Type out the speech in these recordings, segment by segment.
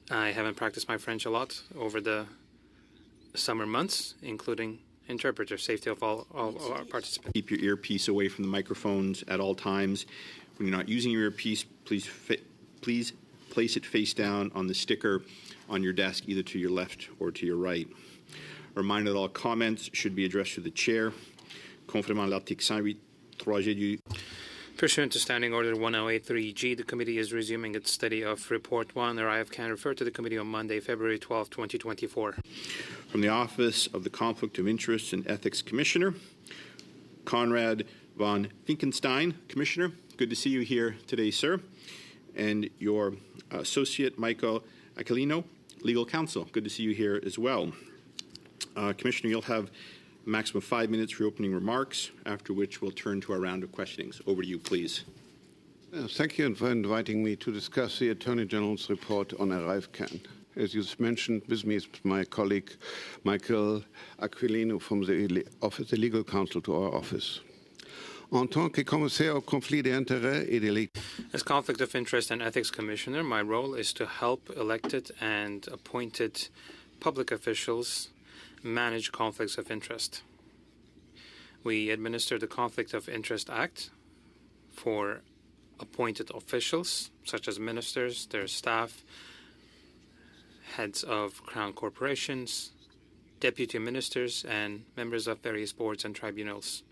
I haven't practiced my French a lot over the summer months, including interpreter safety of all our participants. Keep your earpiece away from the microphones at all times. When you're not using your earpiece, please place it face down on the sticker on your desk, either to your left or to your right. A reminder that all comments should be addressed to the chair. Conformément à l'article 108.3G du Pursuant to Standing Order 1083G, the committee is resuming its study of Report 1, or IFCAN, referred to the committee on Monday, February 12, 2024. From the Office of the Conflict of Interest and Ethics Commissioner, Conrad von Finkenstein. Commissioner, good to see you here today, sir. And your associate, Michael Aquilino, Legal Counsel. Good to see you here as well. Commissioner, you'll have a maximum of 5 minutes for your opening remarks, after which we'll turn to our round of questionings. Over to you, please. Thank you for inviting me to discuss the Attorney General's report on ArriveCAN. As you mentioned, with me is my colleague Michael Aquilino from the office, the legal counsel to our office. En tant que commissaire au conflit d'intérêts et des As Conflict of Interest and Ethics Commissioner, my role is to help elected and appointed public officials manage conflicts of interest. We administer the Conflict of Interest Act for appointed officials, such as ministers, their staff, heads of crown corporations, deputy ministers, and members of various boards and tribunals.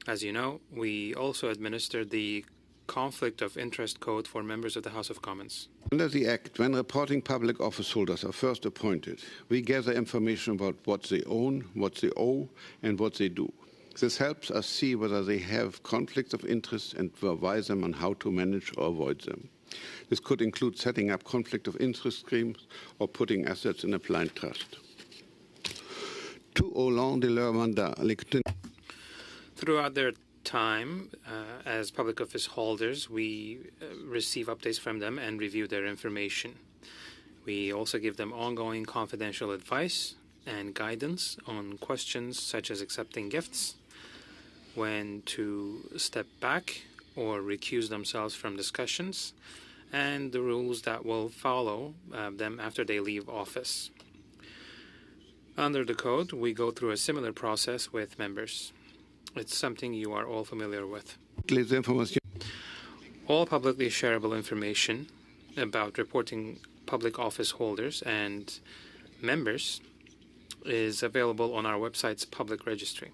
As you know, we also administer the Conflict of Interest Code for members of the House of Commons. Under the Act, when reporting public office holders are first appointed, we gather information about what they own, what they owe, and what they do. This helps us see whether they have conflicts of interest and advise them on how to manage or avoid them. This could include setting up conflict of interest schemes or putting assets in a blind trust. Tout au long de leur mandat, Throughout their time as public office holders, we receive updates from them and review their information. We also give them ongoing confidential advice and guidance on questions such as accepting gifts, when to step back or recuse themselves from discussions, and the rules that will follow them after they leave office. Under the code, we go through a similar process with members. It's something you are all familiar with. All publicly shareable information about reporting public office holders and members is available on our website's public registry.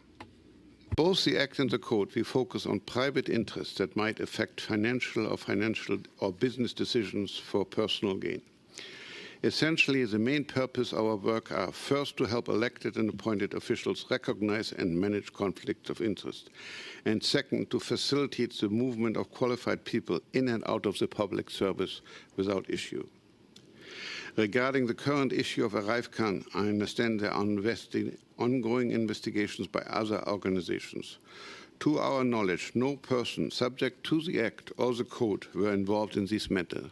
Both the Act and the Code, we focus on private interests that might affect financial or business decisions for personal gain. Essentially, the main purpose of our work are first to help elected and appointed officials recognize and manage conflicts of interest, and second, to facilitate the movement of qualified people in and out of the public service without issue. Regarding the current issue of ArriveCAN, I understand there are ongoing investigations by other organizations. To our knowledge, no person subject to the Act or the Code were involved in this matter.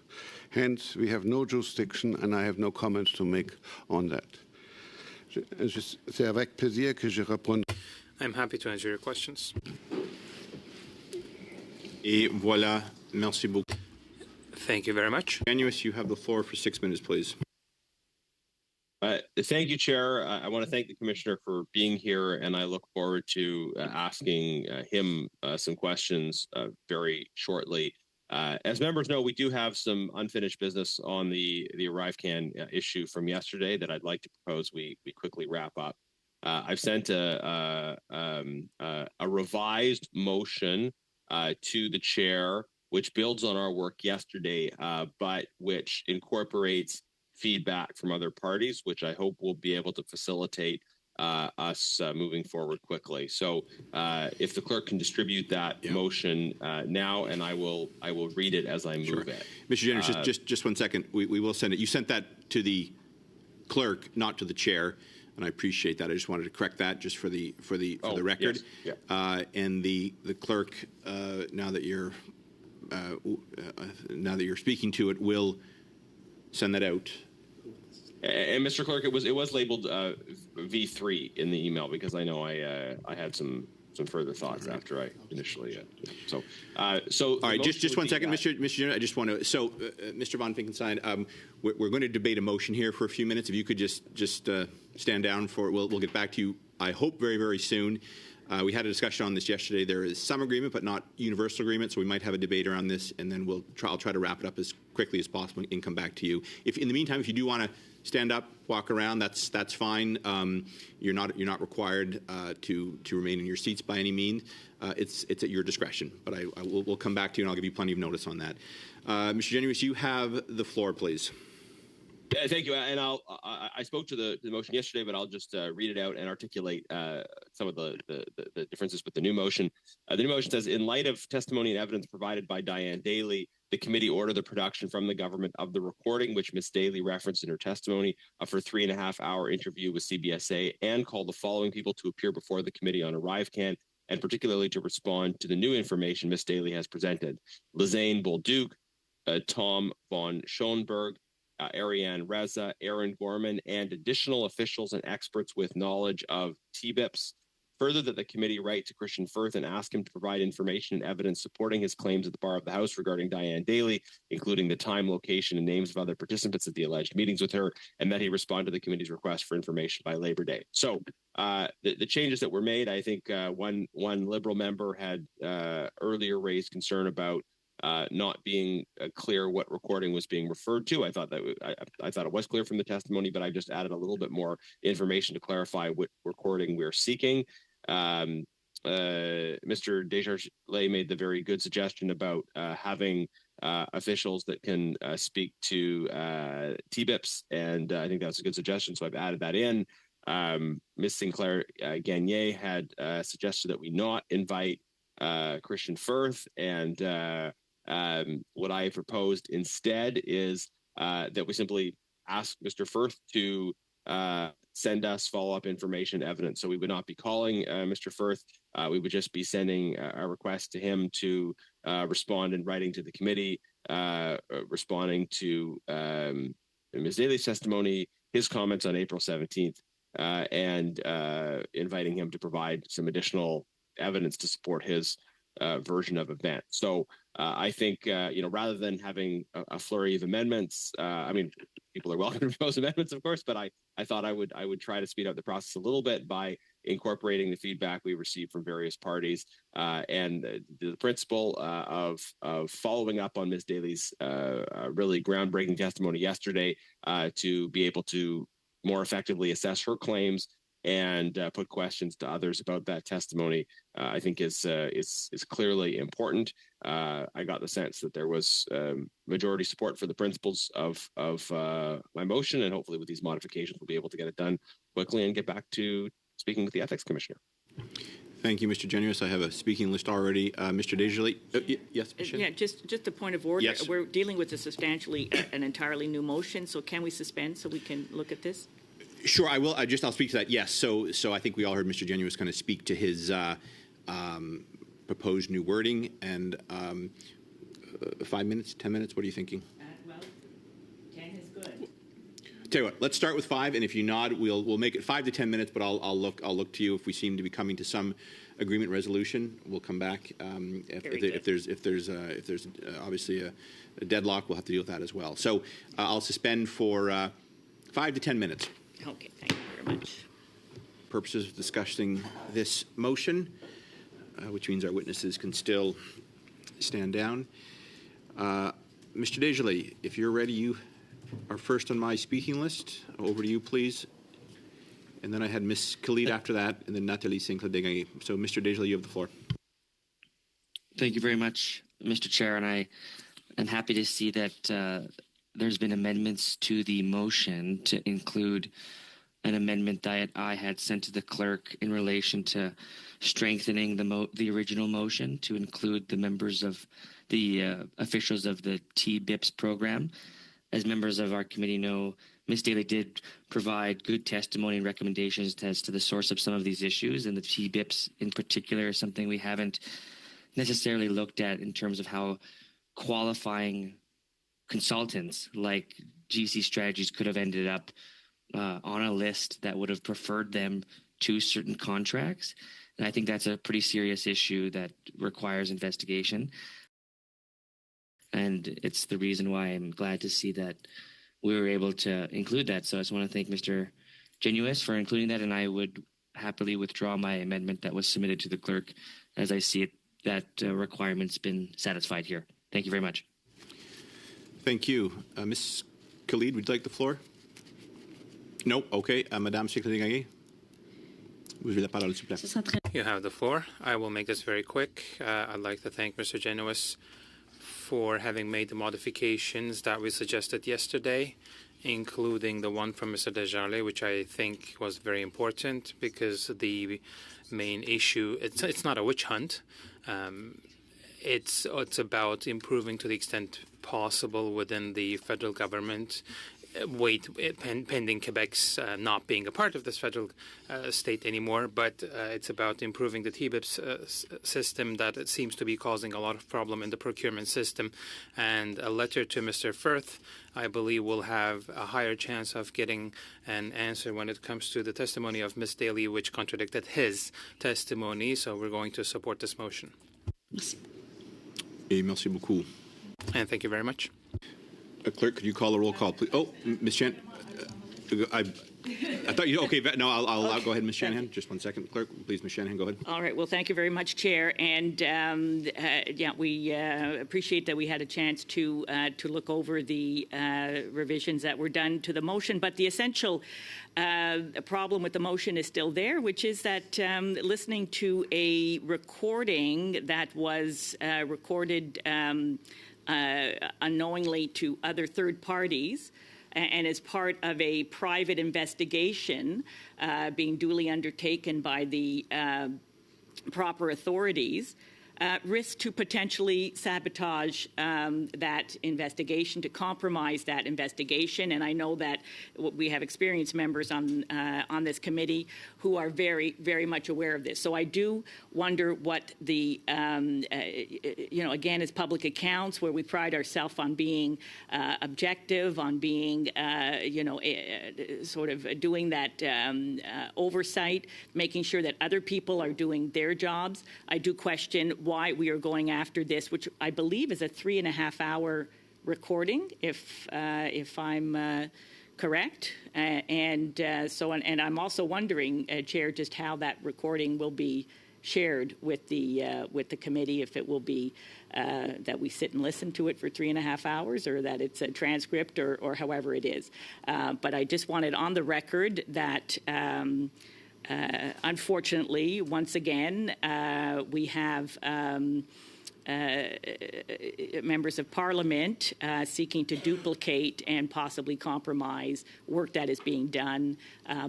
Hence, we have no jurisdiction, and I have no comments to make on that. C'est avec plaisir que je réponds. I'm happy to answer your questions. Et voilà, merci beaucoup. Thank you very much. Januous, you have the floor for 6 minutes, please. Thank you, Chair. I want to thank the Commissioner for being here, and I look forward to asking him some questions very shortly. As members know, we do have some unfinished business on the ArriveCAN issue from yesterday that I'd like to propose we quickly wrap up. I've sent a revised motion to the Chair, which builds on our work yesterday, but which incorporates feedback from other parties, which I hope will be able to facilitate us moving forward quickly. So if the clerk can distribute that motion now, and I will read it as I move it. Mr. Jennings, just 1 second. We will send it. You sent that to the clerk, not to the chair, and I appreciate that. I just wanted to correct that just for the record. Yes. Yeah. And the clerk, now that you're speaking to it, will send that out. And Mr. Clerk, it was labeled V3 in the email because I know I had some further thoughts after I initially. So all right, just 1 second, Mr. General. I just want to. Mr. von Finkenstein, we're going to debate a motion here for a few minutes. If you could just stand down for it, we'll get back to you. I hope very, very soon. We had a discussion on this yesterday. There is some agreement, but not universal agreement. So we might have a debate around this, and then I'll try to wrap it up as quickly as possible and come back to you. If in the meantime, if you do want to stand up, walk around, that's fine. You're not required to remain in your seats by any means. It's at your discretion. But we'll come back to you, and I'll give you plenty of notice on that. Mr. Genuis, you have the floor, please. Yeah, thank you. And I spoke to the motion yesterday, but I'll just read it out and articulate some of the differences with the new motion. The new motion says, in light of testimony and evidence provided by Diane Daly, the committee ordered the production from the government of the recording, which Ms. Daly referenced in her testimony of her 3.5-hour interview with CBSA, and called the following people to appear before the committee on ArriveCan, and particularly to respond to the new information Ms. Daly has presented. Lisanne Bolduc, Tom von Schoenberg, Ariane Reza, Aaron Gorman, and additional officials and experts with knowledge of TBIPs. Further, that the committee write to Christian Firth and ask him to provide information and evidence supporting his claims at the bar of the House regarding Diane Daly, including the time, location, and names of other participants at the alleged meetings with her, and that he respond to the committee's request for information by Labor Day. So the changes that were made, I think one Liberal member had earlier raised concern about not being clear what recording was being referred to. I thought it was clear from the testimony, but I just added a little bit more information to clarify what recording we're seeking. Mr. Desjardins made the very good suggestion about having officials that can speak to TBIPs, and I think that's a good suggestion, so I've added that in. Ms. Sinclair Gagné had suggested that we not invite Christian Firth, and what I proposed instead is that we simply ask Mr. Firth to send us follow-up information evidence. So we would not be calling Mr. Firth. We would just be sending a request to him to respond in writing to the committee, responding to Ms. Daly's testimony, his comments on April 17th, and inviting him to provide some additional evidence to support his version of events. So I think, rather than having a flurry of amendments, people are welcome to propose amendments, of course, but I thought I would try to speed up the process a little bit by incorporating the feedback we received from various parties, and the principle of following up on Ms. Daly's really groundbreaking testimony yesterday to be able to more effectively assess her claims and put questions to others about that testimony, I think is clearly important. I got the sense that there was majority support for the principles of my motion, and hopefully with these modifications, we'll be able to get it done quickly and get back to speaking with the ethics commissioner. Thank you, Mr. Genuis. I have a speaking list already. Mr. Desjardins, yes, Michelle? Yeah, just a point of order. Yes. We're dealing with an entirely new motion, so can we suspend so we can look at this? Sure, I will. I'll speak to that. Yes. So I think we all heard Mr. Genuis kind of speak to his proposed new wording. And 5 minutes, 10 minutes. What are you thinking? Well, 10 is good. Tell you what. Let's start with 5, and if you nod, we'll make it 5 to 10 minutes. But I'll look to you if we seem to be coming to some agreement resolution. We'll come back. If there's obviously a deadlock, we'll have to deal with that as well. So I'll suspend for 5 to 10 minutes. Okay, thank you very much. Purposes of discussing this motion, which means our witnesses can still stand down. Mr. Desjardins, if you're ready, you are first on my speaking list. Over to you, please. And then I had Ms. Khalid after that, and then Nathalie Sinclair-Degagné. So, Mr. Desjardins, you have the floor. Thank you very much, Mr. Chair, and I am happy to see that there's been amendments to the motion to include an amendment that I had sent to the clerk in relation to strengthening the original motion to include the members of the officials of the TBIPS program. As members of our committee know, Ms. Daly did provide good testimony and recommendations as to the source of some of these issues, and the TBIPS in particular is something we haven't necessarily looked at in terms of how qualifying consultants like GC Strategies could have ended up on a list that would have preferred them to certain contracts. And I think that's a pretty serious issue that requires investigation. And it's the reason why I'm glad to see that we were able to include that. So I just want to thank Mr. Genuis for including that, and I would happily withdraw my amendment that was submitted to the clerk. As I see it, that requirement's been satisfied here. Thank you very much. Thank you. Ms. Khalid, would you like the floor? No? Okay. Madame Secrétaire, vous avez la parole, s'il vous plaît. You have the floor. I will make this very quick. I'd like to thank Mr. Genuis for having made the modifications that we suggested yesterday, including the one from Mr. Desjardins, which I think was very important because the main issue, it's not a witch hunt. It's about improving to the extent possible within the federal government, pending Quebec's not being a part of this federal state anymore, but it's about improving the TBIPS system that it seems to be causing a lot of problem in the procurement system. And a letter to Mr. Firth, I believe, will have a higher chance of getting an answer when it comes to the testimony of Ms. Daly, which contradicted his testimony. So we're going to support this motion. Et merci beaucoup. And thank you very much. Clerk, could you call a roll call, please? Oh, Ms. Chan, I thought you, okay, no, I'll go ahead, Ms. Shanahan. Just 1 second. Clerk, please, Ms. Shanahan, go ahead. All right. Well, thank you very much, Chair. And yeah, we appreciate that we had a chance to look over the revisions that were done to the motion. But the essential problem with the motion is still there, which is that listening to a recording that was recorded unknowingly to other third parties and as part of a private investigation being duly undertaken by the proper authorities, risk to potentially sabotage that investigation, to compromise that investigation. And I know that we have experienced members on this committee who are very, very much aware of this. So I do wonder what the, again, as public accounts, where we pride ourselves on being objective, on being, sort of doing that oversight, making sure that other people are doing their jobs. I do question why we are going after this, which I believe is a 3.5-hour recording, if I'm correct. And I'm also wondering, Chair, just how that recording will be shared with the committee, if it will be that we sit and listen to it for 3.5 hours, or that it's a transcript, or however it is. But I just wanted on the record that unfortunately, once again, we have members of Parliament seeking to duplicate and possibly compromise work that is being done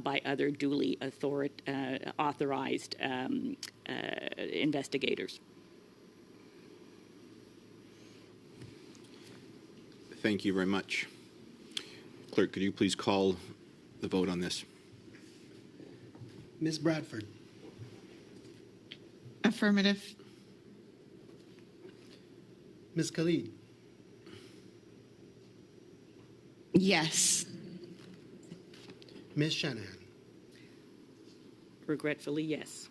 by other duly authorized investigators. Thank you very much. Clerk, could you please call the vote on this? Ms. Bradford. Affirmative. Ms. Khalid. Yes. Ms. Shanahan. Regretfully, yes.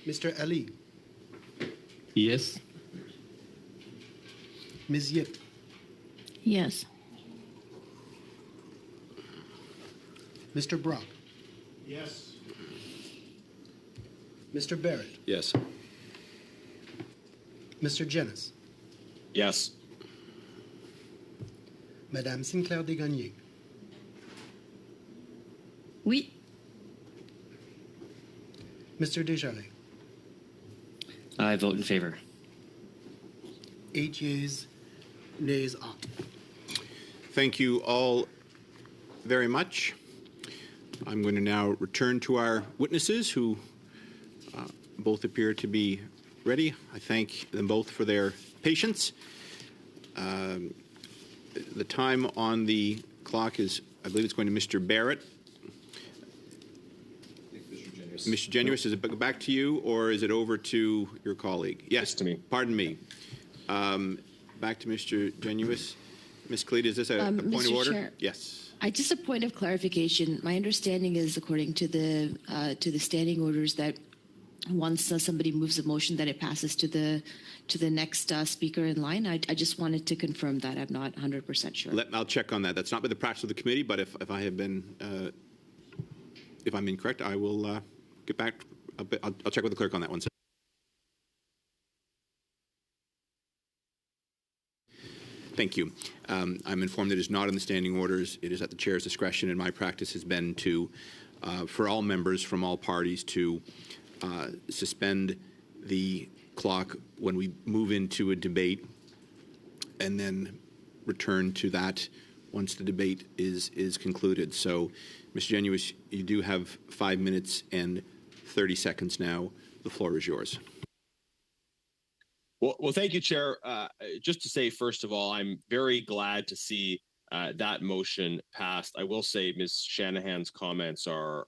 Mr. Ali. Yes. Ms. Yip. Yes. Mr. Brock. Yes. Mr. Barrett. Yes. Mr. Genuis. Yes. Madame Sinclair Desgagnés. Oui. Mr. Desjardins. I vote in favor. 8 yeas, nays off. Thank you all very much. I'm going to now return to our witnesses, who both appear to be ready. I thank them both for their patience. The time on the clock is, I believe it's going to Mr. Barrett. Mr. Genuis, is it back to you, or is it over to your colleague? Yes, to me. Pardon me. Back to Mr. Genuis. Ms. Khalid, is this a point Mr. of order? Chair, Yes. just a point of clarification. My understanding is, according to the standing orders, that once somebody moves a motion, that it passes to the next speaker in line. I just wanted to confirm that. I'm not 100% sure. I'll check on that. That's not been the practice of the committee, but if I have been, if I'm incorrect, I will get back. I'll check with the clerk on that one. Thank you. I'm informed that it is not in the standing orders. It is at the chair's discretion, and my practice has been to, for all members from all parties, to suspend the clock when we move into a debate, and then return to that once the debate is concluded. So, Mr. Genuis, you do have 5 minutes and 30 seconds now. The floor is yours. Well, thank you, Chair. Just to say, first of all, I'm very glad to see that motion passed. I will say Ms. Shanahan's comments are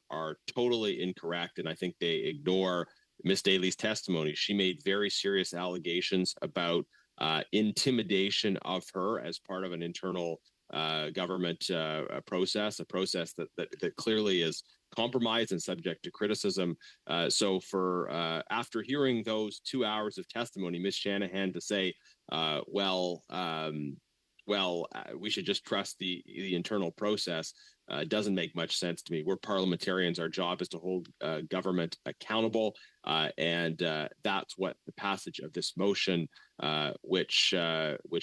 totally incorrect, and I think they ignore Ms. Daly's testimony. She made very serious allegations about intimidation of her as part of an internal government process, a process that clearly is compromised and subject to criticism. So for after hearing those 2 hours of testimony, Ms. Shanahan to say, we should just trust the internal process doesn't make much sense to me. We're parliamentarians. Our job is to hold government accountable, and that's what the passage of this motion, which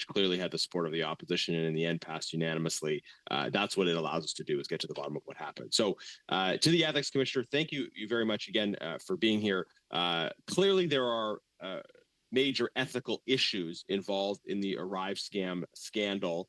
clearly had the support of the opposition and in the end passed unanimously, that's what it allows us to do, is get to the bottom of what happened. So to the Ethics Commissioner, thank you very much again for being here. Clearly there are major ethical issues involved in the Arrive scam scandal.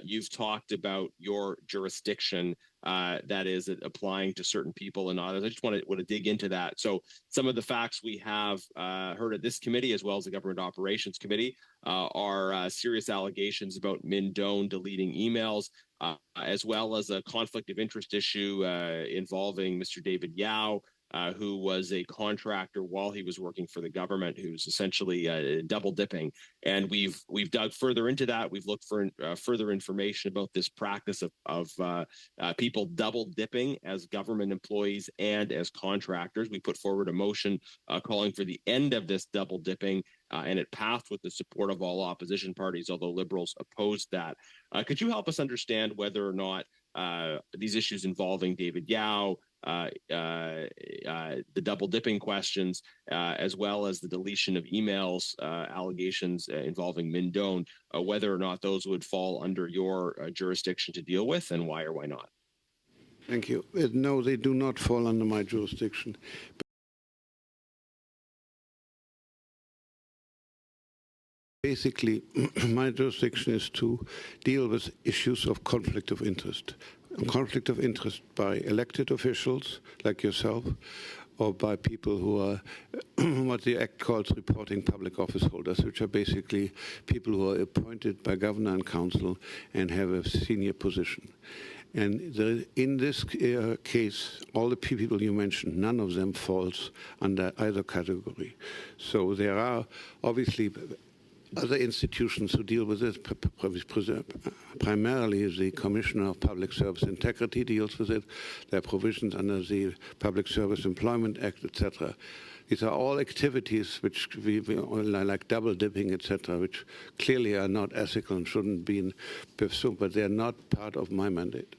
You've talked about your jurisdiction that is applying to certain people and others. I just want to dig into that. So some of the facts we have heard at this committee, as well as the Government Operations Committee, are serious allegations about Min Doan deleting emails, as well as a conflict of interest issue involving Mr. David Yao, who was a contractor while he was working for the government, who's essentially double dipping. And we've dug further into that. We've looked for further information about this practice of people double dipping as government employees and as contractors. We put forward a motion calling for the end of this double dipping, and it passed with the support of all opposition parties, although Liberals opposed that. Could you help us understand whether or not these issues involving David Yao, the double dipping questions, as well as the deletion of emails allegations involving Min Doan, whether or not those would fall under your jurisdiction to deal with, and why or why not? Thank you. No, they do not fall under my jurisdiction. Basically, my jurisdiction is to deal with issues of conflict of interest. Conflict of interest by elected officials like yourself, or by people who are what the Act calls reporting public office holders, which are basically people who are appointed by governor and council and have a senior position. And in this case, all the people you mentioned, none of them falls under either category. So there are obviously other institutions who deal with this. Primarily the Commissioner of Public Service Integrity deals with it. There are provisions under the Public Service Employment Act, etc. These are all activities which we like double dipping, etc., which clearly are not ethical and shouldn't be pursued, but they're not part of my mandate.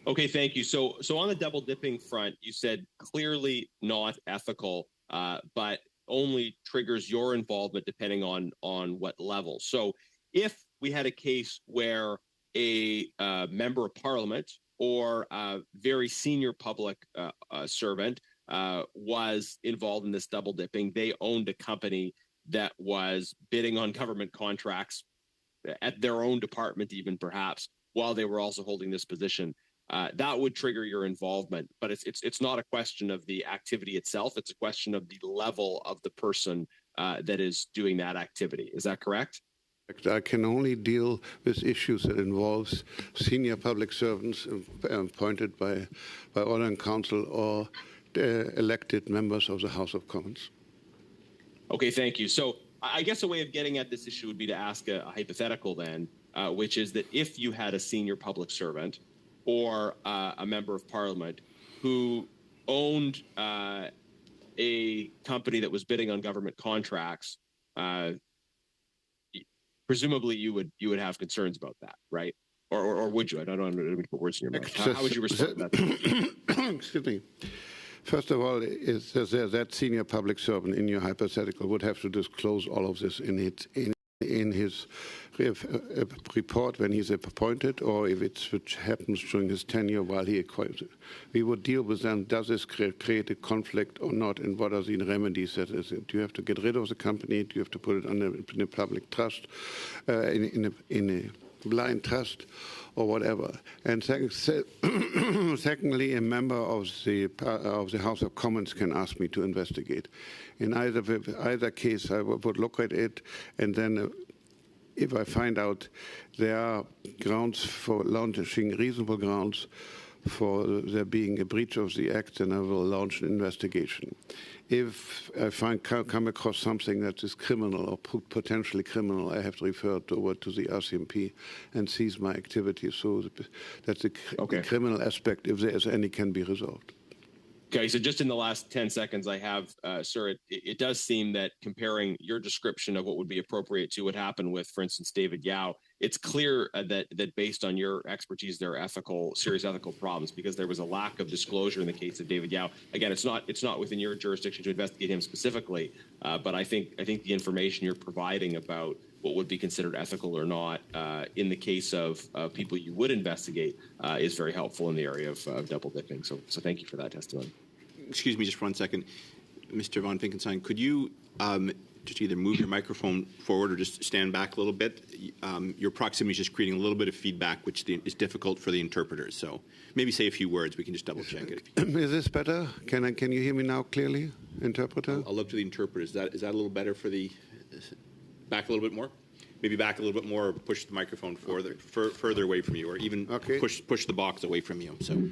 Okay, thank you. So on the double dipping front, you said clearly not ethical, but only triggers your involvement depending on what level. So if we had a case where a member of parliament or a very senior public servant was involved in this double dipping, they owned a company that was bidding on government contracts at their own department even perhaps, while they were also holding this position, that would trigger your involvement. But it's not a question of the activity itself. It's a question of the level of the person that is doing that activity. Is that correct? I can only deal with issues that involves senior public servants appointed by order and council or elected members of the House of Commons. Okay, thank you. So I guess a way of getting at this issue would be to ask a hypothetical then. which is that if you had a senior public servant or a member of parliament who owned a company that was bidding on government contracts, presumably you would have concerns about that, right? Or would you? I don't know. I'm going to put words in your mouth. How would you respond to that? Excuse me. First of all, that senior public servant in your hypothetical would have to disclose all of this in his report when he's appointed, or if it happens during his tenure while he acquires it. We would deal with them. Does this create a conflict or not, and what are the remedies that is it? Do you have to get rid of the company? Do you have to put it in a public trust, in a blind trust, or whatever? And secondly, a member of the House of Commons can ask me to investigate. In either case, I would look at it, and then if I find out there are grounds for launching, reasonable grounds for there being a breach of the Act, then I will launch an investigation. If I come across something that is criminal or potentially criminal, I have to refer it over to the RCMP and seize my activities. So that the criminal aspect, if there is any, can be resolved. Okay, so just in the last 10 seconds I have, sir, it does seem that comparing your description of what would be appropriate to what happened with, for instance, David Yao, it's clear that based on your expertise, there are serious ethical problems, because there was a lack of disclosure in the case of David Yao. Again, it's not within your jurisdiction to investigate him specifically, but I think the information you're providing about what would be considered ethical or not in the case of people you would investigate is very helpful in the area of double dipping. So thank you for that testimony. Excuse me just for 1 second. Mr. von Finkenstein, could you just either move your microphone forward or just stand back a little bit? Your proximity is just creating a little bit of feedback, which is difficult for the interpreters. So maybe say a few words. We can just double check it. Is this better? Can you hear me now clearly, interpreter? I'll look to the interpreters. Is that a little better for the... Back a little bit more? Maybe back a little bit more, or push the microphone further away from you, or even push the box away from you. So,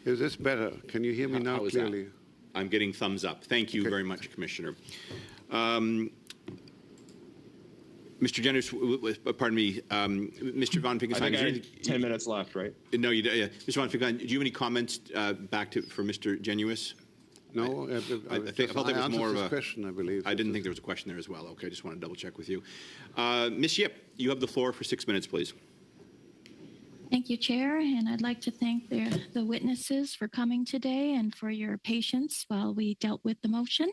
is this better? Can you hear me now clearly? I'm getting thumbs up. Thank you very much, Commissioner. Mr. Jenners, pardon me, Mr. von Finkenstein. I think I have 10 minutes left, right? No, you don't. Yeah. Mr. von Finkenstein, do you have any comments for Mr. Genuis? No, I felt there was more of a question, I believe. I didn't think there was a question there as well. Okay, I just want to double check with you. Ms. Yip, you have the floor for 6 minutes, please. Thank you, Chair, and I'd like to thank the witnesses for coming today and for your patience while we dealt with the motion.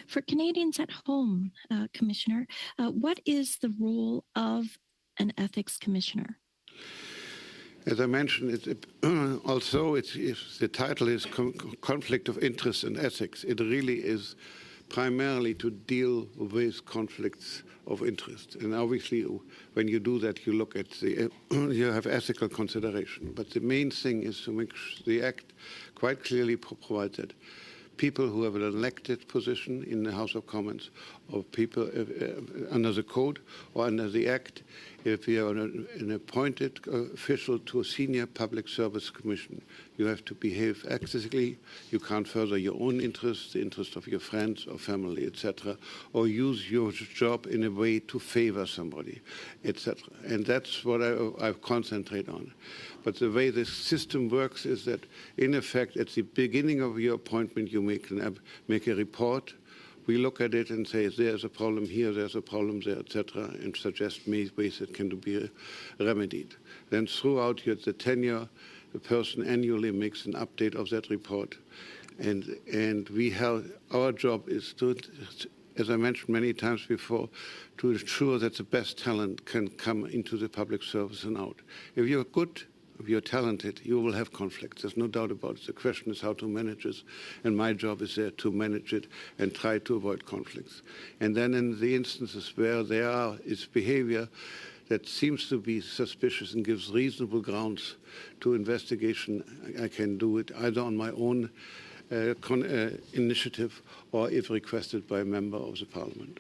For Canadians at home, Commissioner, what is the role of an ethics commissioner? As I mentioned, although the title is Conflict of Interest and Ethics, it really is primarily to deal with conflicts of interest. And obviously, when you do that, you look at you have ethical consideration. But the main thing is to make the Act quite clearly provides that people who have an elected position in the House of Commons, or people under the Code or under the Act, if you are an appointed official to a senior public service commission, you have to behave ethically. You can't further your own interests, the interests of your friends or family, etc., or use your job in a way to favor somebody, etc. And that's what I concentrate on. But the way this system works is that, in effect, at the beginning of your appointment, you make a report. We look at it and say, there's a problem here, there's a problem there, etc., and suggest ways that can be remedied. Then throughout the tenure, the person annually makes an update of that report. And our job is to, as I mentioned many times before, to ensure that the best talent can come into the public service and out. If you're good, if you're talented, you will have conflicts. There's no doubt about it. The question is how to manage it, and my job is there to manage it and try to avoid conflicts. And then in the instances where there is behavior that seems to be suspicious and gives reasonable grounds to investigation, I can do it either on my own initiative or if requested by a member of the Parliament.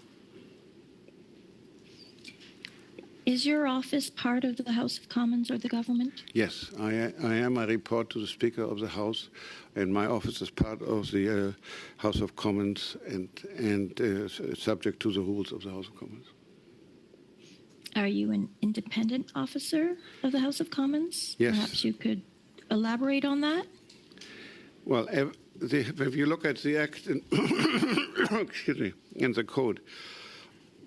Is your office part of the House of Commons or the government? Yes, I am. I report to the Speaker of the House, and my office is part of the House of Commons and subject to the rules of the House of Commons. Are you an independent officer of the House of Commons? Yes. Perhaps you could elaborate on that? Well, if you look at the Act and excuse me, and the Code,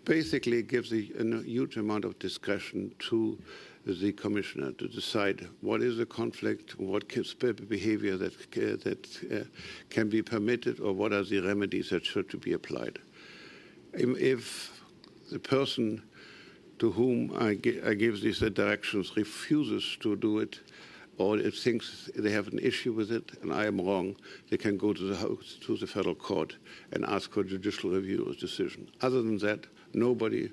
basically it gives a huge amount of discretion to the Commissioner to decide what is a conflict, what behavior that can be permitted, or what are the remedies that should be applied. If the person to whom I give these directions refuses to do it, or it thinks they have an issue with it and I am wrong, they can go to the federal court and ask for judicial review of the decision. Other than that, nobody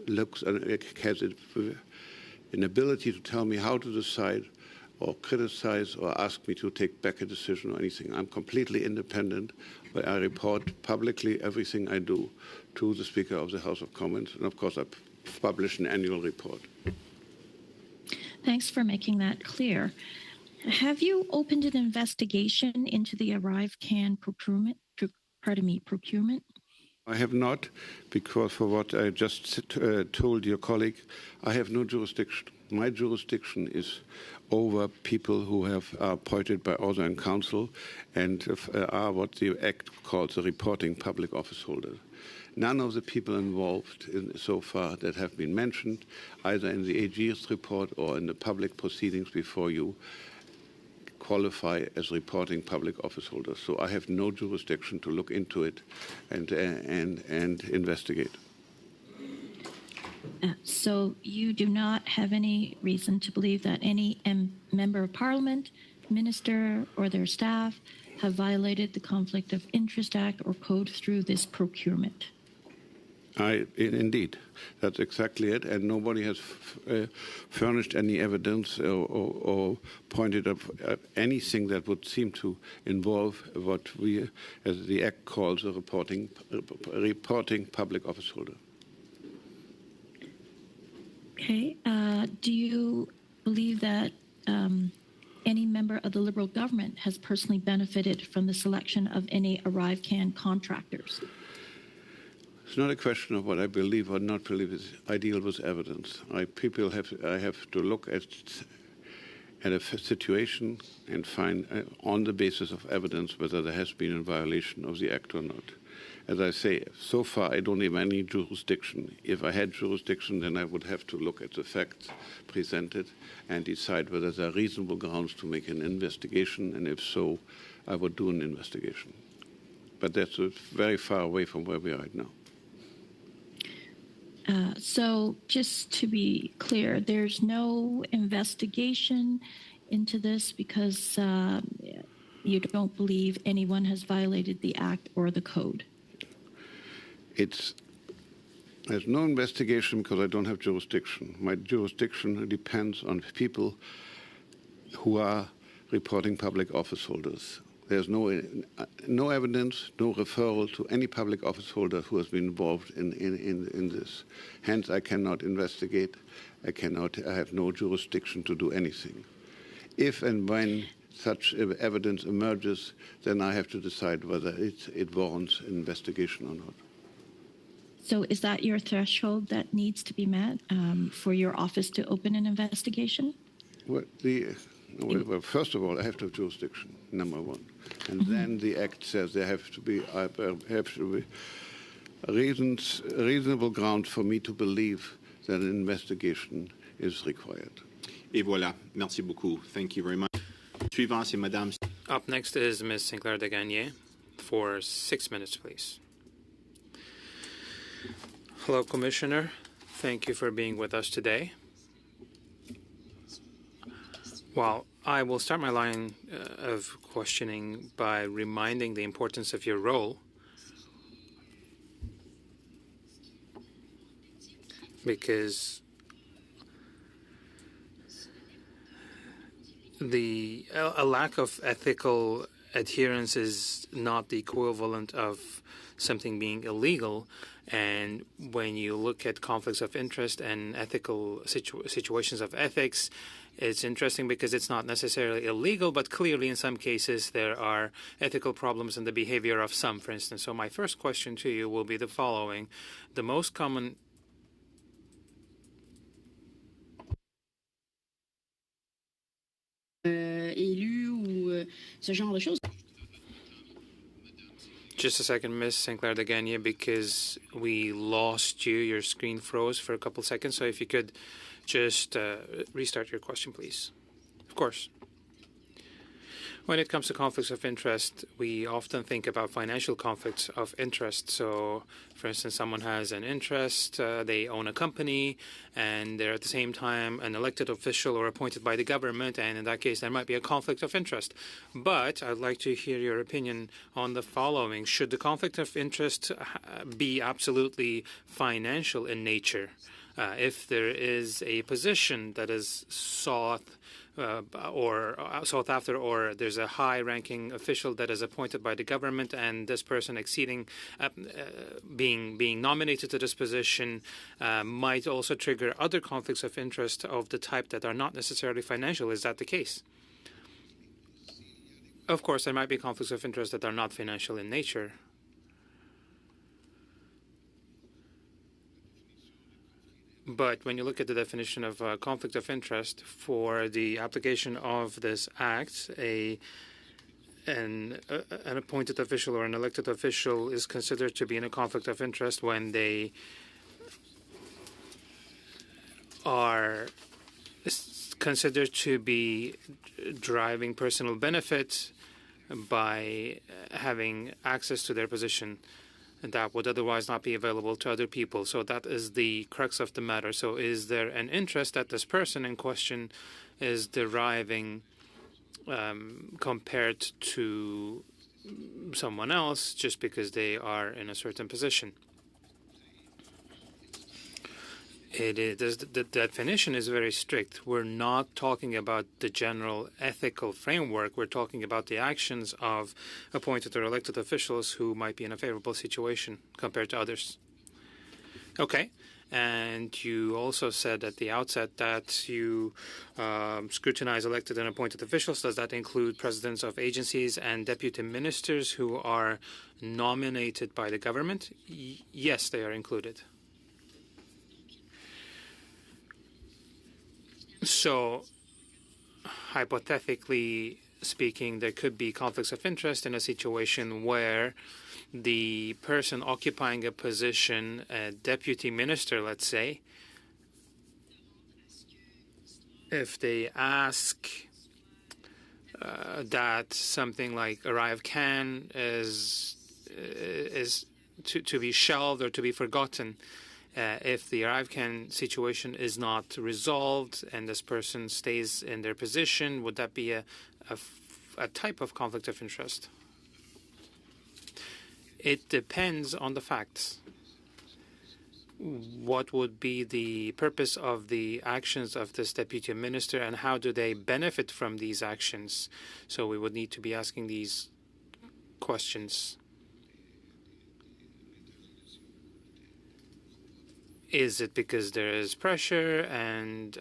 looks and has an ability to tell me how to decide or criticize or ask me to take back a decision or anything. I'm completely independent, but I report publicly everything I do to the Speaker of the House of Commons, and of course I publish an annual report. Thanks for making that clear. Have you opened an investigation into the ArriveCAN procurement? I have not, because for what I just told your colleague, I have no jurisdiction. My jurisdiction is over people who are appointed by order and council and are what the Act calls a reporting public office holder. None of the people involved so far that have been mentioned, either in the AG's report or in the public proceedings before you, qualify as reporting public office holders. So I have no jurisdiction to look into it and investigate. So you do not have any reason to believe that any member of Parliament, minister, or their staff have violated the Conflict of Interest Act or Code through this procurement? Indeed, that's exactly it, and nobody has furnished any evidence or pointed up anything that would seem to involve what we, as the Act calls, a reporting public office holder. Okay. Do you believe that any member of the Liberal government has personally benefited from the selection of any ArriveCAN contractors? It's not a question of what I believe or not believe. I deal with evidence. I have to look at a situation and find, on the basis of evidence, whether there has been a violation of the Act or not. As I say, so far I don't have any jurisdiction. If I had jurisdiction, then I would have to look at the facts presented and decide whether there are reasonable grounds to make an investigation, and if so, I would do an investigation. But that's very far away from where we are right now. So just to be clear, there's no investigation into this because you don't believe anyone has violated the Act or the Code? There's no investigation because I don't have jurisdiction. My jurisdiction depends on people who are reporting public office holders. There's no evidence, no referral to any public office holder who has been involved in this. Hence, I cannot investigate. I have no jurisdiction to do anything. If and when such evidence emerges, then I have to decide whether it warrants an investigation or not. So is that your threshold that needs to be met for your office to open an investigation? Well, first of all, I have to have jurisdiction, number one. And then the Act says there have to be reasonable ground for me to believe that an investigation is required. Et voilà. Merci beaucoup. Thank you very much. Suivant, c'est Madame. Up next is Ms. Sinclair de Gagné for 6 minutes, please. Hello, Commissioner. Thank you for being with us today. Well, I will start my line of questioning by reminding the importance of your role, because a lack of ethical adherence is not the equivalent of something being illegal. And when you look at conflicts of interest and ethical situations of ethics, it's interesting because it's not necessarily illegal, but clearly in some cases there are ethical problems in the behavior of some, for instance. So my first question to you will be the following. The most common élu ou ce genre de choses. Just a second, Ms. Sinclair de Gagne, because we lost you. Your screen froze for a couple seconds. So if you could just restart your question, please. Of course. When it comes to conflicts of interest, we often think about financial conflicts of interest. So, for instance, someone has an interest, they own a company, and they're at the same time an elected official or appointed by the government, and in that case, there might be a conflict of interest. But I'd like to hear your opinion on the following. Should the conflict of interest be absolutely financial in nature? If there is a position that is sought or sought after, or there's a high-ranking official that is appointed by the government, and this person being nominated to this position might also trigger other conflicts of interest of the type that are not necessarily financial. Is that the case? Of course, there might be conflicts of interest that are not financial in nature. But when you look at the definition of conflict of interest for the application of this act, an appointed official or an elected official is considered to be in a conflict of interest when they are considered to be driving personal benefit by having access to their position, and that would otherwise not be available to other people. So that is the crux of the matter. So is there an interest that this person in question is deriving compared to someone else just because they are in a certain position? The definition is very strict. We're not talking about the general ethical framework. We're talking about the actions of appointed or elected officials who might be in a favorable situation compared to others. Okay. And you also said at the outset that you scrutinize elected and appointed officials. Does that include presidents of agencies and deputy ministers who are nominated by the government? Yes, they are included. So, hypothetically speaking, there could be conflicts of interest in a situation where the person occupying a position, a deputy minister, let's say, if they ask that something like arrive can is to be shelved or to be forgotten, if the arrive can situation is not resolved and this person stays in their position, would that be a type of conflict of interest? It depends on the facts. What would be the purpose of the actions of this deputy minister, and how do they benefit from these actions? So we would need to be asking these questions. Is it because there is pressure and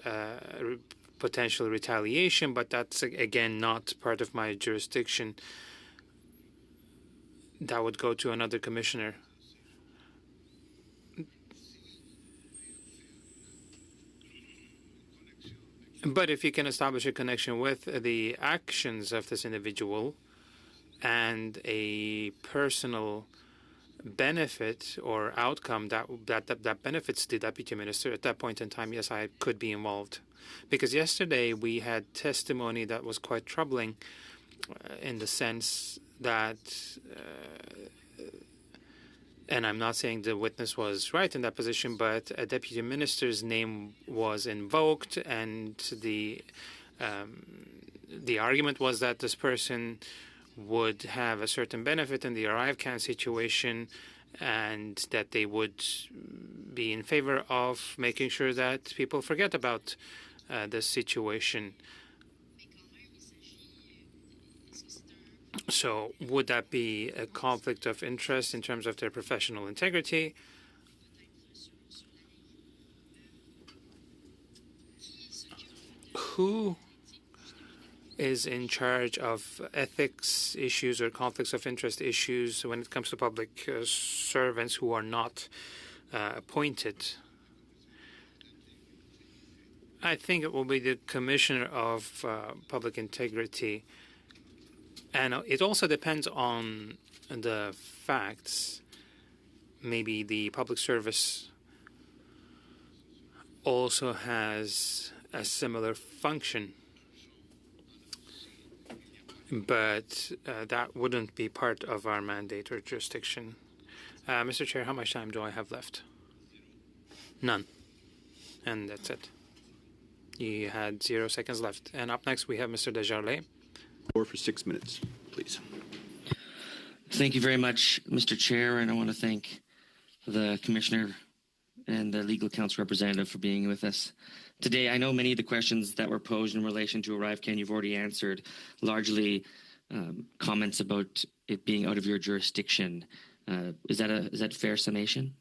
potential retaliation? But that's, again, not part of my jurisdiction. That would go to another commissioner. But if you can establish a connection with the actions of this individual and a personal benefit or outcome that benefits the deputy minister, at that point in time, yes, I could be involved. Because yesterday we had testimony that was quite troubling in the sense that, and I'm not saying the witness was right in that position, but a deputy minister's name was invoked, and the argument was that this person would have a certain benefit in the arrive can situation, and that they would be in favor of making sure that people forget about this situation. So would that be a conflict of interest in terms of their professional integrity? Who is in charge of ethics issues or conflicts of interest issues when it comes to public servants who are not appointed? I think it will be the Commissioner of Public Integrity. And it also depends on the facts. Maybe the public service also has a similar function. But that wouldn't be part of our mandate or jurisdiction. Mr. Chair, how much time do I have left? None. And that's it. You had 0 seconds left. And up next, we have Mr. Desjardins. Or for 6 minutes, please. Thank you very much, Mr. Chair, and I want to thank the Commissioner and the Legal Counsel representative for being with us today. I know many of the questions that were posed in relation to ArriveCan you've already answered, largely comments about it being out of your jurisdiction. Is that fair summation?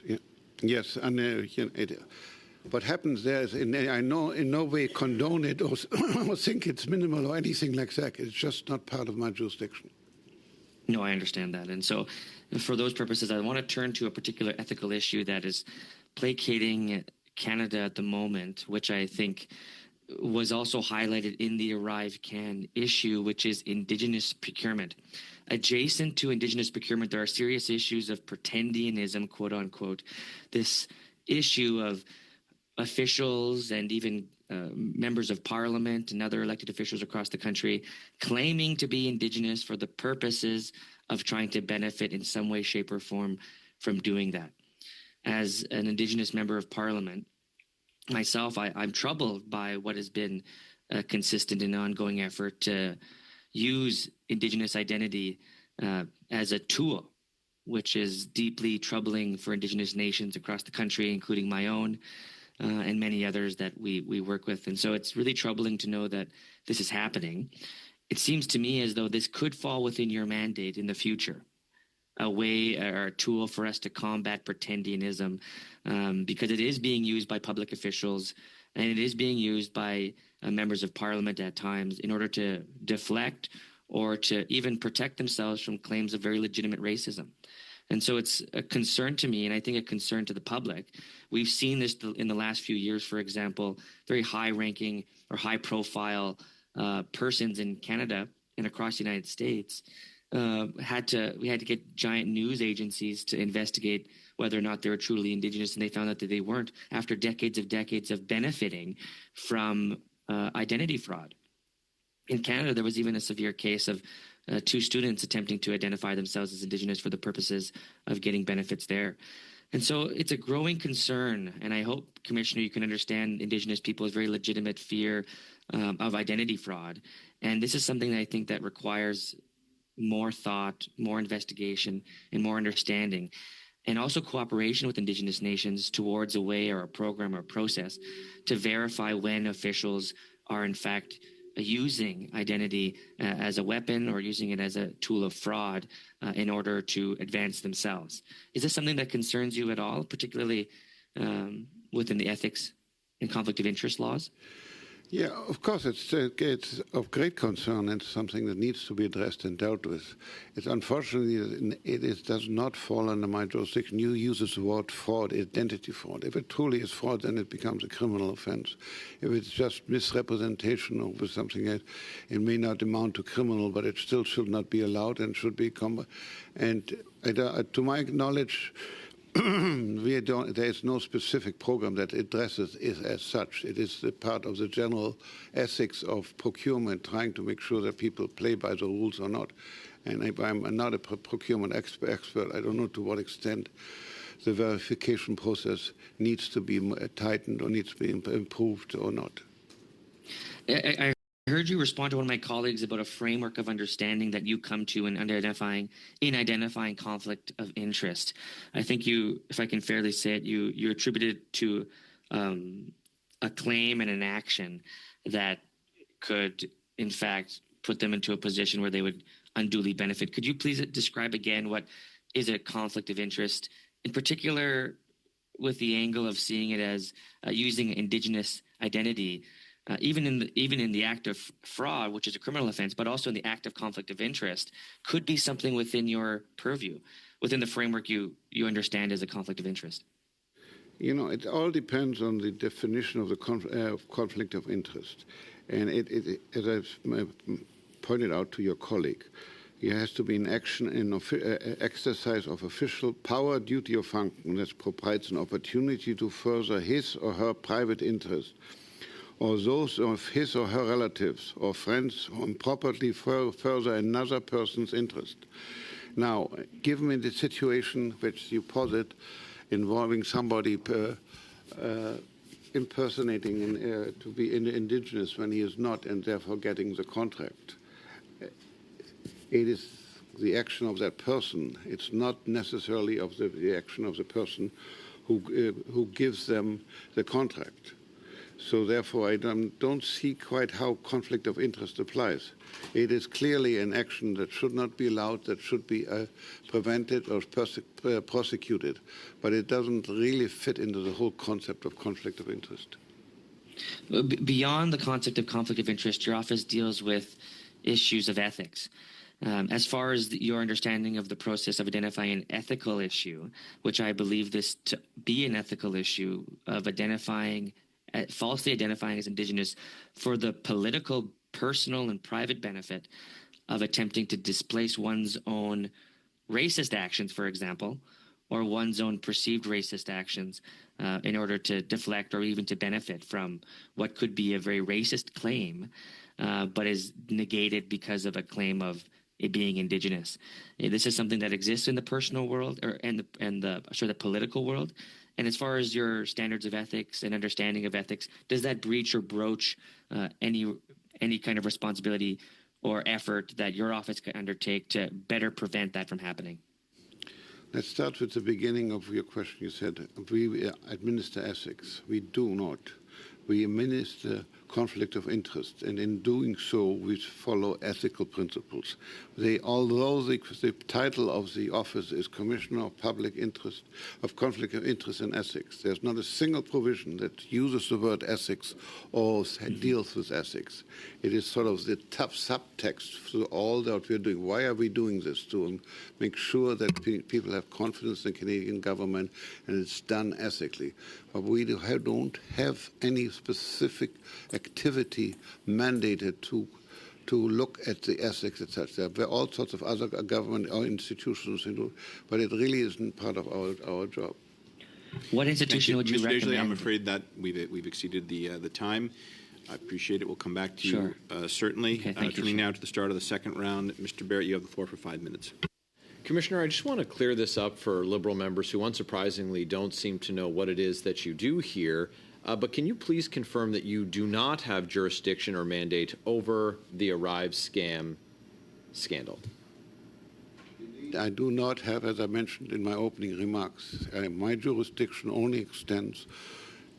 Yeah. Yes, and what happens there is, I know in no way condone it or think it's minimal or anything like that. It's just not part of my jurisdiction. No, I understand that. And so for those purposes, I want to turn to a particular ethical issue that is placating Canada at the moment, which I think was also highlighted in the ArriveCan issue, which is Indigenous procurement. Adjacent to Indigenous procurement, there are serious issues of pretendianism, quote unquote. This issue of officials and even members of parliament and other elected officials across the country claiming to be Indigenous for the purposes of trying to benefit in some way, shape, or form from doing that. As an Indigenous member of parliament, myself, I'm troubled by what has been a consistent and ongoing effort to use Indigenous identity as a tool, which is deeply troubling for Indigenous nations across the country, including my own and many others that we work with. And so it's really troubling to know that this is happening. It seems to me as though this could fall within your mandate in the future, a way or a tool for us to combat pretendianism, because it is being used by public officials and it is being used by members of parliament at times in order to deflect or to even protect themselves from claims of very legitimate racism. And so it's a concern to me, and I think a concern to the public. We've seen this in the last few years, for example, very high-ranking or high-profile persons in Canada and across the United States we had to get giant news agencies to investigate whether or not they were truly Indigenous, and they found out that they weren't after decades of benefiting from identity fraud. In Canada, there was even a severe case of 2 students attempting to identify themselves as Indigenous for the purposes of getting benefits there. And so it's a growing concern, and I hope, Commissioner, you can understand Indigenous people's very legitimate fear of identity fraud. And this is something that I think that requires more thought, more investigation, and more understanding, and also cooperation with Indigenous nations towards a way or a program or a process to verify when officials are in fact using identity as a weapon or using it as a tool of fraud in order to advance themselves. Is this something that concerns you at all, particularly within the ethics and conflict of interest laws? Yeah, of course, it's of great concern and something that needs to be addressed and dealt with. It's unfortunately, it does not fall under my jurisdiction. You use the word fraud, identity fraud. If it truly is fraud, then it becomes a criminal offense. If it's just misrepresentation or something else, it may not amount to criminal, but it still should not be allowed and should be to my knowledge, there is no specific program that addresses it as such. It is the part of the general ethics of procurement, trying to make sure that people play by the rules or not. And I'm not a procurement expert. I don't know to what extent the verification process needs to be tightened or needs to be improved or not. I heard you respond to one of my colleagues about a framework of understanding that you come to in identifying conflict of interest. I think you, if I can fairly say it, you attributed to a claim and an action that could, in fact, put them into a position where they would unduly benefit. Could you please describe again what is a conflict of interest, in particular with the angle of seeing it as using Indigenous identity, even in the act of fraud, which is a criminal offense, but also in the act of conflict of interest, could be something within your purview, within the framework you understand as a conflict of interest? You know, it all depends on the definition of the conflict of interest. And as I've pointed out to your colleague, it has to be an action in exercise of official power, duty, or function that provides an opportunity to further his or her private interest, or those of his or her relatives or friends, or improperly further another person's interest. Now, given the situation which you posit, involving somebody impersonating to be indigenous when he is not, and therefore getting the contract, it is the action of that person. It's not necessarily of the action of the person who gives them the contract. So therefore, I don't see quite how conflict of interest applies. It is clearly an action that should not be allowed, that should be prevented or prosecuted. But it doesn't really fit into the whole concept of conflict of interest. Beyond the concept of conflict of interest, your office deals with issues of ethics. As far as your understanding of the process of identifying an ethical issue, which I believe this to be an ethical issue of falsely identifying as indigenous for the political, personal, and private benefit of attempting to displace one's own racist actions, for example, or one's own perceived racist actions in order to deflect or even to benefit from what could be a very racist claim, but is negated because of a claim of it being indigenous. This is something that exists in the personal world and the political world. And as far as your standards of ethics and understanding of ethics, does that breach or broach any kind of responsibility or effort that your office can undertake to better prevent that from happening? Let's start with the beginning of your question. You said we administer ethics. We do not. We administer conflict of interest, and in doing so, we follow ethical principles. Although the title of the office is Commissioner of Public Interest, of Conflict of Interest and Ethics, there's not a single provision that uses the word ethics or deals with ethics. It is sort of the tough subtext for all that we're doing. Why are we doing this? To make sure that people have confidence in the Canadian government and it's done ethically. But we don't have any specific activity mandated to look at the ethics, etc. There are all sorts of other government or institutions, but it really isn't part of our job. What institution would you recommend? Mr. Dejoy, I'm afraid that we've exceeded the time. I appreciate it. We'll come back to you certainly. Okay, thank you. Turning now to the start of the second round, Mr. Barrett, you have the floor for 5 minutes. Commissioner, I just want to clear this up for Liberal members who unsurprisingly don't seem to know what it is that you do here. But can you please confirm that you do not have jurisdiction or mandate over the Arrive scam scandal? I do not have, as I mentioned in my opening remarks, my jurisdiction only extends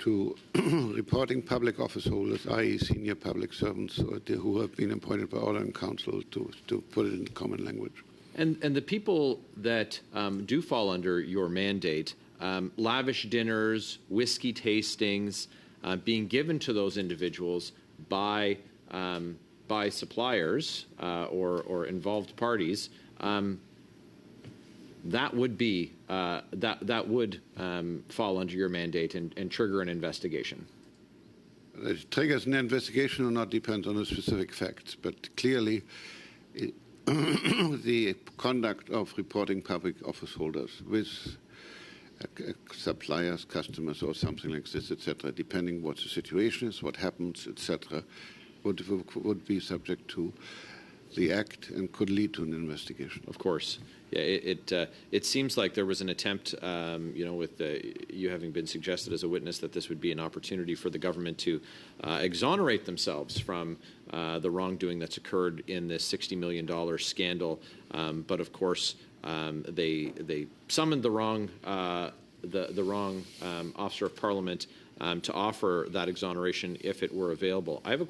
to reporting public office holders, i.e. senior public servants who have been appointed by order in council, to put it in common language. And the people that do fall under your mandate, lavish dinners, whiskey tastings, being given to those individuals by suppliers or involved parties, that would be that would fall under your mandate and trigger an investigation. It triggers an investigation or not depends on the specific facts, but clearly the conduct of reporting public office holders with suppliers, customers, or something like this, etc., depending what the situation is, what happens, etc., would be subject to the act and could lead to an investigation. Of course. Yeah, it seems like there was an attempt, with you having been suggested as a witness, that this would be an opportunity for the government to exonerate themselves from the wrongdoing that's occurred in this $60 million scandal. But of course, they summoned the wrong officer of Parliament to offer that exoneration if it were available. I have a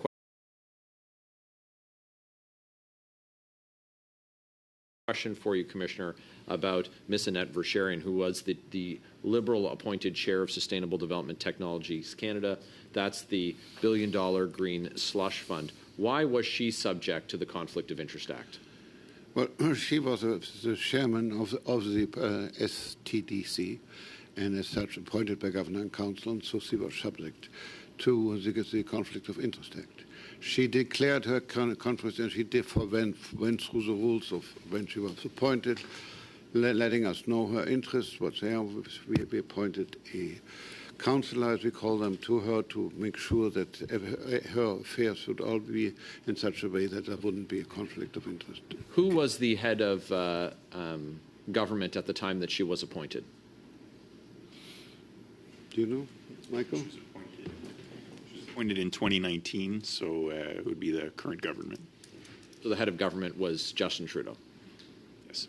question for you, Commissioner, about Ms. Annette Verscherian, who was the Liberal-appointed chair of Sustainable Development Technologies Canada. That's the billion-dollar green slush fund. Why was she subject to the Conflict of Interest Act? Well, she was the chairman of the STDC, and as such appointed by Governor and Council, and so she was subject to the Conflict of Interest Act. She declared her conflict, and she went through the rules of when she was appointed, letting us know her interests, what's there. We appointed a counselor, as we call them, to her to make sure that her affairs would all be in such a way that there wouldn't be a conflict of interest. Who was the head of government at the time that she was appointed? Do you know, Michael? She was appointed in 2019, so it would be the current government. So the head of government was Justin Trudeau? Yes.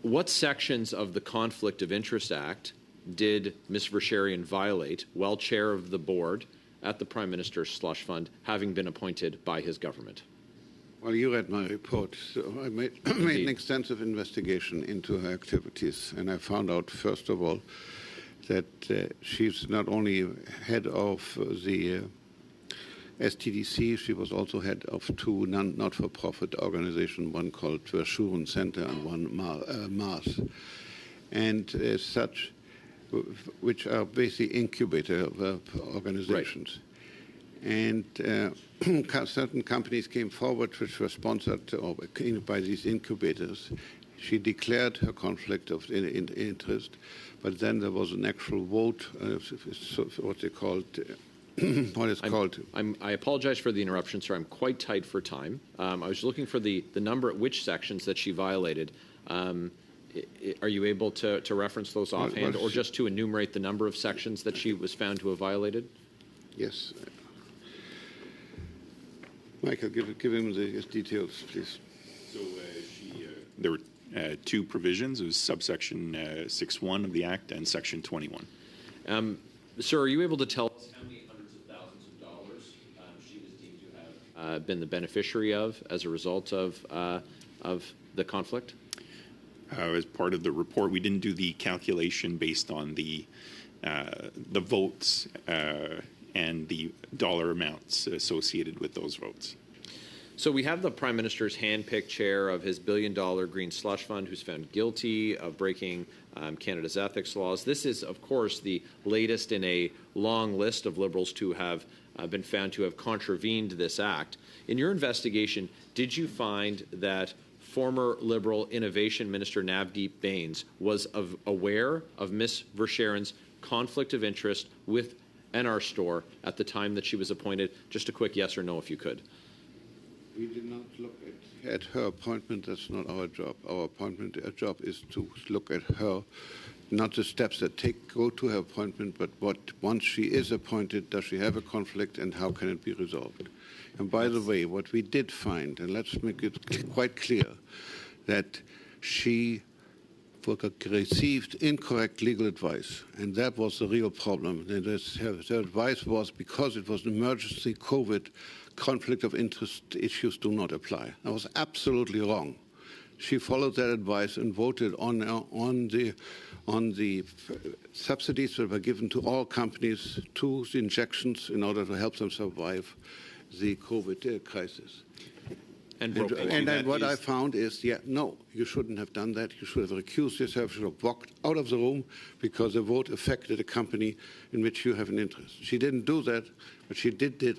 What sections of the Conflict of Interest Act did Ms. Versharian violate while chair of the board at the Prime Minister's Slush Fund, having been appointed by his government? Well, you read my report. So I made an extensive investigation into her activities, and I found out, first of all, that she's not only head of the STDC, she was also head of two not-for-profit organizations, one called Verschuren Center and one Mars. And as such, which are basically incubator organizations. Right. And certain companies came forward which were sponsored by these incubators. She declared her conflict of interest, but then there was an actual vote, what they called, what is called. I apologize for the interruption, sir. I'm quite tight for time. I was looking for the number at which sections that she violated. Are you able to reference those offhand, or just to enumerate the number of sections that she was found to have violated? Yes. Michael, give him the details, please. So there were two provisions. It was subsection 6.1 of the Act and section 21. Sir, are you able to tell us how many hundreds of thousands of dollars she was deemed to have been the beneficiary of as a result of the conflict? As part of the report, we didn't do the calculation based on the votes and the dollar amounts associated with those votes. So we have the Prime Minister's hand-picked chair of his billion-dollar Green Slush Fund who's found guilty of breaking Canada's ethics laws. This is, of course, the latest in a long list of Liberals to have been found to have contravened this act. In your investigation, did you find that former Liberal Innovation Minister Navdeep Bains was aware of Ms. Versharian's conflict of interest with NR Store at the time that she was appointed? Just a quick yes or no, if you could. We did not look at her appointment. That's not our job. Our job is to look at her, not the steps that go to her appointment, but once she is appointed, does she have a conflict and how can it be resolved? And by the way, what we did find, and let's make it quite clear, that she received incorrect legal advice, and that was the real problem. And her advice was, because it was an emergency COVID, conflict of interest issues do not apply. That was absolutely wrong. She followed that advice and voted on the subsidies that were given to all companies, to the injections in order to help them survive the COVID crisis. And what I found is, no, you shouldn't have done that. You should have recused yourself. You should have walked out of the room because the vote affected a company in which you have an interest. She didn't do that, but she did the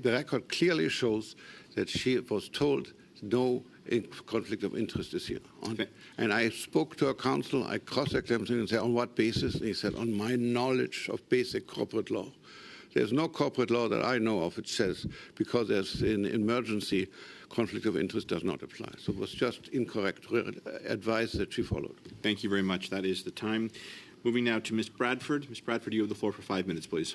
record clearly shows that she was told no conflict of interest is here. And I spoke to her counsel. I cross-examined him and said, on what basis? And he said, on my knowledge of basic corporate law. There's no corporate law that I know of which says because there's an emergency, conflict of interest does not apply. So it was just incorrect advice that she followed. Thank you very much. That is the time. Moving now to Ms. Bradford. Ms. Bradford, you have the floor for 5 minutes, please.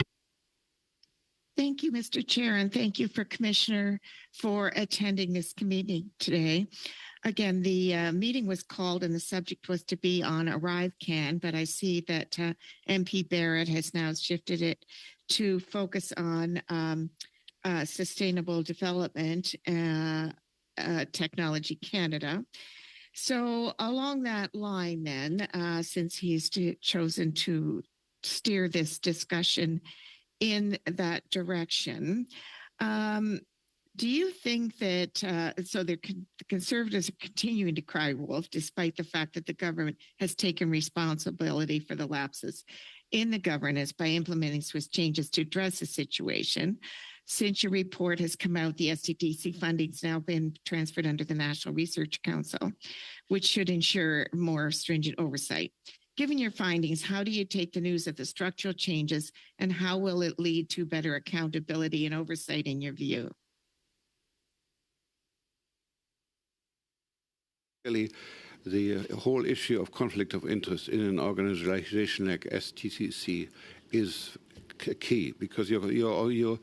Thank you, Mr. Chair, and thank you for Commissioner for attending this meeting today. Again, the meeting was called and the subject was to be on ArriveCAN, but I see that MP Barrett has now shifted it to focus on Sustainable Development Technology Canada. So along that line then, since he's chosen to steer this discussion in that direction, Do you think that the Conservatives are continuing to cry wolf despite the fact that the government has taken responsibility for the lapses in the governance by implementing swift changes to address the situation? Since your report has come out, the STDC funding has now been transferred under the National Research Council, which should ensure more stringent oversight. Given your findings, how do you take the news of the structural changes, and how will it lead to better accountability and oversight in your view? Really, the whole issue of conflict of interest in an organization like STCC is key, because you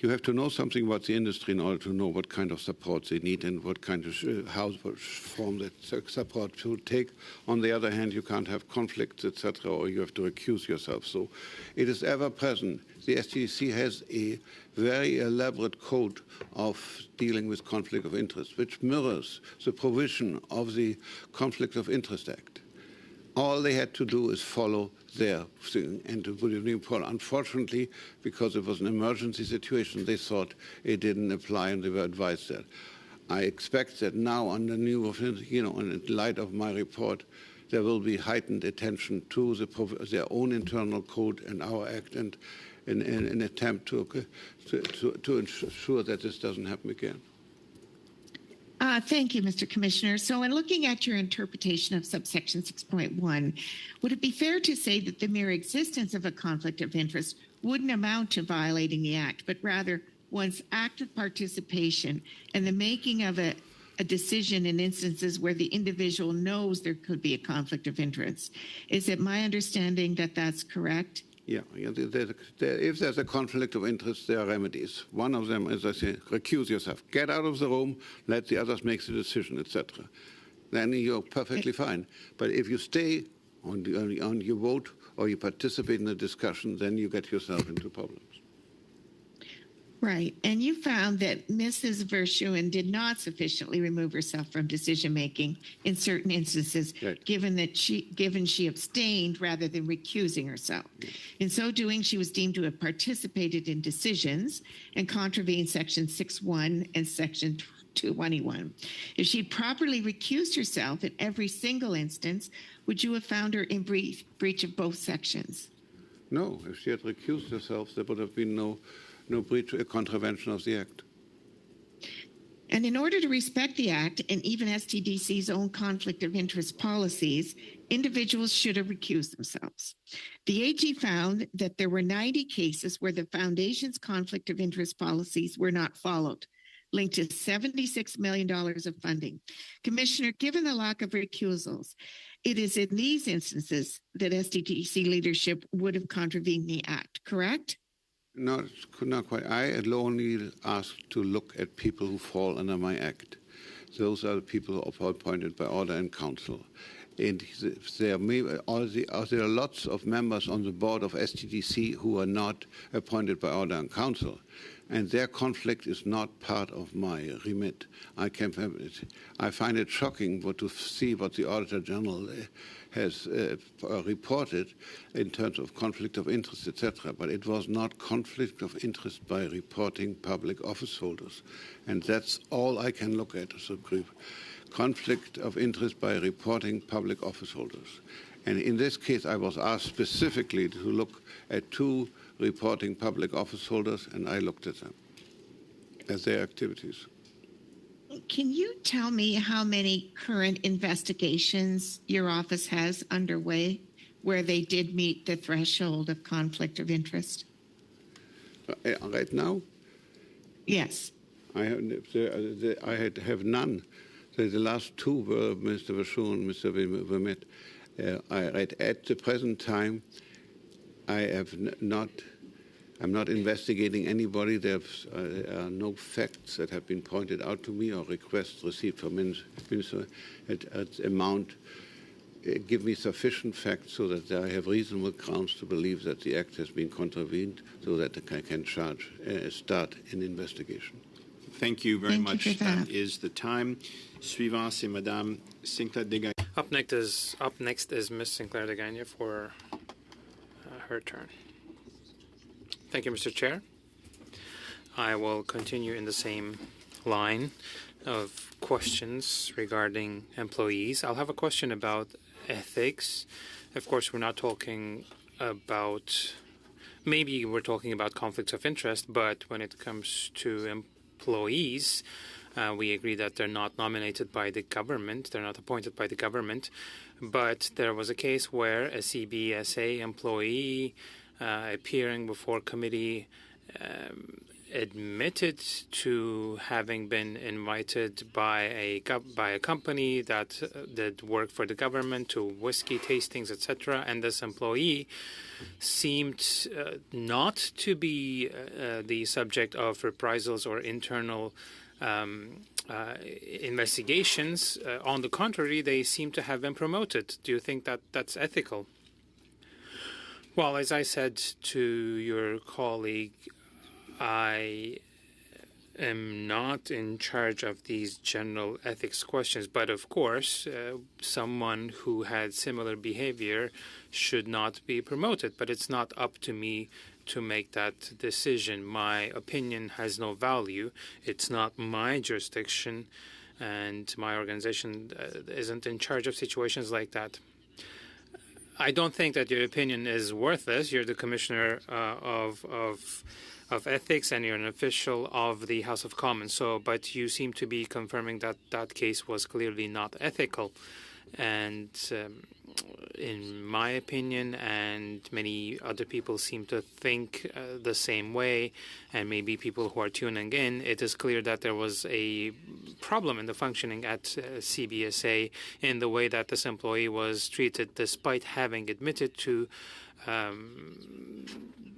have to know something about the industry in order to know what kind of support they need and what kind of form that support to take. On the other hand, you can't have conflicts, etc., or you have to recuse yourself. So it is ever present. The STCC has a very elaborate code of dealing with conflict of interest, which mirrors the provision of the Conflict of Interest Act. All they had to do is follow their thing and to put it in Paul. Unfortunately, because it was an emergency situation, they thought it didn't apply and they were advised that. I expect that now, on the new, in light of my report, there will be heightened attention to their own internal code and our act, and an attempt to ensure that this doesn't happen again. Thank you, Mr. Commissioner. So in looking at your interpretation of subsection 6.1, would it be fair to say that the mere existence of a conflict of interest wouldn't amount to violating the Act, but rather one's active participation and the making of a decision in instances where the individual knows there could be a conflict of interest? Is it my understanding that that's correct? Yeah, if there's a conflict of interest, there are remedies. One of them, as I say, recuse yourself. Get out of the room, let the others make the decision, etc. Then you're perfectly fine. But if you stay on your vote or you participate in the discussion, then you get yourself into problems. Right. And you found that Mrs. Verschuren did not sufficiently remove herself from decision-making in certain instances, right, given she abstained rather than recusing herself. In so doing, she was deemed to have participated in decisions and contravened Section 6.1 and Section 221. If she properly recused herself in every single instance, would you have found her in breach of both sections? No. If she had recused herself, there would have been no breach or contravention of the Act. And in order to respect the Act and even STDC's own conflict of interest policies, individuals should have recused themselves. The AG found that there were 90 cases where the Foundation's conflict of interest policies were not followed, linked to $76 million of funding. Commissioner, given the lack of recusals, it is in these instances that STDC leadership would have contravened the Act, correct? No, not quite. I had only asked to look at people who fall under my act. Those are the people who are appointed by order and council. And there are lots of members on the board of STDC who are not appointed by order and council, and their conflict is not part of my remit. I find it shocking to see what the Auditor General has reported in terms of conflict of interest, etc. But it was not conflict of interest by reporting public office holders. And that's all I can look at as a group. Conflict of interest by reporting public office holders. And in this case, I was asked specifically to look at 2 reporting public office holders, and I looked at them, at their activities. Can you tell me how many current investigations your office has underway where they did meet the threshold of conflict of interest? Right now? Yes. I have none. The last 2 were Mr. Verschuren and Mr. Vermette. At the present time, I'm not investigating anybody. There are no facts that have been pointed out to me or requests received from Minister at amount. Give me sufficient facts so that I have reasonable grounds to believe that the Act has been contravened, so that I can start an investigation. Thank you very much. That is the time. Suivant, c'est Madame Sinclair-Degagné. Up next is Ms. Sinclair-Degagné for her turn. Thank you, Mr. Chair. I will continue in the same line of questions regarding employees. I'll have a question about ethics. Of course, we're not talking about, maybe we're talking about conflicts of interest, but when it comes to employees, we agree that they're not nominated by the government, they're not appointed by the government. But there was a case where a CBSA employee appearing before committee admitted to having been invited by a company that did work for the government to whiskey tastings, etc. And this employee seemed not to be the subject of reprisals or internal investigations. On the contrary, they seem to have been promoted. Do you think that that's ethical? Well, as I said to your colleague, I am not in charge of these general ethics questions, but of course, someone who had similar behavior should not be promoted. But it's not up to me to make that decision. My opinion has no value. It's not my jurisdiction, and my organization isn't in charge of situations like that. I don't think that your opinion is worthless. You're the commissioner of ethics, and you're an official of the House of Commons. So, but you seem to be confirming that that case was clearly not ethical. And in my opinion, and many other people seem to think the same way, and maybe people who are tuning in, it is clear that there was a problem in the functioning at CBSA in the way that this employee was treated, despite having admitted to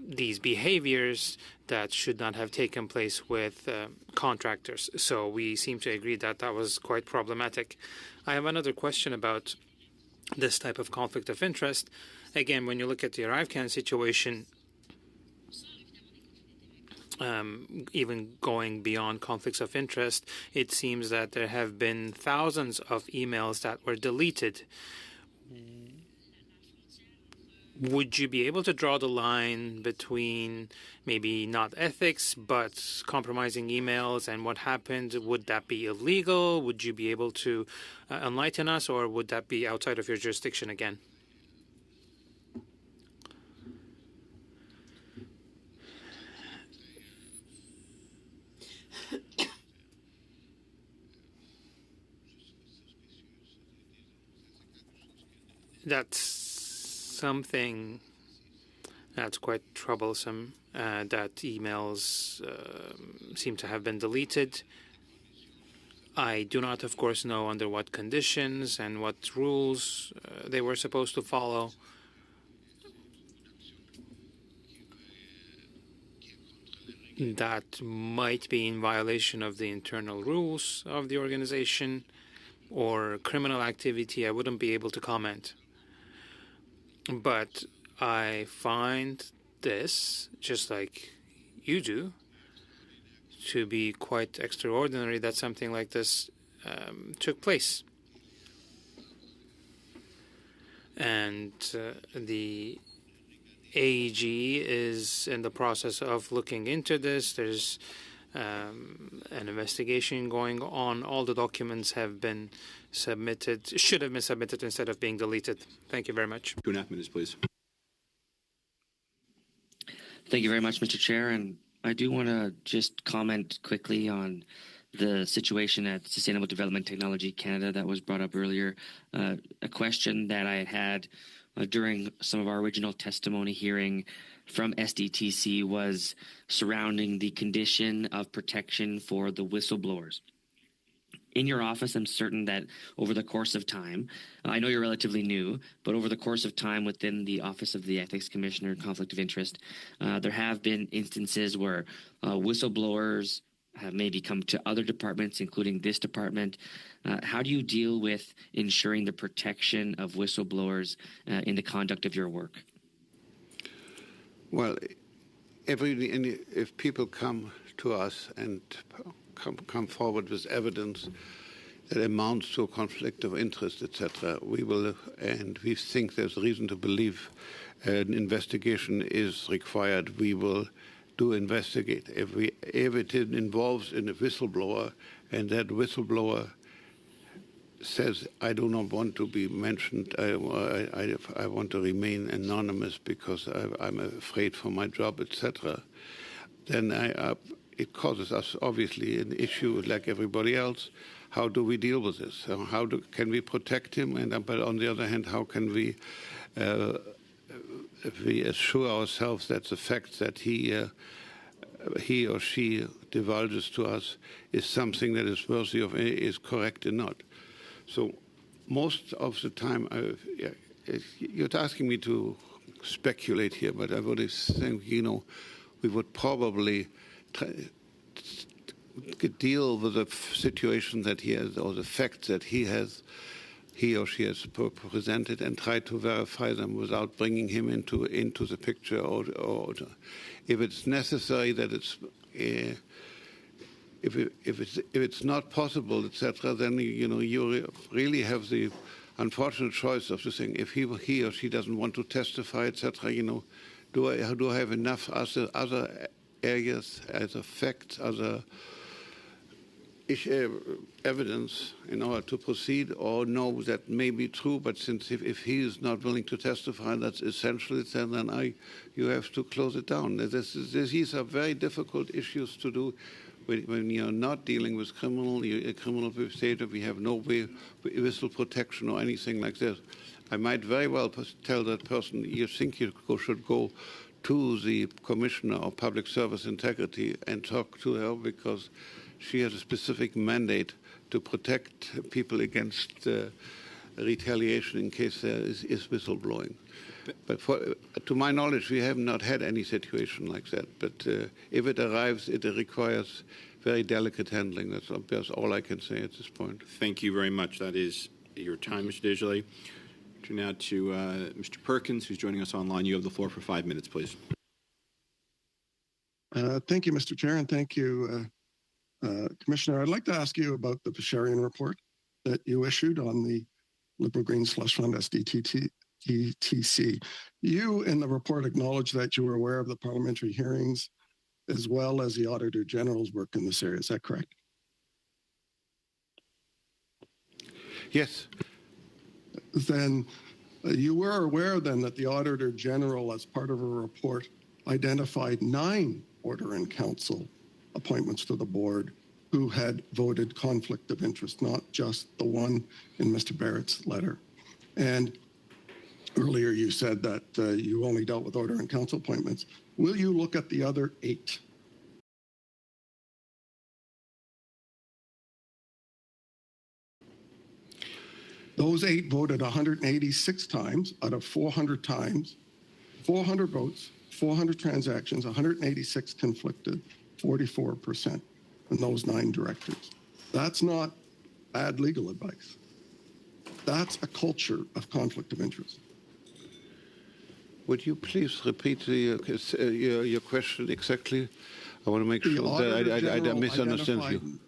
these behaviors that should not have taken place with contractors. So we seem to agree that that was quite problematic. I have another question about this type of conflict of interest. Again, when you look at the ArriveCan situation, even going beyond conflicts of interest, it seems that there have been thousands of emails that were deleted. Would you be able to draw the line between maybe not ethics, but compromising emails and what happened? Would that be illegal? Would you be able to enlighten us, or would that be outside of your jurisdiction again? That's something that's quite troublesome, that emails seem to have been deleted. I do not, of course, know under what conditions and what rules they were supposed to follow. That might be in violation of the internal rules of the organization or criminal activity. I wouldn't be able to comment. But I find this, just like you do, to be quite extraordinary that something like this took place. And the AG is in the process of looking into this. There's an investigation going on. All the documents have been submitted, should have been submitted instead of being deleted. Thank you very much. 2.5 minutes, please. Thank you very much, Mr. Chair. And I do want to just comment quickly on the situation at Sustainable Development Technology Canada that was brought up earlier. A question that I had during some of our original testimony hearing from SDTC was surrounding the condition of protection for the whistleblowers. In your office, I'm certain that over the course of time, I know you're relatively new, but over the course of time within the Office of the Ethics Commissioner, Conflict of Interest, there have been instances where whistleblowers have maybe come to other departments, including this department. How do you deal with ensuring the protection of whistleblowers in the conduct of your work? Well, if people come to us and come forward with evidence that amounts to a conflict of interest, etc., we will, and we think there's reason to believe an investigation is required, we will do investigate. If it involves in a whistleblower, and that whistleblower says, I do not want to be mentioned, I want to remain anonymous because I'm afraid for my job, etc., then it causes us, obviously, an issue like everybody else. How do we deal with this? Can we protect him? But on the other hand, how can we assure ourselves that the fact that he or she divulges to us is something that is worthy of, is correct or not? So most of the time, you're asking me to speculate here, but I would think, we would probably deal with the situation that he has, or the facts that he or she has presented, and try to verify them without bringing him into the picture. Or if it's necessary that it's if it's not possible, etc., then you really have the unfortunate choice of the thing. If he or she doesn't want to testify, etc., do I have enough other areas, other facts, other evidence in order to proceed, or no, that may be true, but since if he is not willing to testify, that's essentially then you have to close it down. These are very difficult issues to do when you're not dealing with criminal behavior. We have no whistle protection or anything like this. I might very well tell that person, you think you should go to the Commissioner of Public Service Integrity and talk to her because she has a specific mandate to protect people against retaliation in case there is whistleblowing. But to my knowledge, we have not had any situation like that. But if it arrives, it requires very delicate handling. That's all I can say at this point. Thank you very much. That is your time, Mr. Desjardins. Turn now to Mr. Perkins, who's joining us online. You have the floor for 5 minutes, please. Thank you, Mr. Chair, and thank you, Commissioner. I'd like to ask you about the Basharian report that you issued on the Liberal Green Slush Fund SDTC. You, in the report, acknowledge that you were aware of the parliamentary hearings as well as the Auditor General's work in this area. Is that correct? Yes. Then you were aware then that the Auditor General, as part of a report, identified 9 Order in Council appointments to the board who had voted conflict of interest, not just the one in Mr. Barrett's letter. And earlier you said that you only dealt with Order in Council appointments. Will you look at the other 8? Those 8 voted 186 times out of 400 times, 400 votes, 400 transactions, 186 conflicted, 44%, and those 9 directors. That's not bad legal advice. That's a culture of conflict of interest. Would you please repeat your question exactly? I want to make sure that I misunderstand you.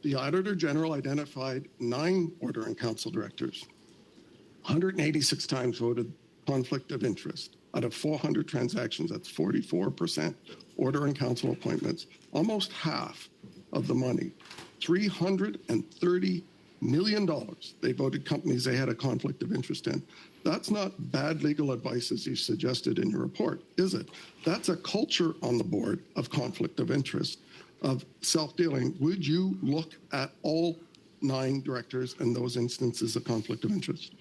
The Auditor General identified 9 Order in Council directors, 186 times voted conflict of interest. Out of 400 transactions, that's 44% Order in Council appointments, almost half of the money, $330 million. They voted companies they had a conflict of interest in. That's not bad legal advice, as you suggested in your report, is it? That's a culture on the board of conflict of interest, of self-dealing. Would you look at all 9 directors in those instances of conflict of interest?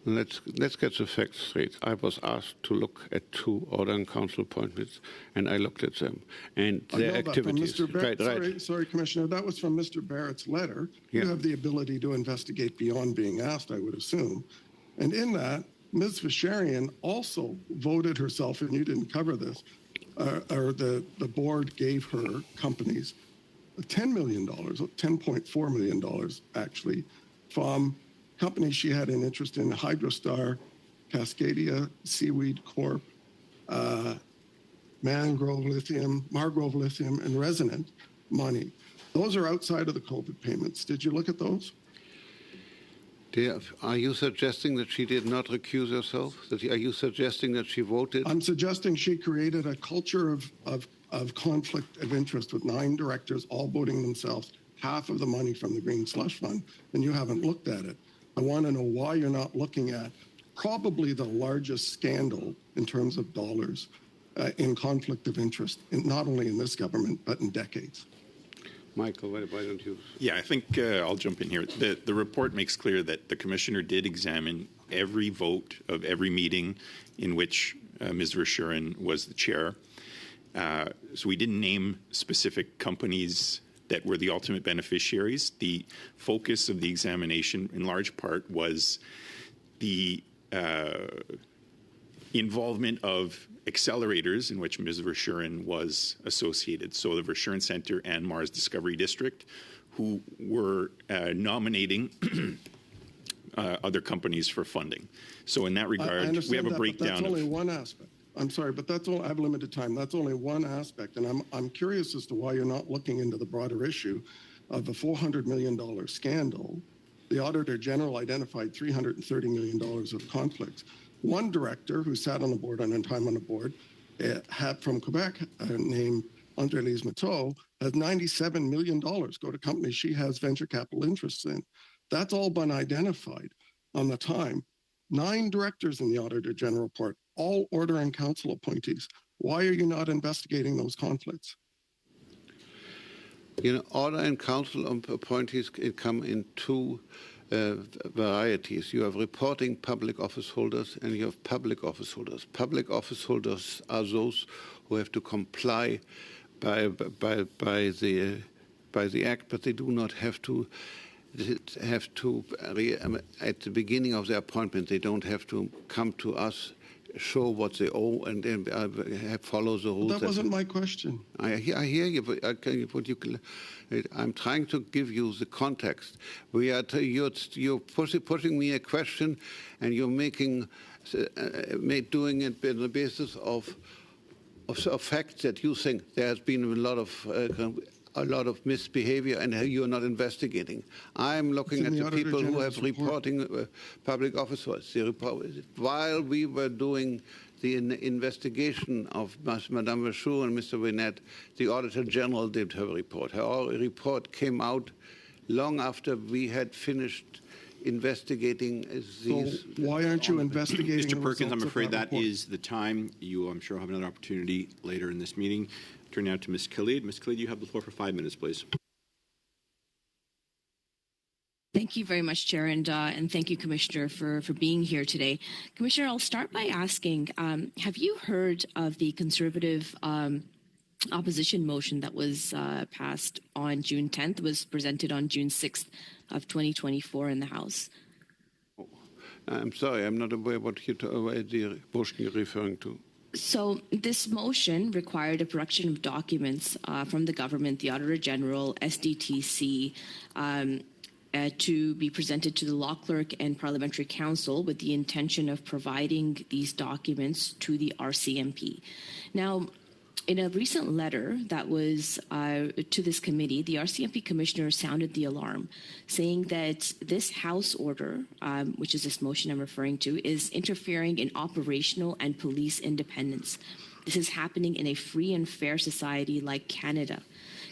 Let's get the facts straight. I was asked to look at 2 Order in Council appointments, and I looked at them and their activities. Sorry, Commissioner, that was from Mr. Barrett's letter. Yeah. You have the ability to investigate beyond being asked, I would assume. And in that, Ms. Basharian also voted herself, and you didn't cover this, or the board gave her companies $10 million, $10.4 million actually, from companies she had an interest in: Hydrostar, Cascadia, Seaweed Corp, Margrove Lithium, and Resonant money. Those are outside of the COVID payments. Did you look at those? Are you suggesting that she did not recuse herself? Are you suggesting that she voted? I'm suggesting she created a culture of conflict of interest with 9 directors all voting themselves half of the money from the Green Slush Fund, and you haven't looked at it. I want to know why you're not looking at probably the largest scandal in terms of dollars in conflict of interest, not only in this government, but in decades. Michael, why don't you? Yeah, I think I'll jump in here. The report makes clear that the commissioner did examine every vote of every meeting in which Ms. Verschuren was the chair. So we didn't name specific companies that were the ultimate beneficiaries. The focus of the examination, in large part, was the involvement of accelerators in which Ms. Verschuren was associated. So the Verschuren Center and Mars Discovery District, who were nominating other companies for funding. So in that regard, we have a breakdown. That's only one aspect. I'm sorry, but that's all. I have limited time. That's only one aspect, and I'm curious as to why you're not looking into the broader issue of the $400 million scandal. The Auditor General identified $330 million of conflicts. One director who sat on the board and time on the board from Quebec named André-Lise Matteau has $97 million go to companies she has venture capital interests in. That's all been identified on the time. 9 directors in the Auditor General report, all order and council appointees. Why are you not investigating those conflicts? You know, order and council appointees come in 2 varieties. You have reporting public office holders and you have public office holders. Public office holders are those who have to comply by the act, but they do not have to at the beginning of their appointment. They don't have to come to us, show what they owe, and then follow the rules. That wasn't my question. I hear you, but I'm trying to give you the context. You're putting me a question, and you're doing it on the basis of facts that you think there has been a lot of misbehavior, and you're not investigating. I'm looking at the people who have reporting public officers. While we were doing the investigation of Madame Verschuren and Mr. Winnett, the Auditor General did her report. Her report came out long after we had finished investigating these. So why aren't you investigating? Mr. Perkins, I'm afraid that is the time. You, I'm sure, have another opportunity later in this meeting. Turn now to Ms. Khalid. Ms. Khalid, you have the floor for 5 minutes, please. Thank you very much, Chair, and thank you, Commissioner, for being here today. Commissioner, I'll start by asking, have you heard of the Conservative opposition motion that was passed on June 10th, was presented on June 6th of 2024 in the House? I'm sorry, I'm not aware what the motion you're referring to. So this motion required a production of documents from the government, the Auditor General, SDTC, to be presented to the Law Clerk and Parliamentary Council with the intention of providing these documents to the RCMP. Now, in a recent letter that was to this committee, the RCMP commissioner sounded the alarm, saying that this House order, which is this motion I'm referring to, is interfering in operational and police independence. This is happening in a free and fair society like Canada.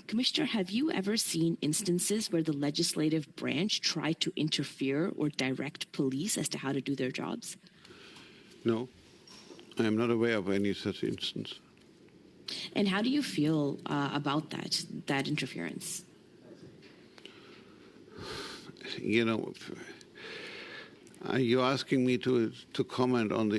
Commissioner, have you ever seen instances where the legislative branch tried to interfere or direct police as to how to do their jobs? No, I am not aware of any such instance. And how do you feel about that interference? You know, you're asking me to comment on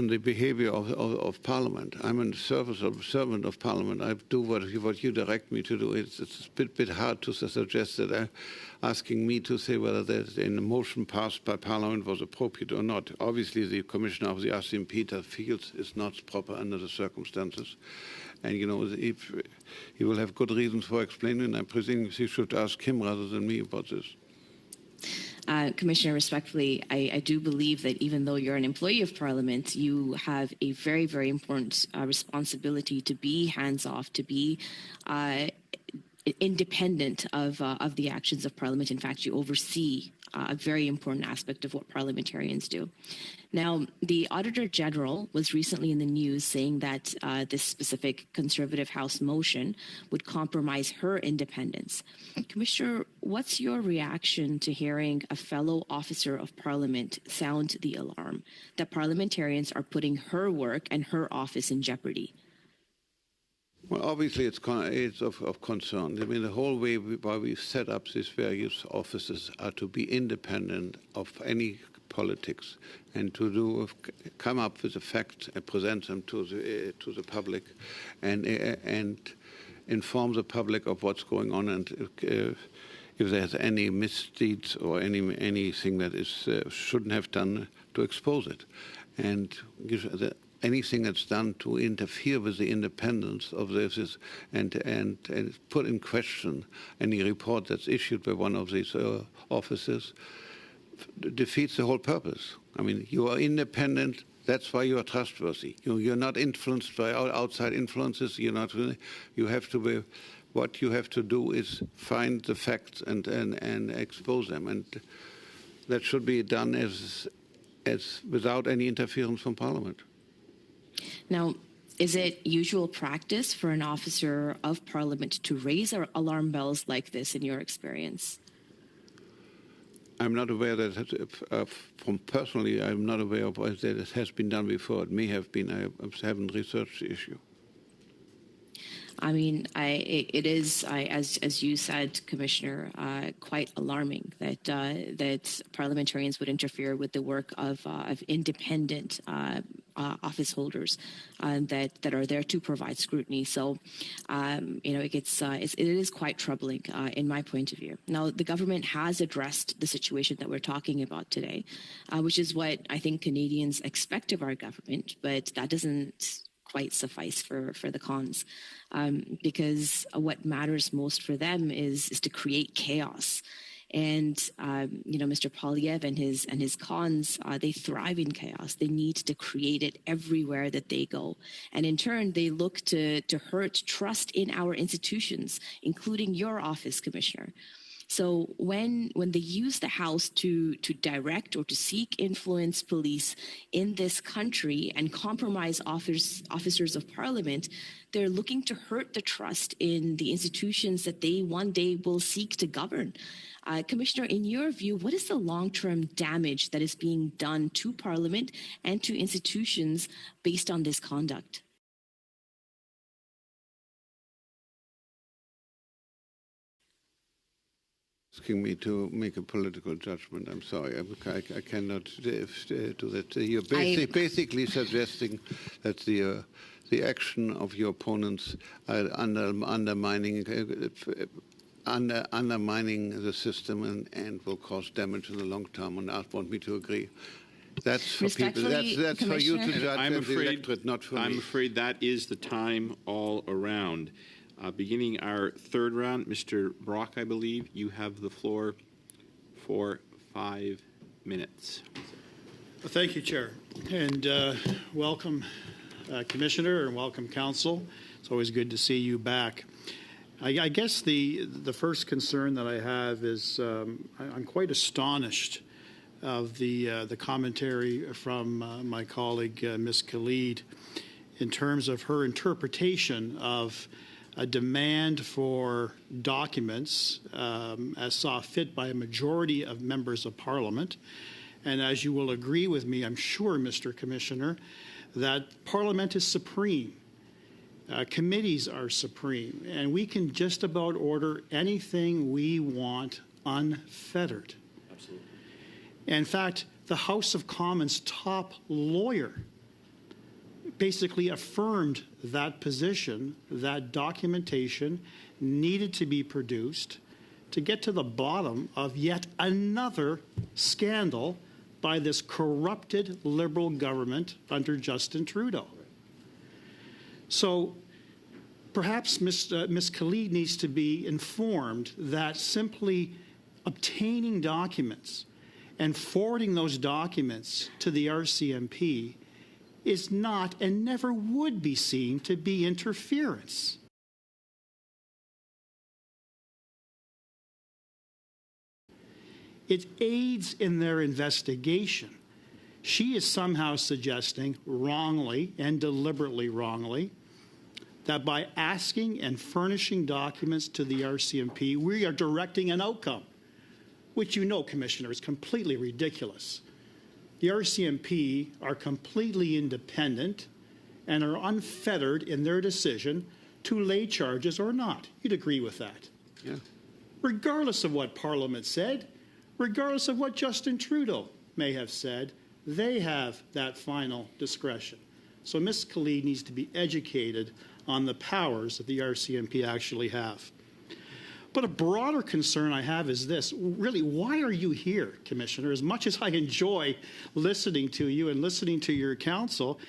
the behavior of Parliament. I'm a servant of Parliament. I do what you direct me to do. It's a bit hard to suggest that asking me to say whether a motion passed by Parliament was appropriate or not. Obviously, the Commissioner of the RCMP feels it's not proper under the circumstances. And, you know, if he will have good reasons for explaining, I presume he should ask him rather than me about this. Commissioner, respectfully, I do believe that even though you're an employee of Parliament, you have a very, very important responsibility to be hands-off, to be independent of the actions of Parliament. In fact, you oversee a very important aspect of what parliamentarians do. Now, the Auditor General was recently in the news saying that this specific Conservative House motion would compromise her independence. Commissioner, what's your reaction to hearing a fellow officer of Parliament sound the alarm that parliamentarians are putting her work and her office in jeopardy? Well, obviously, it's of concern. I mean, the whole way why we set up these various offices are to be independent of any politics and to come up with the facts and present them to the public and inform the public of what's going on, and if there's any misdeeds or anything that is shouldn't have done, to expose it, and anything that's done to interfere with the independence of this and put in question any report that's issued by one of these offices defeats the whole purpose. I mean, you are independent. That's why you are trustworthy. You're not influenced by outside influences. You're not. You have to be. What you have to do is find the facts and expose them, and that should be done as without any interference from Parliament. Now, is it usual practice for an officer of Parliament to raise alarm bells like this, in your experience? I'm not aware that, from personally, I'm not aware of that it has been done before. It may have been. I haven't researched the issue. I mean, it is, as you said, Commissioner, quite alarming that parliamentarians would interfere with the work of independent office holders that are there to provide scrutiny. So, it is quite troubling in my point of view. Now, the government has addressed the situation that we're talking about today, which is what I think Canadians expect of our government, but that doesn't quite suffice for the cons, because what matters most for them is to create chaos. And Mr. Poilievre and his cons, they thrive in chaos. They need to create it everywhere that they go, and in turn, they look to hurt trust in our institutions, including your office, Commissioner. So when they use the House to direct or to seek influence police in this country and compromise officers of Parliament, they're looking to hurt the trust in the institutions that they one day will seek to govern. Commissioner, in your view, what is the long-term damage that is being done to Parliament and to institutions based on this conduct? Asking me to make a political judgment. I'm sorry, I cannot do that. You're basically suggesting that the action of your opponents are undermining the system and will cause damage in the long term, and I want me to agree. That's for people. That's for you to judge as the electorate, not for me. I'm afraid that is the time all around. Beginning our third round, Mr. Brock, I believe, you have the floor for 5 minutes. Well, thank you, Chair. And welcome, Commissioner, and welcome, Council. It's always good to see you back. I guess the first concern that I have is I'm quite astonished of the commentary from my colleague, Ms. Khalid, in terms of her interpretation of a demand for documents as saw fit by a majority of members of Parliament. And as you will agree with me, I'm sure, Mr. Commissioner, that Parliament is supreme. Committees are supreme. And we can just about order anything we want unfettered. Absolutely. In fact, the House of Commons top lawyer basically affirmed that position, that documentation needed to be produced to get to the bottom of yet another scandal by this corrupted Liberal government under Justin Trudeau. So perhaps Ms. Khalid needs to be informed that simply obtaining documents and forwarding those documents to the RCMP is not and never would be seen to be interference. It aids in their investigation. She is somehow suggesting, wrongly and deliberately wrongly, that by asking and furnishing documents to the RCMP, we are directing an outcome, which you know, Commissioner, is completely ridiculous. The RCMP are completely independent and are unfettered in their decision to lay charges or not. You'd agree with that? Yeah. Regardless of what Parliament said, regardless of what Justin Trudeau may have said, they have that final discretion. So Ms. Khalid needs to be educated on the powers that the RCMP actually have. But a broader concern I have is this. Really, why are you here, Commissioner? As much as I enjoy listening to you and listening to your counsel,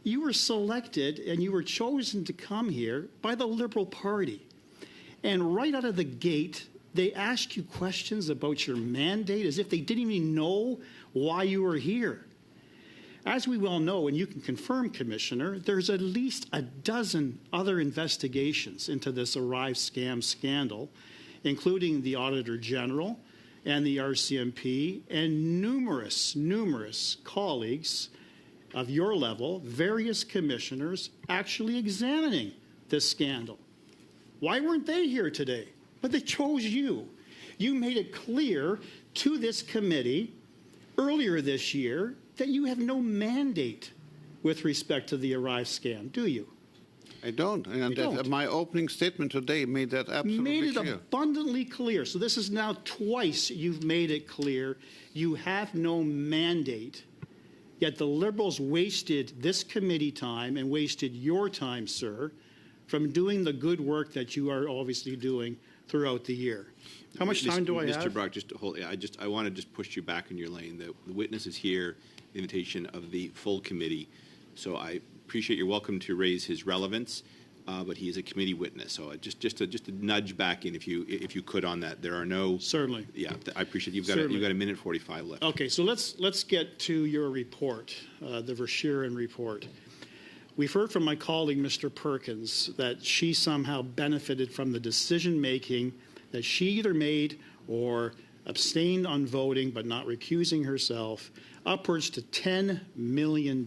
you were selected and you were chosen to come here by the Liberal Party. And right out of the gate, they asked you questions about your mandate as if they didn't even know why you were here. As we well know, and you can confirm, Commissioner, there's at least a dozen other investigations into this Arrive scam scandal, including the Auditor General and the RCMP and numerous colleagues of your level, various commissioners, actually examining this scandal. Why weren't they here today? But they chose you. You made it clear to this committee earlier this year that you have no mandate with respect to the Arrive scam, do you? I don't. And my opening statement today made that absolutely clear. Made it abundantly clear. So this is now twice you've made it clear you have no mandate, yet the Liberals wasted this committee time and wasted your time, sir, from doing the good work that you are obviously doing throughout the year. How much time do I have? Mr. Brock, I want to just push you back in your lane. The witness is here, the invitation of the full committee. So I appreciate you're welcome to raise his relevance, but he is a committee witness. So just a nudge back in if you could on that. There are no certainly. Yeah, I appreciate you've got a minute 45 left. Okay, so let's get to your report, the Verschuren report. We've heard from my colleague, Mr. Perkins, that she somehow benefited from the decision making that she either made or abstained on voting but not recusing herself, upwards to $10 million.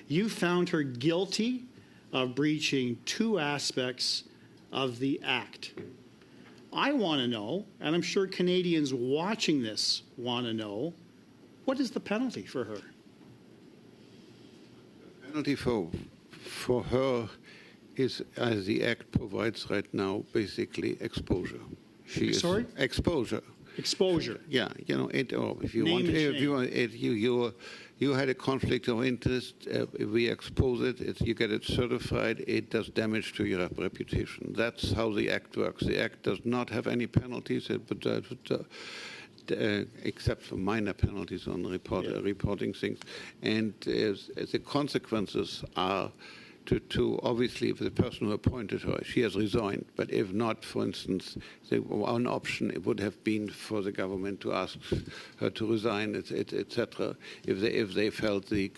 You found her guilty of breaching two aspects of the Act. I want to know, and I'm sure Canadians watching this want to know, what is the penalty for her? Penalty for her is, as the Act provides right now, basically exposure. Sorry? Exposure. Exposure. Yeah, if you you had a conflict of interest, if we expose it, you get it certified, it does damage to your reputation. That's how the Act works. The Act does not have any penalties, except for minor penalties on reporting things. And the consequences are to obviously, if the person who appointed her, she has resigned. But if not, for instance, one option it would have been for the government to ask her to resign, etc. If they felt the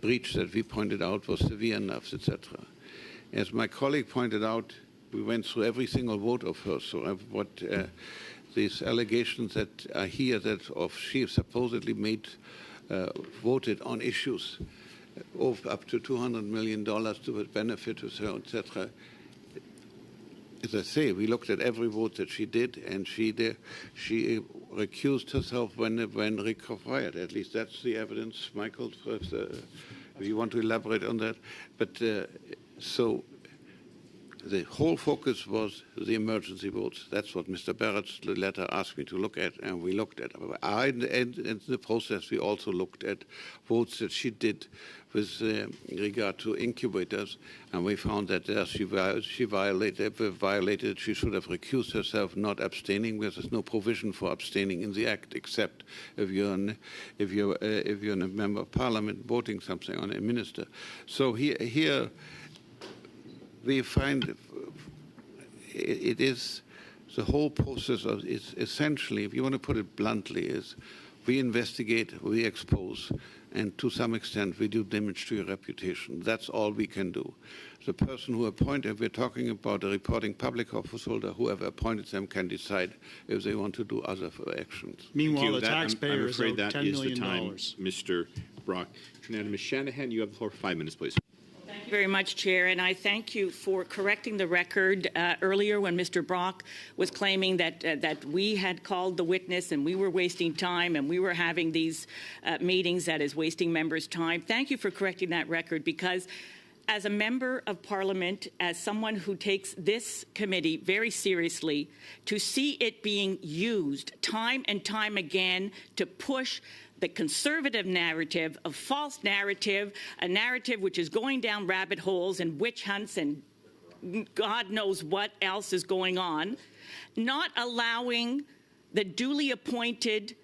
breach that we pointed out was severe enough, etc. As my colleague pointed out, we went through every single vote of hers. So these allegations that are here that she supposedly voted on issues of up to $200 million to benefit her, etc. As I say, we looked at every vote that she did, and she recused herself when required. At least that's the evidence, Michael, if you want to elaborate on that. But so the whole focus was the emergency votes. That's what Mr. Barrett's letter asked me to look at, and we looked at. And in the process, we also looked at votes that she did with regard to incubators, and we found that she violated. She should have recused herself, not abstaining, because there's no provision for abstaining in the Act, except if you're a member of Parliament voting something on a minister. So here we find it is the whole process is essentially, if you want to put it bluntly, is we investigate, we expose, and to some extent we do damage to your reputation. That's all we can do. The person who appointed, we're talking about a reporting public office holder, whoever appointed them can decide if they want to do other actions. Meanwhile, the I'm taxpayer is afraid out that $10 is the million. time, Mr. Brock. Ms. Shanahan, you have the floor for 5 minutes, please. Thank you very much, Chair, and I thank you for correcting the record earlier when Mr. Brock was claiming that we had called the witness and we were wasting time and we were having these meetings that is wasting members' time. Thank you for correcting that record, because as a member of Parliament, as someone who takes this committee very seriously, to see it being used time and time again to push the conservative narrative, a false narrative, a narrative which is going down rabbit holes and witch hunts and God knows what else is going on, not allowing the duly appointed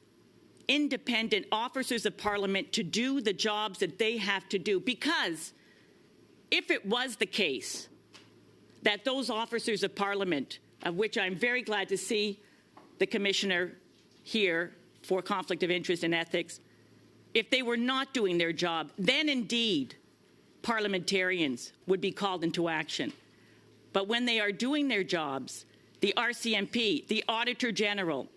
independent officers of Parliament to do the jobs that they have to do. Because if it was the case that those officers of Parliament, of which I'm very glad to see the Commissioner here for conflict of interest and ethics, if they were not doing their job, then indeed parliamentarians would be called into action. But when they are doing their jobs, the RCMP, the Auditor General,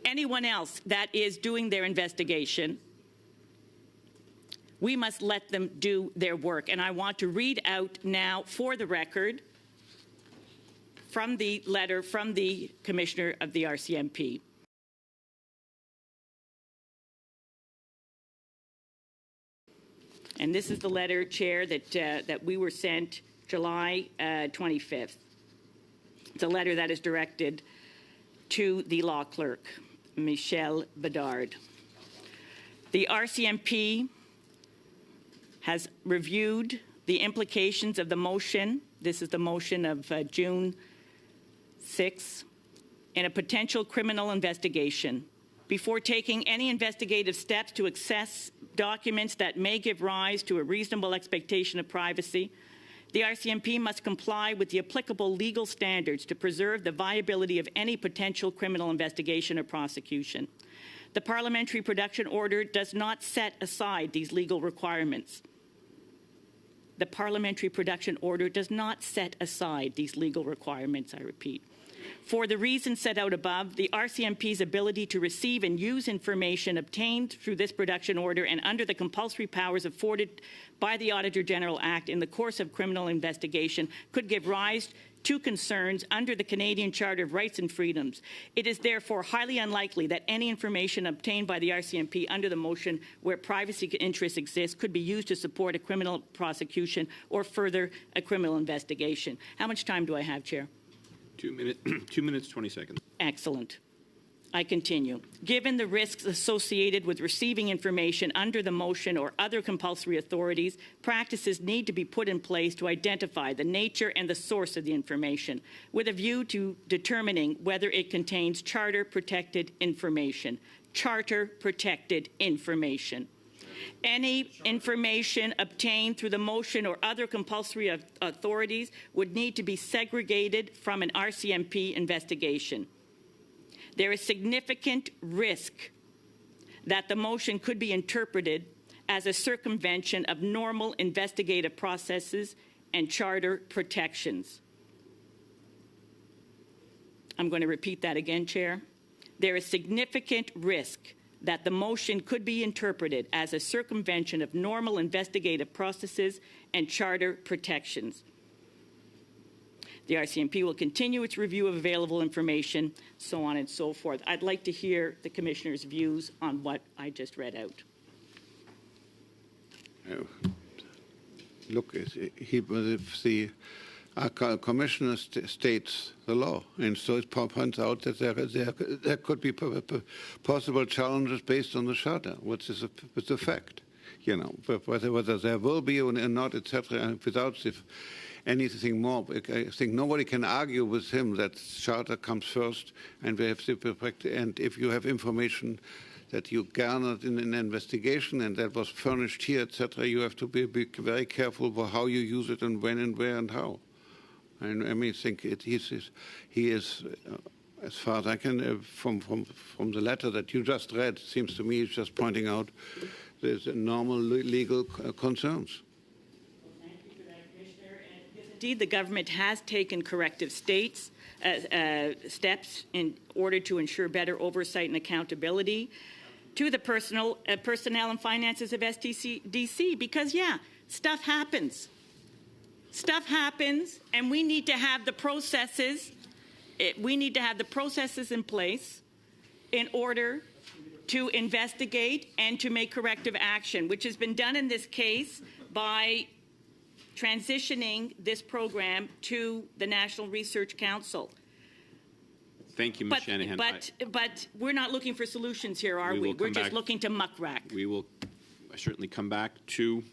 anyone else that is doing their investigation, we must let them do their work. And I want to read out now, for the record, from the letter from the Commissioner of the RCMP. And this is the letter, Chair, that we were sent July 25th. It's a letter that is directed to the law clerk, Michelle Bedard. The RCMP has reviewed the implications of the motion. This is the motion of June 6, in a potential criminal investigation. Before taking any investigative steps to access documents that may give rise to a reasonable expectation of privacy, the RCMP must comply with the applicable legal standards to preserve the viability of any potential criminal investigation or prosecution. The Parliamentary Production Order does not set aside these legal requirements. The Parliamentary Production Order does not set aside these legal requirements, I repeat. For the reasons set out above, the RCMP's ability to receive and use information obtained through this production order and under the compulsory powers afforded by the Auditor General Act in the course of criminal investigation could give rise to concerns under the Canadian Charter of Rights and Freedoms. It is therefore highly unlikely that any information obtained by the RCMP under the motion where privacy interests exist could be used to support a criminal prosecution or further a criminal investigation. How much time do I have, Chair? 2 minutes, 2 minutes, 20 seconds. Excellent. I continue. Given the risks associated with receiving information under the motion or other compulsory authorities, practices need to be put in place to identify the nature and the source of the information, with a view to determining whether it contains charter-protected information. Charter-protected information. Any information obtained through the motion or other compulsory authorities would need to be segregated from an RCMP investigation. There is significant risk that the motion could be interpreted as a circumvention of normal investigative processes and charter protections. I'm going to repeat that again, Chair. There is significant risk that the motion could be interpreted as a circumvention of normal investigative processes and charter protections. The RCMP will continue its review of available information, so on and so forth. I'd like to hear the Commissioner's views on what I just read out. Look, if the Commissioner states the law, and so it points out that there could be possible challenges based on the Charter, which is a fact, you know, whether there will be or not, etc. Without anything more, I think nobody can argue with him that Charter comes first, and we have and if you have information that you garnered in an investigation and that was furnished here, etc., you have to be very careful for how you use it and when and where and how. And I mean, I think he is As far as I can, from the letter that you just read, seems to me it's just pointing out there's normal legal concerns. Indeed, the government has taken corrective steps in order to ensure better oversight and accountability to the personnel and finances of STCDC, because, yeah, stuff happens. Stuff happens, and we need to have the processes. We need to have the processes in place in order to investigate and to make corrective action, which has been done in this case by transitioning this program to the National Research Council. Thank you, Ms. Shanahan. But we're not looking for solutions here, are we? We're just looking to muckrack. We will certainly come back to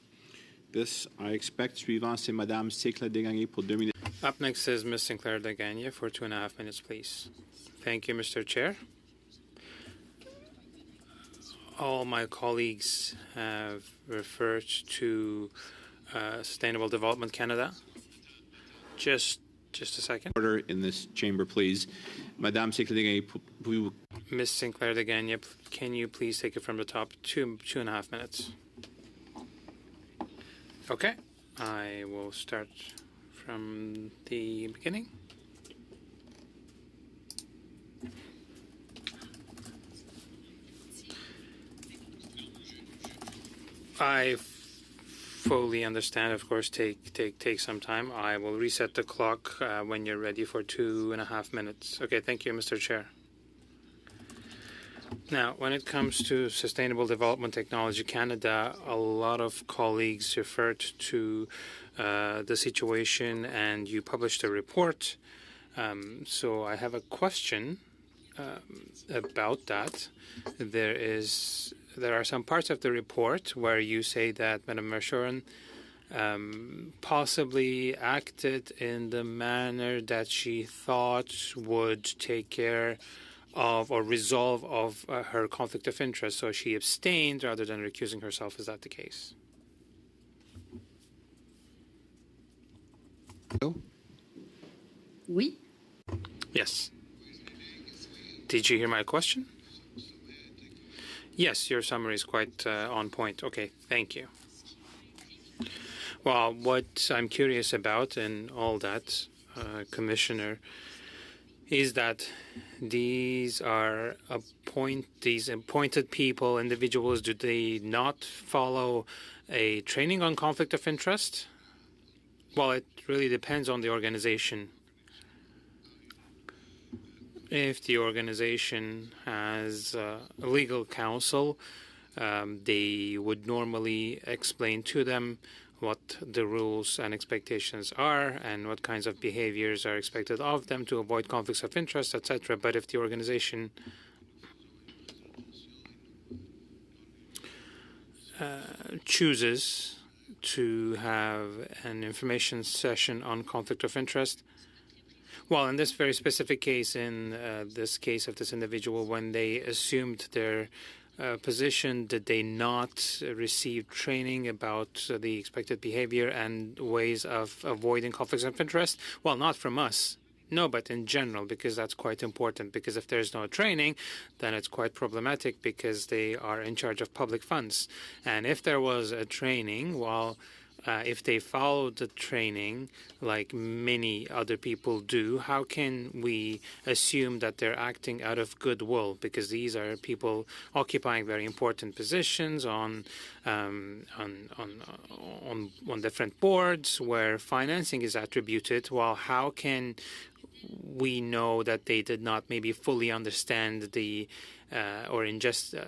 this. I expect suivant, c'est Madame Sinclair Desgagnés pour 2 minutes. Up next is Ms. Sinclair Desgagnés for 2.5 minutes, please. Thank you, Mr. Chair. All my colleagues have referred to Sustainable Development Canada. Just a second. Order in this chamber, please. Madame Sinclair Desgagnés, Ms. Sinclair Desgagnés, can you please take it from the top? 2.5 minutes. Okay, I will start from the beginning. I fully understand, of course, take some time. I will reset the clock when you're ready for 2.5 minutes. Okay, thank you, Mr. Chair. Now, when it comes to Sustainable Development Technology Canada, a lot of colleagues referred to the situation, and you published a report. So I have a question about that. There are some parts of the report where you say that Madame Verschoren possibly acted in the manner that she thought would take care of or resolve of her conflict of interest. So she abstained rather than recusing herself. Is that the case? No? Oui. Yes. Did you hear my question? Yes, your summary is quite on point. Okay, thank you. Well, what I'm curious about in all that, Commissioner, is that these are these appointed people, individuals. Do they not follow a training on conflict of interest? Well, it really depends on the organization. If the organization has a legal counsel, they would normally explain to them what the rules and expectations are and what kinds of behaviors are expected of them to avoid conflicts of interest, etc. But if the organization chooses to have an information session on conflict of interest, well, in this very specific case, in this case of this individual, when they assumed their position, did they not receive training about the expected behavior and ways of avoiding conflicts of interest? Well, not from us. No, but in general, because that's quite important. Because if there's no training, then it's quite problematic because they are in charge of public funds. And if there was a training, well, if they follow the training like many other people do, how can we assume that they're acting out of goodwill? Because these are people occupying very important positions on different boards where financing is attributed. Well, how can we know that they did not maybe fully understand the or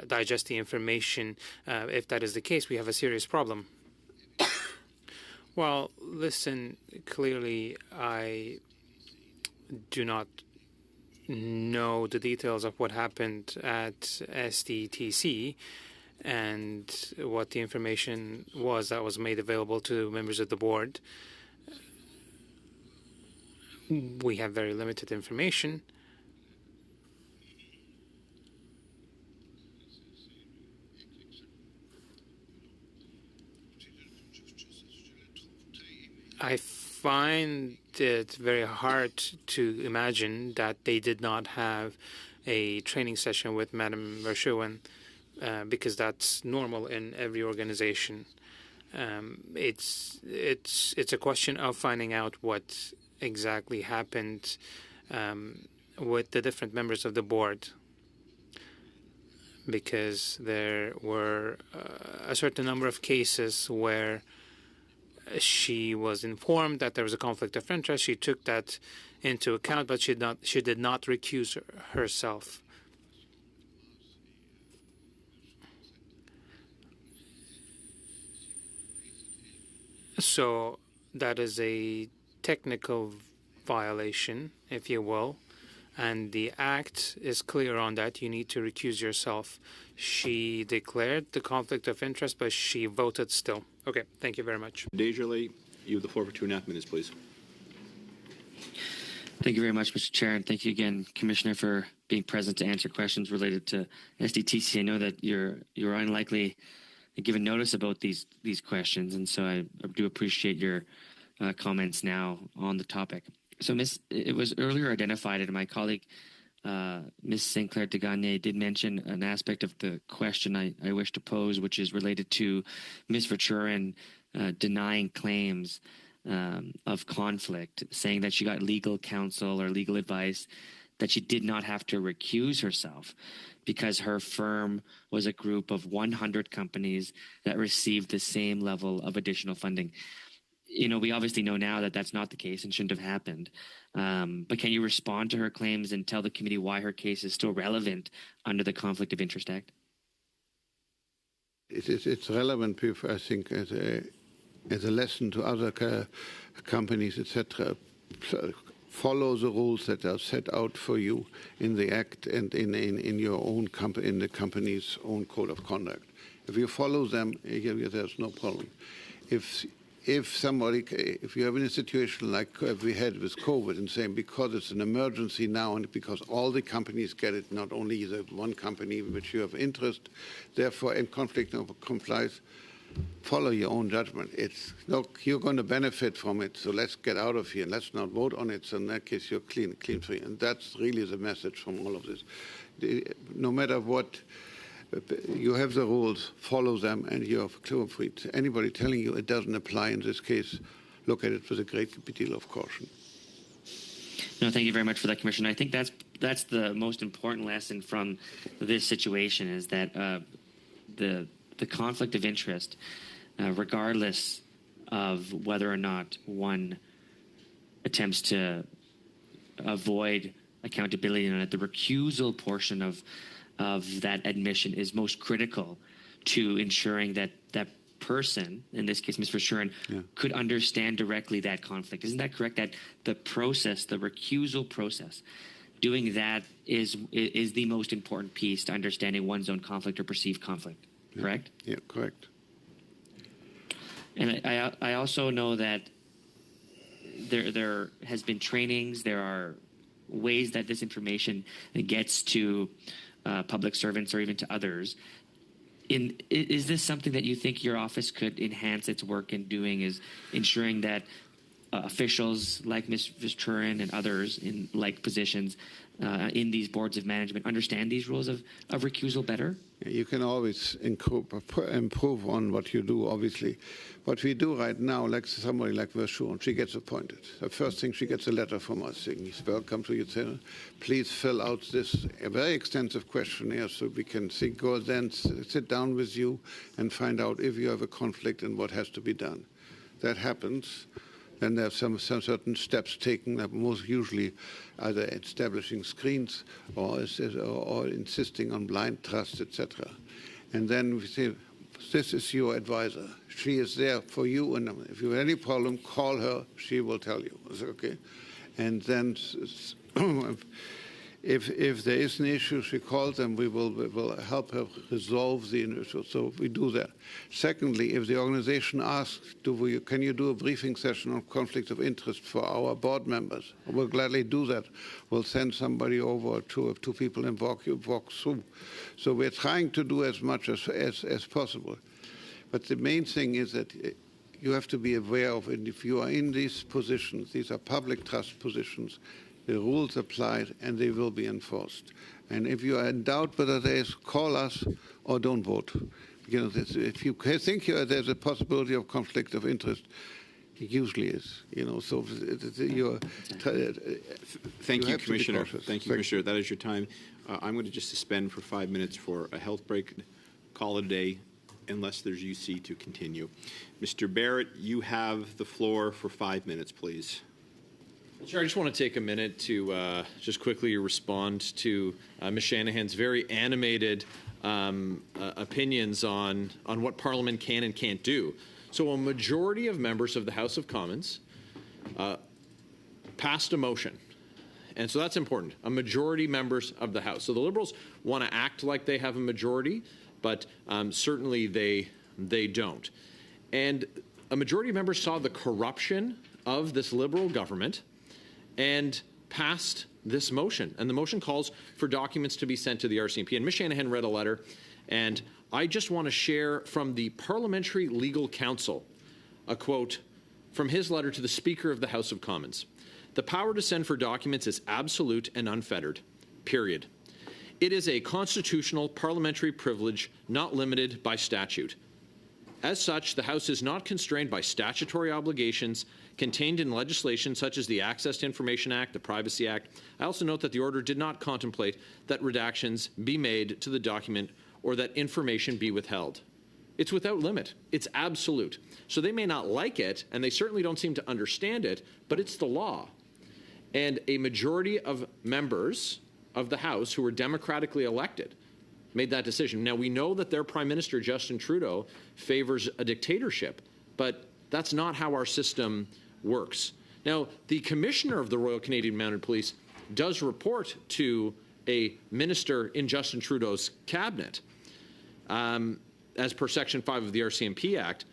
digest the information? If that is the case, we have a serious problem. Well, listen, clearly I do not know the details of what happened at SDTC and what the information was that was made available to members of the board. We have very limited information. I find it very hard to imagine that they did not have a training session with Madam Verschuren, because that's normal in every organization. It's a question of finding out what exactly happened with the different members of the board, because there were a certain number of cases where she was informed that there was a conflict of interest. She took that into account, but she did not recuse herself. So that is a technical violation, if you will, and the Act is clear on that. You need to recuse yourself. She declared the conflict of interest, but she voted still. Okay, thank you very much. Desjardins, you have the floor for 2.5 minutes, please. Thank you very much, Mr. Chair, and thank you again, Commissioner, for being present to answer questions related to SDTC. I know that you're unlikely to give a notice about these questions, and so I do appreciate your comments now on the topic. So, it was earlier identified, and my colleague, Ms. Sinclair de Gagné, did mention an aspect of the question I wish to pose, which is related to Ms. Verschuren denying claims of conflict, saying that she got legal counsel or legal advice, that she did not have to recuse herself because her firm was a group of 100 companies that received the same level of additional funding. You know, we obviously know now that that's not the case and shouldn't have happened. But can you respond to her claims and tell the committee why her case is still relevant under the Conflict of Interest Act? It's relevant, I think, as a lesson to other companies, etc. Follow the rules that are set out for you in the Act and in your own in the company's own code of conduct. If you follow them, there's no problem. If you have in a situation like we had with COVID and saying because it's an emergency now and because all the companies get it, not only the one company which you have interest, therefore in conflict of compliance, follow your own judgment. It's look, you're going to benefit from it, so let's get out of here and let's not vote on it. So in that case, you're clean free, and that's really the message from all of this. No matter what. You have the rules, follow them, and you're clear free. Anybody telling you it doesn't apply in this case, look at it with a great deal of caution. No, thank you very much for that, Commissioner. I think that's the most important lesson from this situation is that the conflict of interest, regardless of whether or not one attempts to avoid accountability, and that the recusal portion of that admission is most critical to ensuring that that person, in this case, Ms. Verschuren, could understand directly that conflict. Isn't that correct? That the process, the recusal process, doing that is the most important piece to understanding one's own conflict or perceived conflict, correct? Yeah, correct. And I also know that there has been trainings, there are ways that this information gets to public servants or even to others. Is this something that you think your office could enhance its work in doing, is ensuring that officials like Ms. Verschuren and others in like positions in these boards of management understand these rules of recusal better? You can always improve on what you do, obviously. What we do right now, like somebody like Verschuren, she gets appointed. The first thing, she gets a letter from us saying, welcome to your center. Please fill out this very extensive questionnaire so we can go then sit down with you and find out if you have a conflict and what has to be done. That happens. Then there are some certain steps taken, most usually either establishing screens or insisting on blind trust, etc. And then we say, this is your advisor. She is there for you, and if you have any problem, call her. She will tell you. Okay? And then if there is an issue, she calls and we will help her resolve the issue. So we do that. Secondly, if the organization asks, can you do a briefing session on conflict of interest for our board members? We'll gladly do that. We'll send somebody over to two people and walk through. So we're trying to do as much as possible. But the main thing is that you have to be aware of it. If you are in these positions, these are public trust positions, the rules applied and they will be enforced. And if you are in doubt whether there is, call us or don't vote. You know, if you think there's a possibility of conflict of interest, it usually is. You know, so thank you, Commissioner. Thank you, Commissioner. That is your time. I'm going to just suspend for 5 minutes for a health break. Call it a day, unless there's UC to continue. Mr. Barrett, you have the floor for 5 minutes, please. Well, Chair, I just want to take a minute to just quickly respond to Ms. Shanahan's very animated opinions on what Parliament can and can't do. So a majority of members of the House of Commons passed a motion. And so that's important. A majority members of the House. So the Liberals want to act like they have a majority, but certainly they don't. And a majority of members saw the corruption of this Liberal government and passed this motion. And the motion calls for documents to be sent to the RCMP. And Ms. Shanahan read a letter, and I just want to share from the Parliamentary Legal Counsel a quote from his letter to the Speaker of the House of Commons. The power to send for documents is absolute and unfettered, period. It is a constitutional parliamentary privilege not limited by statute. As such, the House is not constrained by statutory obligations contained in legislation such as the Access to Information Act, the Privacy Act. I also note that the order did not contemplate that redactions be made to the document or that information be withheld. It's without limit. It's absolute. So they may not like it, and they certainly don't seem to understand it, but it's the law. And a majority of members of the House who were democratically elected made that decision. Now, we know that their Prime Minister, Justin Trudeau, favors a dictatorship, but that's not how our system works. Now, the Commissioner of the Royal Canadian Mounted Police does report to a minister in Justin Trudeau's cabinet, as per Section 5 of the RCMP Act.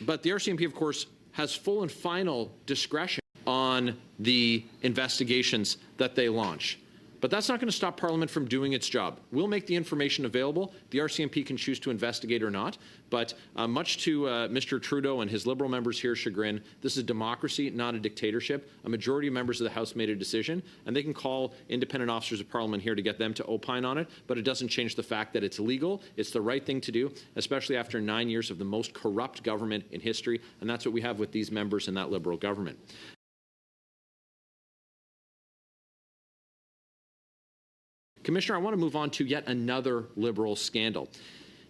But the RCMP, of course, has full and final discretion on the investigations that they launch. But that's not going to stop Parliament from doing its job. We'll make the information available. The RCMP can choose to investigate or not. But much to Mr. Trudeau and his Liberal members here's chagrin, this is democracy, not a dictatorship. A majority of members of the House made a decision, and they can call independent officers of Parliament here to get them to opine on it. But it doesn't change the fact that it's legal. It's the right thing to do, especially after 9 years of the most corrupt government in history. And that's what we have with these members in that Liberal government. Commissioner, I want to move on to yet another Liberal scandal.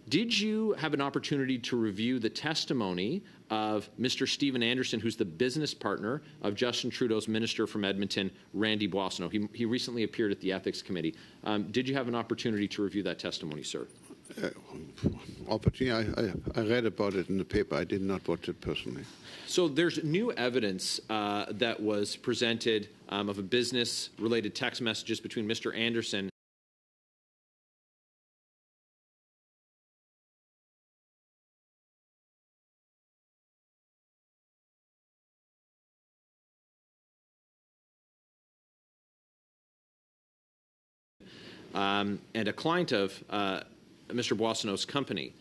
Did you have an opportunity to review the testimony of Mr. Stephen Anderson, who's the business partner of Justin Trudeau's minister from Edmonton, Randy Boissonnault? He recently appeared at the Ethics Committee. Did you have an opportunity to review that testimony, sir? Opportunity. I read about it in the paper. I did not watch it personally. So there's new evidence that was presented of a business-related text messages between Mr. Anderson and a client of Mr. Boissonnault's company.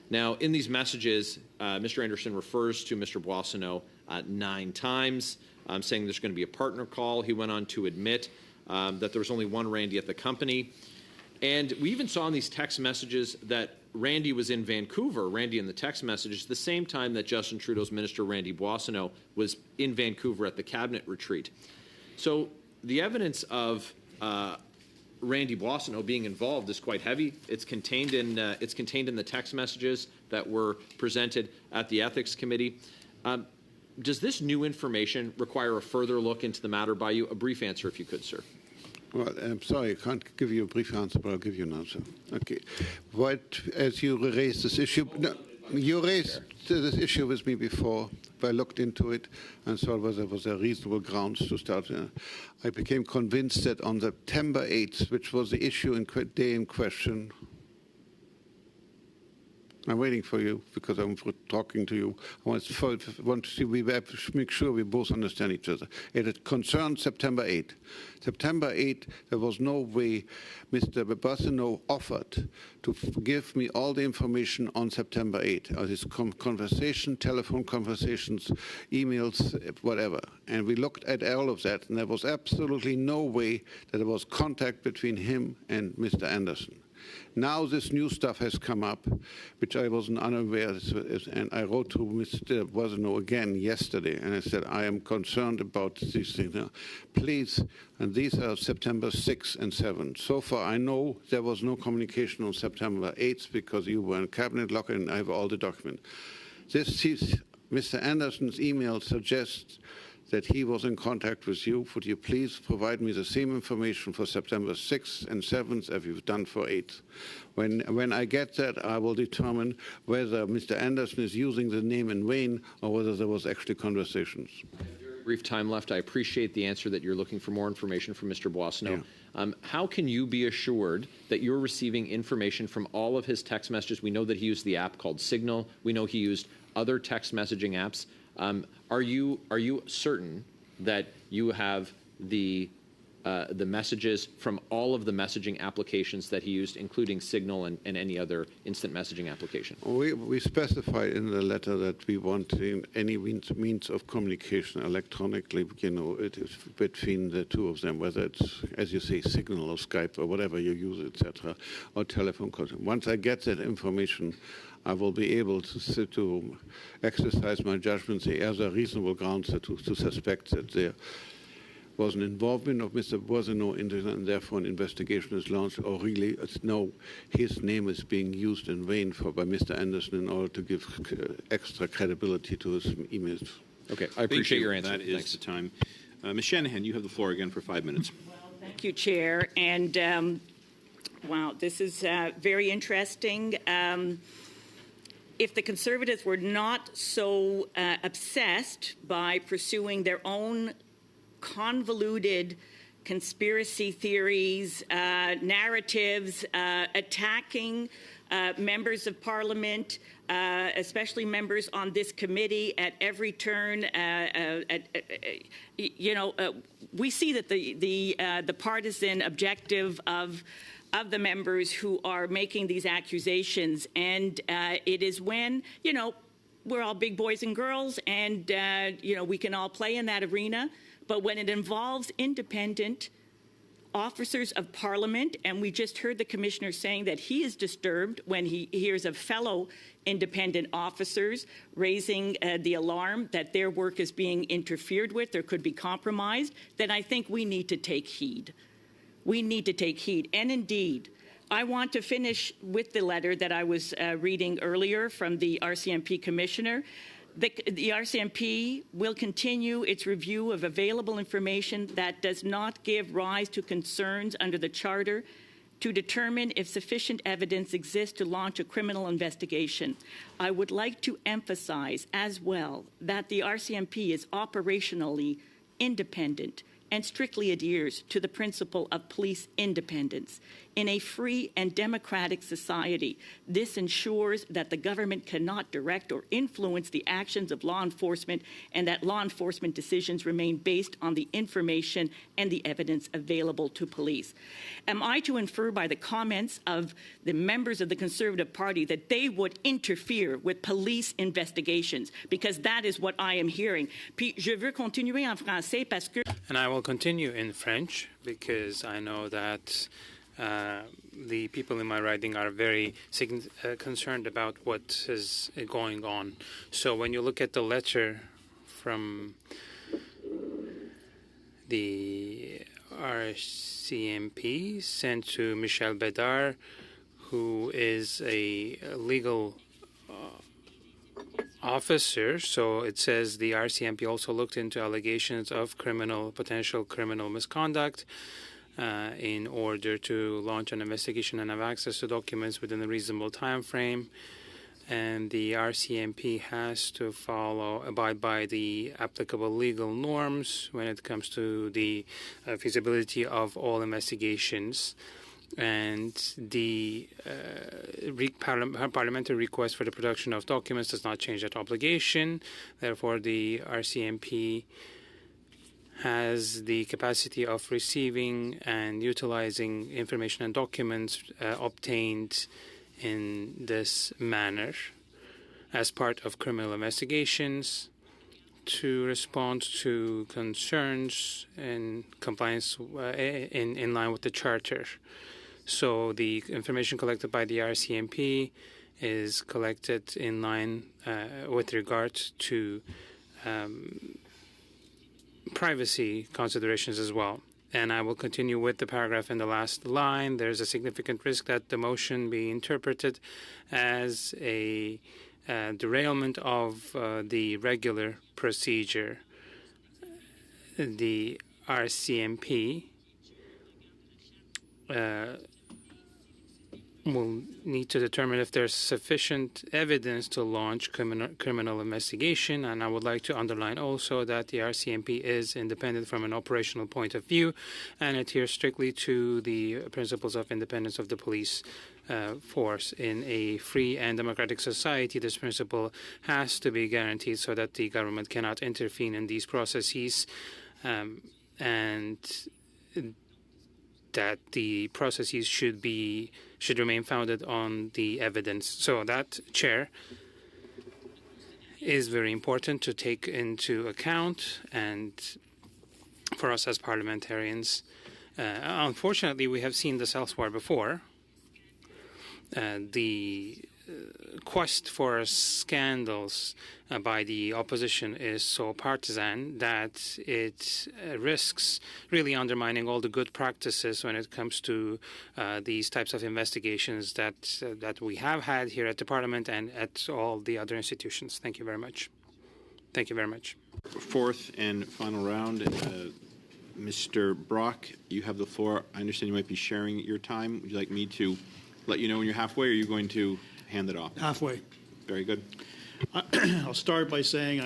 Now, in these messages, Mr. Anderson refers to Mr. Boissonnault 9 times, saying there's going to be a partner call. He went on to admit that there was only one Randy at the company. And we even saw in these text messages that Randy was in Vancouver, Randy in the text messages, the same time that Justin Trudeau's minister, Randy Boissonnault, was in Vancouver at the cabinet retreat. So the evidence of Randy Boissonnault being involved is quite heavy. It's contained in the text messages that were presented at the Ethics Committee. Does this new information require a further look into the matter by you? A brief answer, if you could, sir. Well, I'm sorry, I can't give you a brief answer, but I'll give you an answer. Okay. As you raised this issue, no, you raised this issue with me before. I looked into it and saw there was a reasonable grounds to start. I became convinced that on September 8th, which was the issue day in question, I'm waiting for you because I'm talking to you. I want to see, make sure we both understand each other. It concerns September 8. September 8, there was no way Mr. Bassino offered to give me all the information on September 8. His conversation, telephone conversations, emails, whatever. And we looked at all of that, and there was absolutely no way that there was contact between him and Mr. Anderson. Now this new stuff has come up, which I wasn't unaware, and I wrote to Mr. Bassino again yesterday, and I said, I am concerned about these things. Now, please, and these are September 6th and 7th. So far, I know there was no communication on September 8th because you were in cabinet locker, and I have all the documents. Mr. Anderson's email suggests that he was in contact with you. Would you please provide me the same information for September 6th and 7th as you've done for 8th? When I get that, I will determine whether Mr. Anderson is using the name in vain or whether there was actually conversations. Brief time left. I appreciate the answer that you're looking for more information from Mr. Boissonnault. Yeah. How can you be assured that you're receiving information from all of his text messages? We know that he used the app called Signal. We know he used other text messaging apps. Are you certain that you have the messages from all of the messaging applications that he used, including Signal and any other instant messaging application? We specified in the letter that we want any means of communication electronically, it is between the two of them, whether it's, as you say, Signal or Skype or whatever you use, etc., or telephone contact. Once I get that information, I will be able to exercise my judgment, say, as a reasonable grounds to suspect that there was an involvement of Mr. Boissonnault in this, and therefore an investigation is launched, or really, no, his name is being used in vain by Mr. Anderson in order to give extra credibility to his emails. Okay, I appreciate your answer. That is Thanks. the time. Ms. Shanahan, you have the floor again for 5 minutes. Well, thank you, Chair. And wow, this is very interesting. If the Conservatives were not so obsessed by pursuing their own convoluted conspiracy theories, narratives, attacking members of Parliament, especially members on this committee at every turn, we see that the partisan objective of the members who are making these accusations, and it is when, we're all big boys and girls, and, we can all play in that arena, but when it involves independent officers of Parliament, and we just heard the Commissioner saying that he is disturbed when he hears of fellow independent officers raising the alarm that their work is being interfered with, there could be compromised, then I think we need to take heed. We need to take heed. And indeed, I want to finish with the letter that I was reading earlier from the RCMP Commissioner. The RCMP will continue its review of available information that does not give rise to concerns under the Charter to determine if sufficient evidence exists to launch a criminal investigation. I would like to emphasize as well that the RCMP is operationally independent and strictly adheres to the principle of police independence. In a free and democratic society, this ensures that the government cannot direct or influence the actions of law enforcement, and that law enforcement decisions remain based on the information and the evidence available to police. Am I to infer by the comments of the members of the Conservative Party that they would interfere with police investigations? Because that is what I am hearing. Puis je veux continuer en français parce que... And I will continue in French because I know that the people in my riding are very concerned about what is going on. So when you look at the letter from the RCMP sent to Michel Bédard, who is a legal officer, so it says the RCMP also looked into allegations of potential criminal misconduct in order to launch an investigation and have access to documents within a reasonable time frame. And the RCMP has to abide by the applicable legal norms when it comes to the feasibility of all investigations. and the parliamentary request for the production of documents does not change that obligation. Therefore, the RCMP has the capacity of receiving and utilizing information and documents obtained in this manner as part of criminal investigations to respond to concerns in compliance in line with the Charter. So the information collected by the RCMP is collected in line with regard to privacy considerations as well. And I will continue with the paragraph in the last line. There's a significant risk that the motion be interpreted as a derailment of the regular procedure. The RCMP will need to determine if there's sufficient evidence to launch criminal investigation. And I would like to underline also that the RCMP is independent from an operational point of view and adheres strictly to the principles of independence of the police force. In a free and democratic society, this principle has to be guaranteed so that the government cannot intervene in these processes, and that the processes should remain founded on the evidence. So that, Chair, is very important to take into account, and for us as parliamentarians, unfortunately, we have seen this elsewhere before. The quest for scandals by the opposition is so partisan that it risks really undermining all the good practices when it comes to these types of investigations that we have had here at the Parliament and at all the other institutions. Thank you very much. Thank you very much. Fourth and final round. Mr. Brock, you have the floor. I understand you might be sharing your time. Would you like me to let you know when you're halfway, or are you going to hand it off? Halfway. Very good. I'll start by saying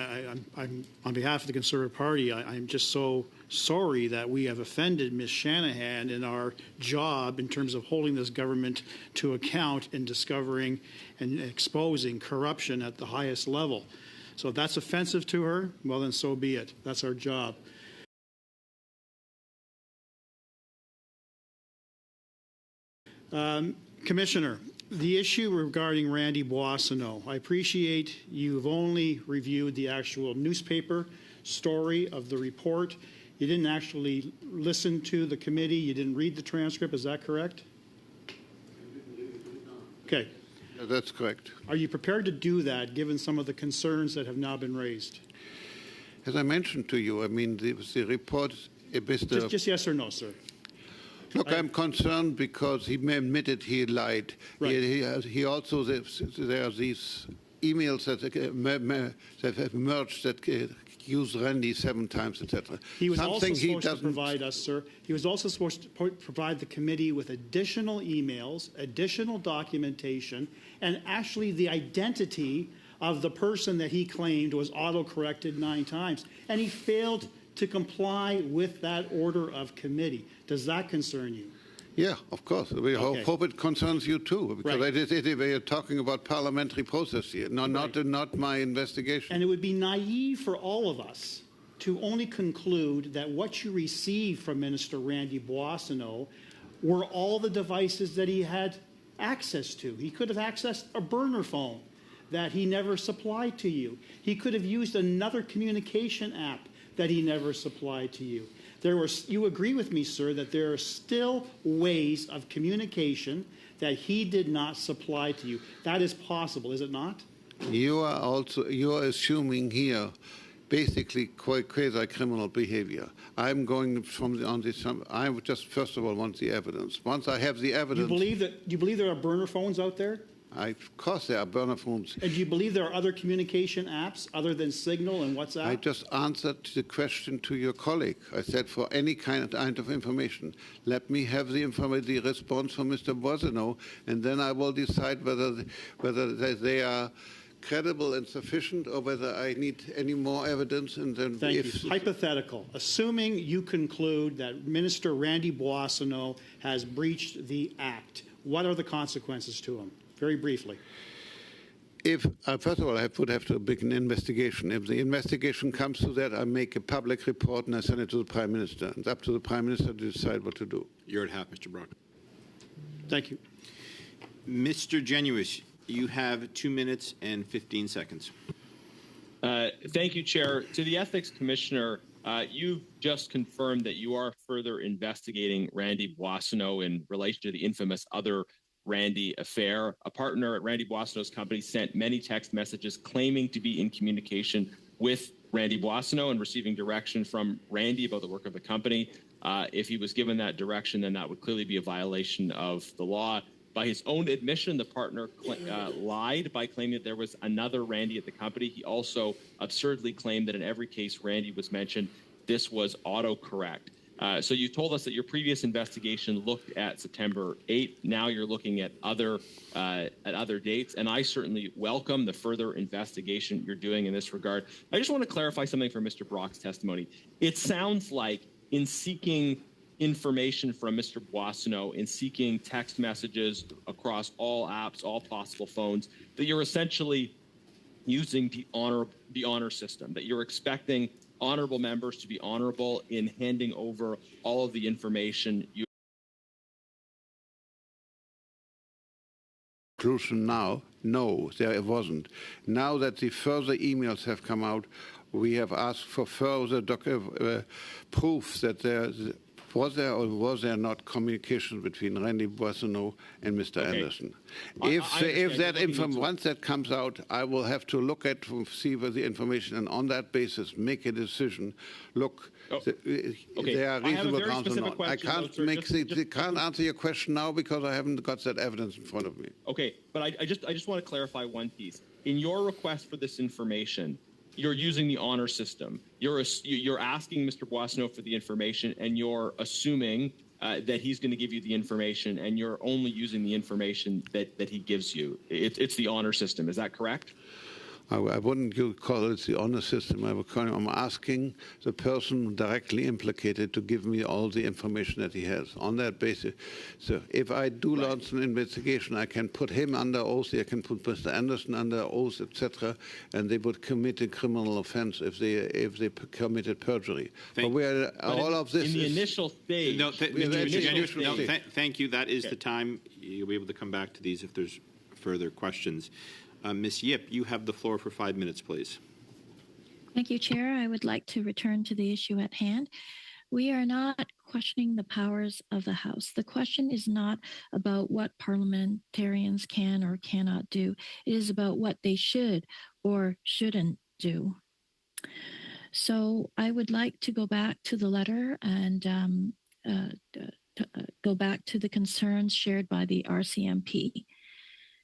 I'm on behalf of the Conservative Party, I'm just so sorry that we have offended Ms. Shanahan in our job in terms of holding this government to account in discovering and exposing corruption at the highest level. So if that's offensive to her, well, then so be it. That's our job. Commissioner, the issue regarding Randy Boissonneau, I appreciate you've only reviewed the actual newspaper story of the report. You didn't actually listen to the committee. You didn't read the transcript. Is that correct? Okay. That's correct. Are you prepared to do that given some of the concerns that have now been raised? As I mentioned to you, I mean, the report... Just yes or no, sir. Look, I'm concerned because he admitted he lied. Right. He also, there are these emails that have emerged that use Randy 7 times, etc. He was also supposed to provide us, sir, he was also supposed to provide the committee with additional emails, additional documentation, and actually the identity of the person that he claimed was auto-corrected 9 times. And he failed to comply with that order of committee. Does that concern you? Yeah, of course. We hope it concerns you too, because we are talking about parliamentary process here, not my investigation. And it would be naive for all of us to only conclude that what you received from Minister Randy Boissonneau were all the devices that he had access to. He could have accessed a burner phone that he never supplied to you. He could have used another communication app that he never supplied to you. You agree with me, sir, that there are still ways of communication that he did not supply to you. That is possible, is it not? You are assuming here basically quasi-criminal behavior. I'm going on this. I would just first of all want the evidence. Once I have the evidence, you believe there are burner phones out there? Of course there are burner phones. And do you believe there are other communication apps other than Signal and WhatsApp? I just answered the question to your colleague. I said for any kind of information, let me have the response from Mr. Boissonneau, and then I will decide whether they are credible and sufficient, or whether I need any more evidence. And then, Thank you. Hypothetical. Assuming you conclude that Minister Randy Boissonnault has breached the act, what are the consequences to him? Very briefly. If first of all, I would have to begin an investigation. If the investigation comes to that, I make a public report and I send it to the Prime Minister. It's up to the Prime Minister to decide what to do. You're at half, Mr. Brock. Thank you. Mr. Genuis, you have 2 minutes and 15 seconds. Thank you, Chair. To the Ethics Commissioner, you've just confirmed that you are further investigating Randy Boissonnault in relation to the infamous Other Randy affair. A partner at Randy Boissonnault's company sent many text messages claiming to be in communication with Randy Boissonnault and receiving direction from Randy about the work of the company. If he was given that direction, then that would clearly be a violation of the law. By his own admission, the partner lied by claiming that there was another Randy at the company. He also absurdly claimed that in every case Randy was mentioned, this was autocorrect. So you told us that your previous investigation looked at September 8th. Now you're looking at other dates, and I certainly welcome the further investigation you're doing in this regard. I just want to clarify something from Mr. Brock's testimony. It sounds like in seeking information from Mr. Boissonnault, in seeking text messages across all apps, all possible phones, that you're essentially using the honor system, that you're expecting honorable members to be honorable in handing over all of the information you. Conclusion now? No, there wasn't. Now that the further emails have come out, we have asked for further proof that was there or was there not communication between Randy Boissonnault and Mr. Anderson? If that once that comes out, I will have to look at see where the information, and on that basis make a decision. Look, there are reasonable grounds or not. I can't can't answer your question now because I haven't got that evidence in front of me. Okay, but I just want to clarify one piece. In your request for this information, you're using the honor system. You're asking Mr. Boissonnault for the information, and you're assuming that he's going to give you the information, and you're only using the information that he gives you. It's the honor system. Is that correct? I wouldn't call it the honor system. I'm asking the person directly implicated to give me all the information that he has on that basis. So if I do launch an investigation, I can put him under oath, I can put Mr. Anderson under oath, etc., and they would commit a criminal offense if they committed perjury. Thank you. That is the time. You'll be able to come back to these if there's further questions. Ms. Yip, you have the floor for 5 minutes, please. Thank you, Chair. I would like to return to the issue at hand. We are not questioning the powers of the House. The question is not about what parliamentarians can or cannot do. It is about what they should or shouldn't do. So I would like to go back to the letter and go back to the concerns shared by the RCMP.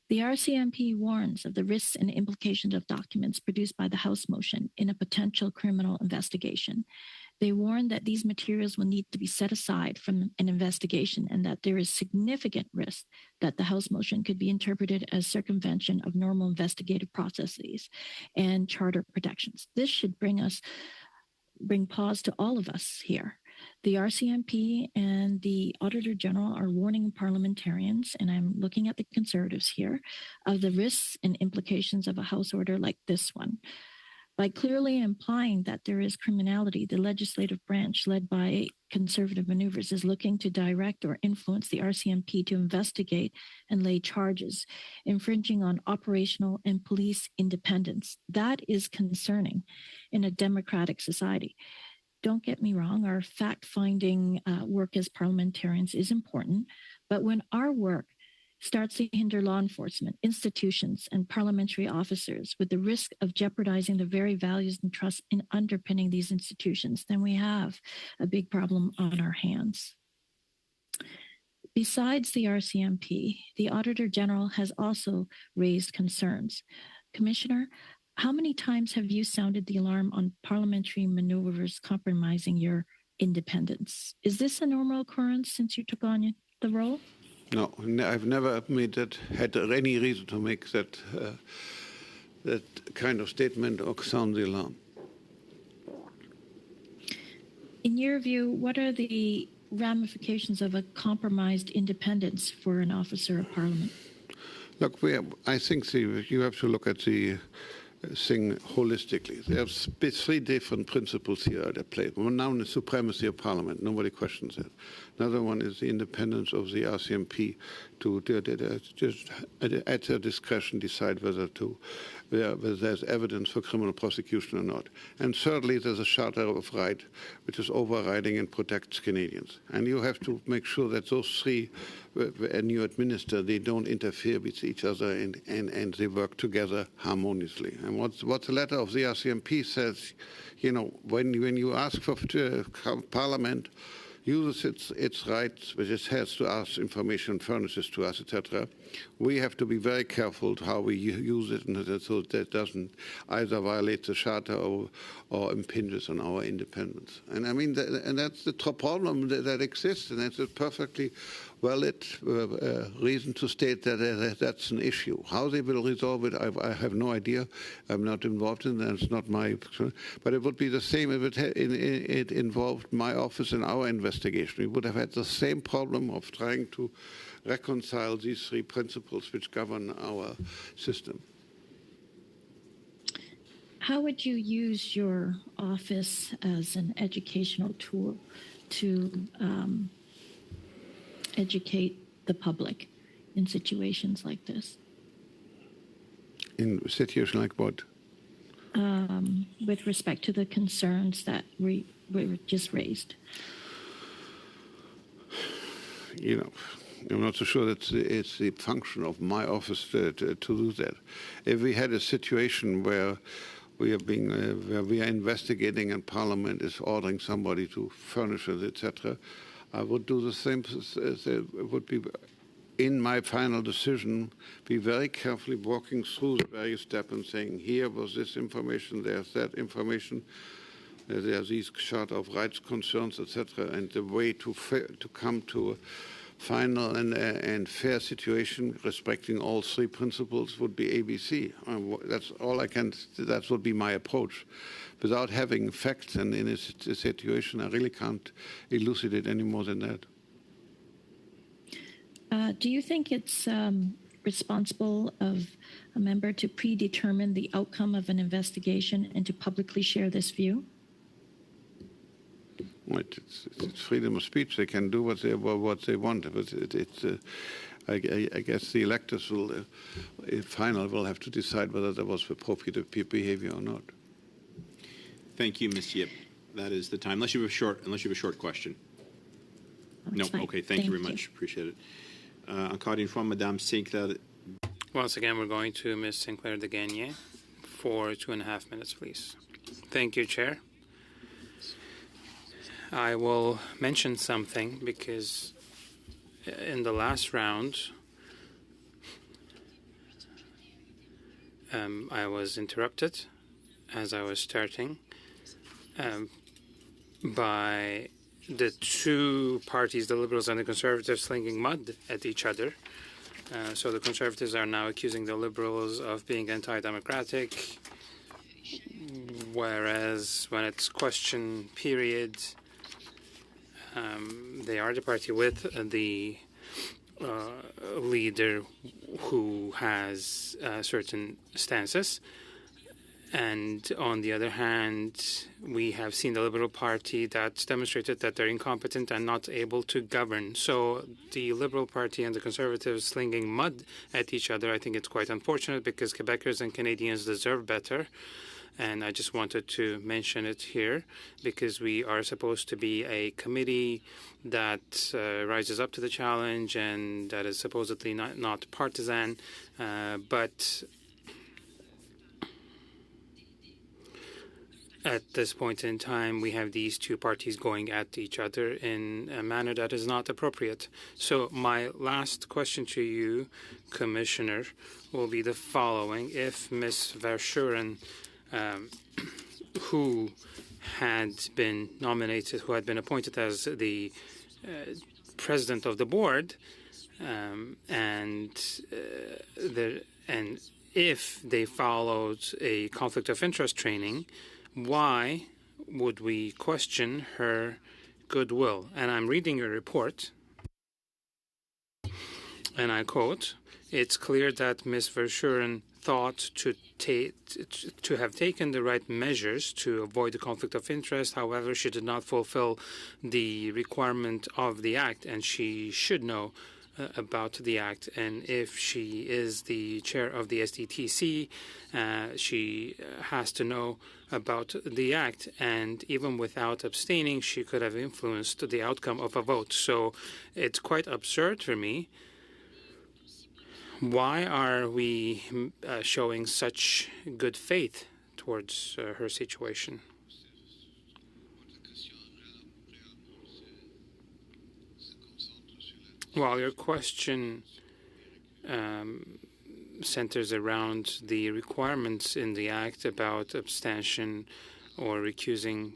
The RCMP warns of the risks and implications of documents produced by the House motion in a potential criminal investigation. They warn that these materials will need to be set aside from an investigation and that there is significant risk that the House motion could be interpreted as circumvention of normal investigative processes and charter protections. This should bring pause to all of us here. The RCMP and the Auditor General are warning parliamentarians, and I'm looking at the Conservatives here, of the risks and implications of a House order like this one. By clearly implying that there is criminality, the legislative branch, led by Conservative maneuvers, is looking to direct or influence the RCMP to investigate and lay charges, infringing on operational and police independence. That is concerning in a democratic society. Don't get me wrong, our fact-finding work as parliamentarians is important, but when our work starts to hinder law enforcement, institutions, and parliamentary officers with the risk of jeopardizing the very values and trust in underpinning these institutions, then we have a big problem on our hands. Besides the RCMP, the Auditor General has also raised concerns. Commissioner, how many times have you sounded the alarm on parliamentary maneuvers compromising your independence? Is this a normal occurrence since you took on the role? No, I've never had any reason to make that that kind of statement or sound the alarm. In your view, what are the ramifications of a compromised independence for an officer of Parliament? Look, I think you have to look at the thing holistically. There's three different principles here at play. One now is the supremacy of Parliament. Nobody questions it. Another one is the independence of the RCMP to just at their discretion decide whether there's evidence for criminal prosecution or not. And thirdly, there's a Charter of Right, which is overriding and protects Canadians. And you have to make sure that those three, and you administer, they don't interfere with each other and they work together harmoniously. And what the letter of the RCMP says, you know, when you ask for Parliament uses its rights, which it has to ask information, furnishes to us, etc., we have to be very careful how we use it, and so that doesn't either violate the Charter or impinges on our independence. And I mean, and that's the problem that exists, and it's a perfectly valid reason to state that that's an issue. How they will resolve it, I have no idea. I'm not involved in that. It's not my. But it would be the same if it involved my office and our investigation. We would have had the same problem of trying to reconcile these three principles which govern our system. How would you use your office as an educational tool to educate the public in situations like this? In a situation like what? With respect to the concerns that were just raised. You know, I'm not so sure that it's the function of my office to do that. If we had a situation where we are investigating and Parliament is ordering somebody to furnish it, etc., I would do the same. It would be in my final decision, be very carefully walking through the various steps and saying, here was this information, there's that information, there are these Charter of Rights concerns, etc., and the way to come to a final and fair situation respecting all three principles would be ABC. That's all I can. That would be my approach. Without having facts and in a situation, I really can't elucidate any more than that. Do you think it's responsible of a member to predetermine the outcome of an investigation and to publicly share this view? It's freedom of speech. They can do what they want. But I guess the electors will, in final, will have to decide whether there was appropriate behavior or not. Thank you, Ms. Yip. That is the time. Unless you have a short question. No. Fine. Okay. Thank you very much. Appreciate it. Encore une fois, Madame Sinclair. Once again, we're going to Ms. Sinclair de Gagné for 2.5 minutes, please. Thank you, Chair. I will mention something because in the last round, I was interrupted as I was starting by the two parties, the Liberals and the Conservatives, slinging mud at each other. So the Conservatives are now accusing the Liberals of being anti-democratic, whereas when it's question period, they are the party with the leader who has certain stances. And on the other hand, we have seen the Liberal Party that's demonstrated that they're incompetent and not able to govern. So the Liberal Party and the Conservatives slinging mud at each other, I think it's quite unfortunate because Quebecers and Canadians deserve better. And I just wanted to mention it here because we are supposed to be a committee that rises up to the challenge and that is supposedly not partisan. But at this point in time, we have these two parties going at each other in a manner that is not appropriate. So my last question to you, Commissioner, will be the following. If Ms. Verschuren, who had been nominated, who had been appointed as the president of the board, and if they followed a conflict of interest training, why would we question her goodwill? And I'm reading your report, and I quote, "It's clear that Ms. Verschuren thought to have taken the right measures to avoid the conflict of interest. However, she did not fulfill the requirement of the Act, and she should know about the Act. And if she is the chair of the SDTC, she has to know about the Act. And even without abstaining, she could have influenced the outcome of a vote." So it's quite absurd for me. Why are we showing such good faith towards her situation? Well, your question centers around the requirements in the Act about abstention or recusing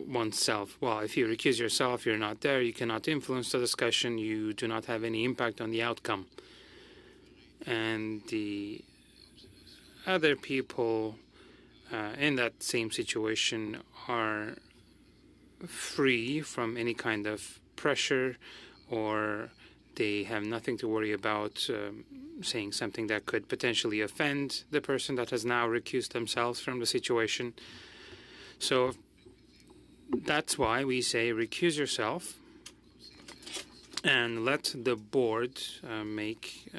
oneself. Well, if you recuse yourself, you're not there, you cannot influence the discussion, you do not have any impact on the outcome. And the other people in that same situation are free from any kind of pressure, or they have nothing to worry about saying something that could potentially offend the person that has now recused themselves from the situation. So that's why we say recuse yourself and let the board make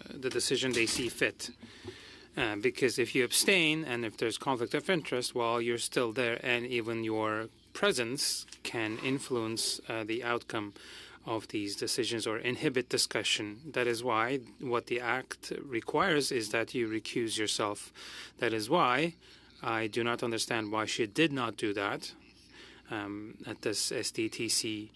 the decision they see fit. Because if you abstain and if there's conflict of interest, well, you're still there, and even your presence can influence the outcome of these decisions or inhibit discussion. That is why what the Act requires is that you recuse yourself. That is why I do not understand why she did not do that at this SDTC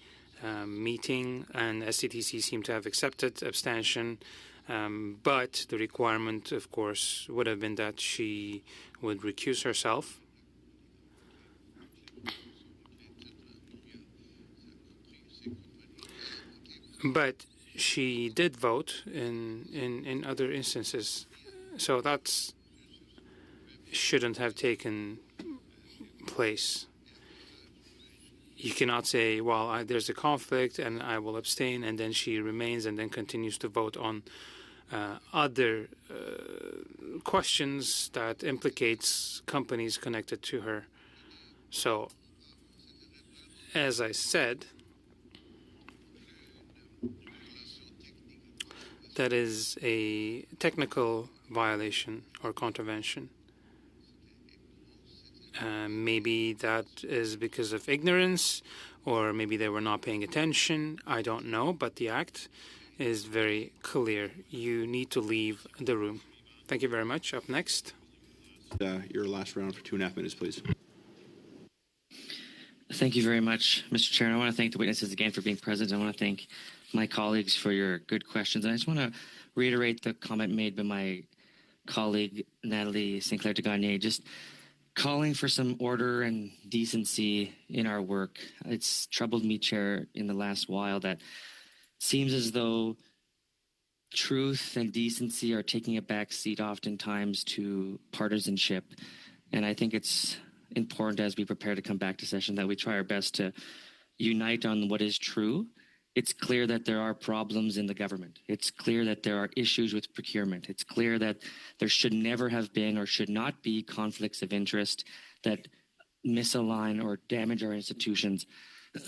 meeting, and SDTC seemed to have accepted abstention, but the requirement, of course, would have been that she would recuse herself. But she did vote in other instances, so that shouldn't have taken place. You cannot say, well, there's a conflict and I will abstain, and then she remains and then continues to vote on other questions that implicates companies connected to her. So, as I said, that is a technical violation or contravention. Maybe that is because of ignorance, or maybe they were not paying attention. I don't know, but the Act is very clear. You need to leave the room. Thank you very much. Up next. Your last round for 2.5 minutes, please. Thank you very much, Mr. Chair. And I want to thank the witnesses again for being present. I want to thank my colleagues for your good questions. And I just want to reiterate the comment made by my colleague, Natalie Sinclair de Gagné, just calling for some order and decency in our work. It's troubled me, Chair, in the last while that it seems as though truth and decency are taking a back seat oftentimes to partisanship. And I think it's important as we prepare to come back to session that we try our best to unite on what is true. It's clear that there are problems in the government. It's clear that there are issues with procurement. It's clear that there should never have been or should not be conflicts of interest that misalign or damage our institutions.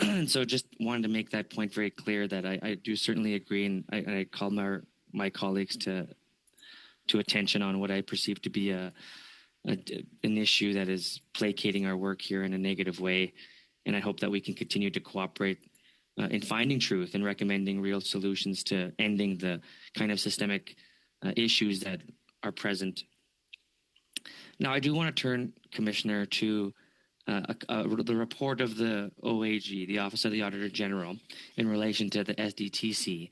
And so just wanted to make that point very clear that I do certainly agree, and I call my colleagues to attention on what I perceive to be an issue that is placating our work here in a negative way. And I hope that we can continue to cooperate in finding truth and recommending real solutions to ending the kind of systemic issues that are present. Now, I do want to turn, Commissioner, to the report of the OAG, the Office of the Auditor General, in relation to the SDTC.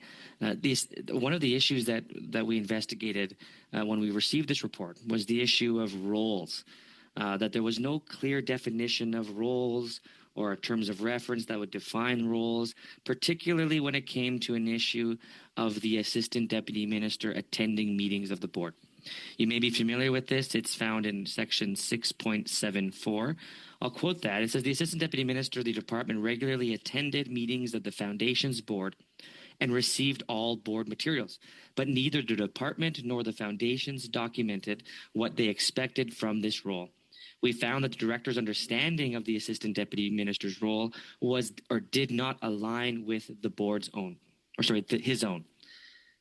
One of the issues that we investigated when we received this report was the issue of roles, that there was no clear definition of roles or terms of reference that would define roles, particularly when it came to an issue of the Assistant Deputy Minister attending meetings of the board. You may be familiar with this. It's found in section 6.74. I'll quote that. It says, the Assistant Deputy Minister of the Department regularly attended meetings of the Foundation's board and received all board materials, but neither the department nor the Foundations documented what they expected from this role. We found that the director's understanding of the Assistant Deputy Minister's role was or did not align with the board's own, his own.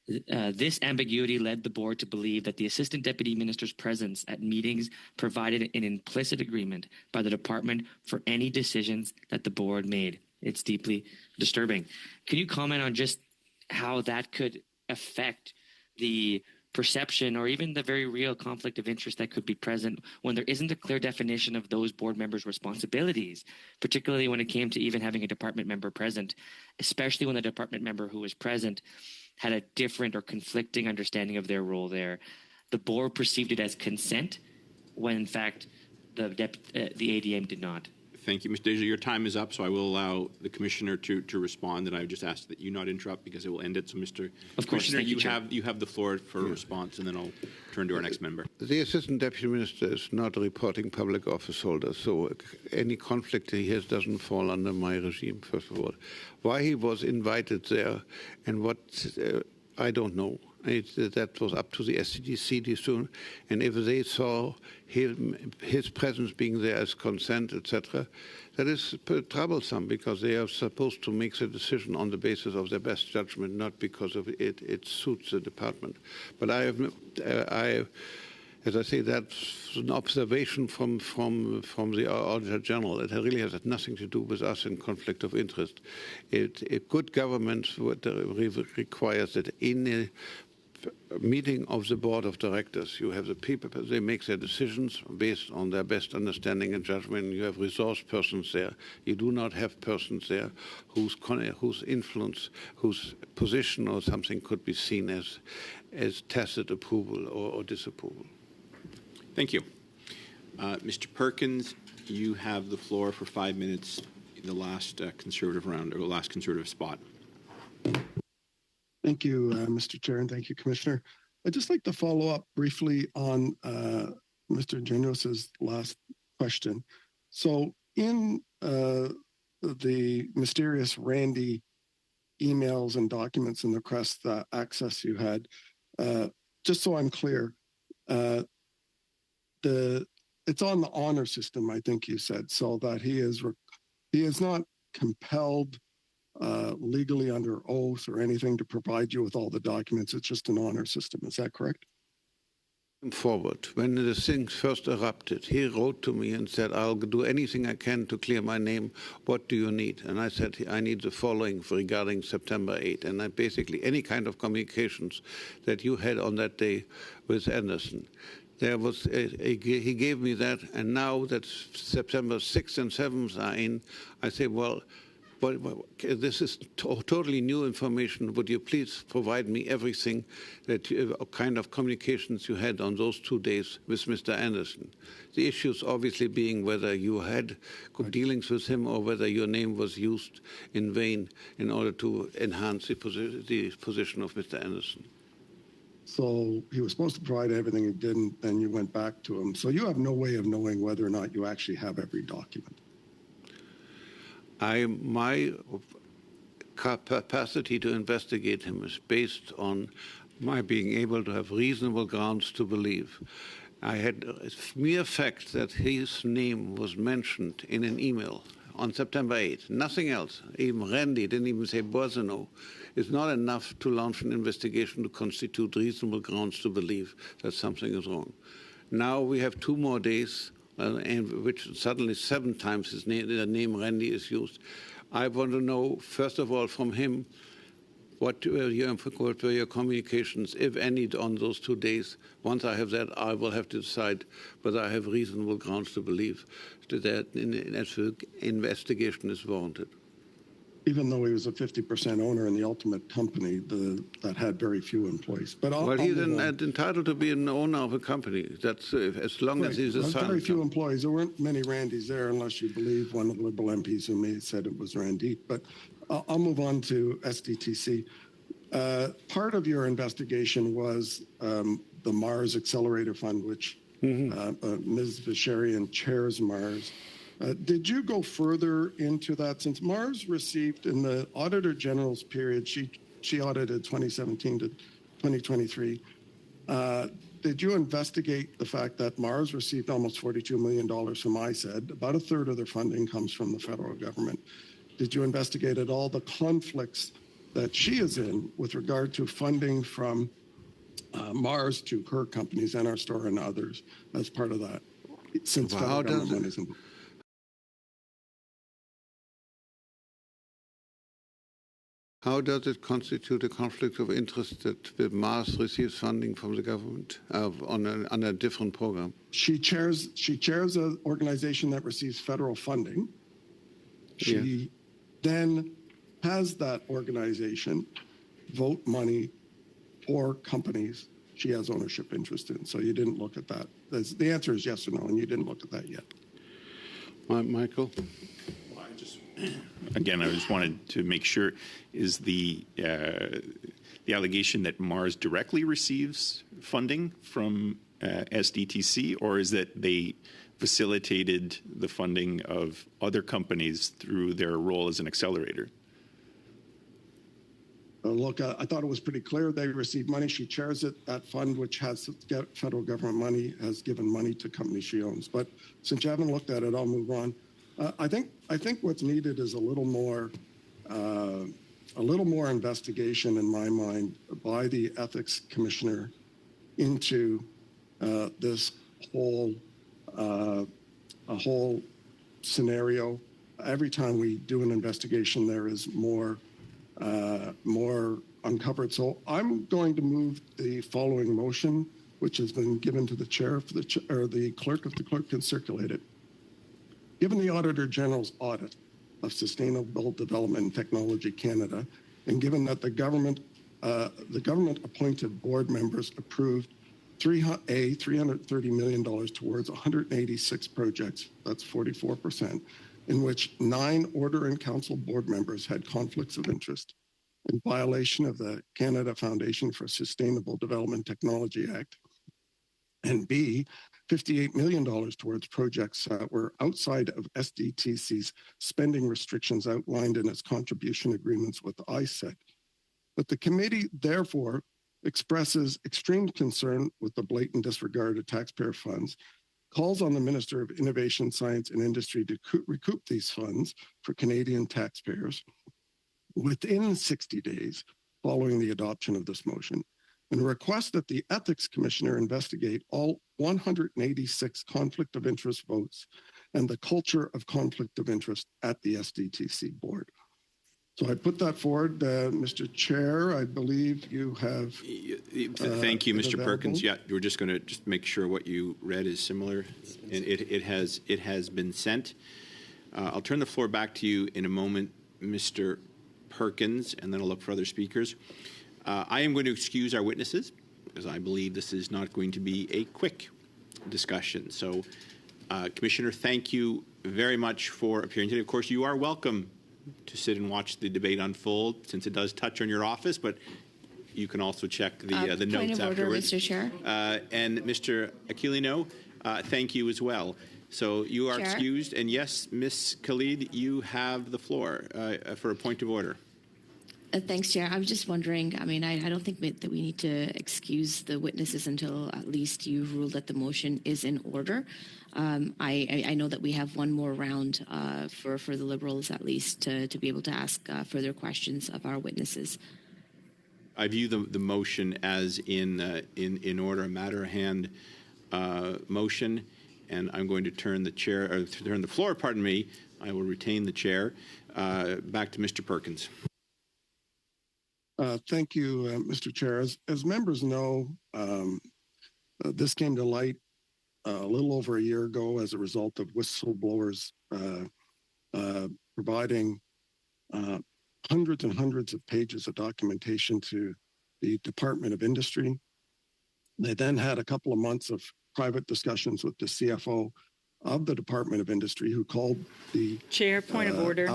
This ambiguity led the board to believe that the Assistant Deputy Minister's presence at meetings provided an implicit agreement by the department for any decisions that the board made. It's deeply disturbing. Can you comment on just how that could affect the perception or even the very real conflict of interest that could be present when there isn't a clear definition of those board members' responsibilities, particularly when it came to even having a department member present, especially when the department member who was present had a different or conflicting understanding of their role there. The board perceived it as consent when, in fact, the ADM did not. Thank you, Mr. Deja. Your time is up, so I will allow the Commissioner to respond, and I just ask that you not interrupt because it will end it. So, Mr. Commissioner, you have the floor for a response, and then I'll turn to our next member. The Assistant Deputy Minister is not a reporting public office holder, so any conflict he has doesn't fall under my regime, first of all. Why he was invited there and what, I don't know. That was up to the SCDC soon, and if they saw his presence being there as consent, etc., that is troublesome because they are supposed to make the decision on the basis of their best judgment, not because of it suits the department. But as I say, that's an observation from the Auditor General. It really has nothing to do with us in conflict of interest. A good government requires that in a meeting of the board of directors, you have the people, they make their decisions based on their best understanding and judgment. You have resource persons there. You do not have persons there whose influence, whose position or something could be seen as tacit approval or disapproval. Thank you. Mr. Perkins, you have the floor for 5 minutes in the last conservative round, or the last conservative spot. Thank you, Mr. Chair, and thank you, Commissioner. I'd just like to follow up briefly on Mr. Genos's last question. So in the mysterious Randy emails and documents and the Crest access you had, just so I'm clear, it's on the honor system, I think you said, so that he is not compelled legally under oath or anything to provide you with all the documents. It's just an honor system. Is that correct? Forward. When the things first erupted, he wrote to me and said, I'll do anything I can to clear my name. What do you need? And I said, I need the following regarding September 8. And I basically, any kind of communications that you had on that day with Anderson. There was he gave me that, and now that September 6th and 7th are in, I say, well, but this is totally new information. Would you please provide me everything that kind of communications you had on those 2 days with Mr. Anderson? The issues obviously being whether you had good dealings with him or whether your name was used in vain in order to enhance the position of Mr. Anderson. So he was supposed to provide everything, he didn't, then you went back to him. So you have no way of knowing whether or not you actually have every document. My capacity to investigate him is based on my being able to have reasonable grounds to believe. I had a mere fact that his name was mentioned in an email on September 8th, nothing else. Even Randy didn't even say Borzano. It's not enough to launch an investigation to constitute reasonable grounds to believe that something is wrong. Now we have 2 more days, in which suddenly 7 times the name Randy is used. I want to know, first of all, from him, what were your communications, if any, on those 2 days? Once I have that, I will have to decide whether I have reasonable grounds to believe that an investigation is warranted. Even though he was a 50% owner in the ultimate company that had very few employees. But he's entitled to be an owner of a company. That's as long as he's a silent. Very few employees. There weren't many Randys there, unless you believe one of the Liberal MPs who said it was Randy. But I'll move on to SDTC. Part of your investigation was the Mars Accelerator Fund, which Ms. Visharian chairs Mars. Did you go further into that? Since Mars received, in the Auditor General's period, she audited 2017 to 2023, did you investigate the fact that Mars received almost $42 million from ISED? About a third of their funding comes from the federal government. Did you investigate at all the conflicts that she is in with regard to funding from Mars to her companies, NR and others, as part of that? Since federal government money is involved. How does it constitute a conflict of interest that Mars receives funding from the government on a different program? She chairs an organization that receives federal funding. She then has that organization vote money for companies she has ownership interest in. So you didn't look at that. The answer is yes or no, and you didn't look at that yet. Michael? Again, I just wanted to make sure, is the allegation that Mars directly receives funding from SDTC, or is that they facilitated the funding of other companies through their role as an accelerator? Look, I thought it was pretty clear they received money. She chairs it. That fund, which has federal government money, has given money to companies she owns. But since you haven't looked at it, I'll move on. I think what's needed is a little more investigation, in my mind, by the ethics commissioner into this whole scenario. Every time we do an investigation, there is more uncovered. So I'm going to move the following motion, which has been given to the chair or the clerk, if the clerk can circulate it. Given the Auditor General's audit of Sustainable Development and Technology Canada, and given that the government-appointed board members approved $330 million towards 186 projects, that's 44%, in which 9 Order and Council board members had conflicts of interest in violation of the Canada Foundation for Sustainable Development Technology Act, and B, $58 million towards projects that were outside of SDTC's spending restrictions outlined in its contribution agreements with ISED. But the committee, therefore, expresses extreme concern with the blatant disregard of taxpayer funds, calls on the Minister of Innovation, Science and Industry to recoup these funds for Canadian taxpayers within 60 days following the adoption of this motion, and request that the Ethics Commissioner investigate all 186 conflict of interest votes and the culture of conflict of interest at the SDTC board. So I put that forward, Mr. Chair. I believe you have. Thank you, Mr. Perkins. Yeah, we're just going to make sure what you read is similar, and it has been sent. I'll turn the floor back to you in a moment, Mr. Perkins, and then I'll look for other speakers. I am going to excuse our witnesses because I believe this is not going to be a quick discussion. So, Commissioner, thank you very much for appearing today. Of course, you are welcome to sit and watch the debate unfold, since it does touch on your office, but you can also check the notes point of afterwards. Order, Mr. Chair. And Mr. Aquilino, thank you as well. So you are excused. And yes, Ms. Khalid, you have the floor for a point of order. Thanks, Chair. I was just wondering, I mean, I don't think that we need to excuse the witnesses until at least you've ruled that the motion is in order. I know that we have one more round for the Liberals, at least, to be able to ask further questions of our witnesses. I view the motion as in order, a matter of hand motion, and I'm going to turn the floor. Pardon me. I will retain the chair. Back to Mr. Perkins. Thank you, Mr. Chair. As members know, this came to light a little over a year ago as a result of whistleblowers providing hundreds and hundreds of pages of documentation to the Department of Industry. They then had a couple of months of private discussions with the CFO of the Department of Industry, who called the Chair, point of order.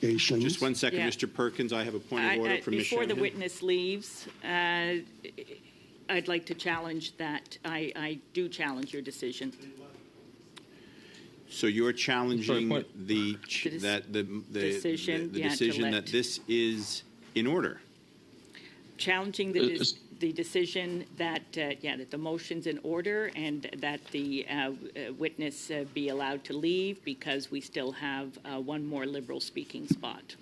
investigations. Just one second, Yeah. Mr. Perkins. I have a point of order from Ms. Before the Shanahan. witness leaves, I'd like to challenge that. I do challenge your decision. So you're challenging the decision, the yeah, to decision let- that this is in order. Challenging the decision that, that the motion's in order and that the witness be allowed to leave because we still have one more Liberal speaking spot.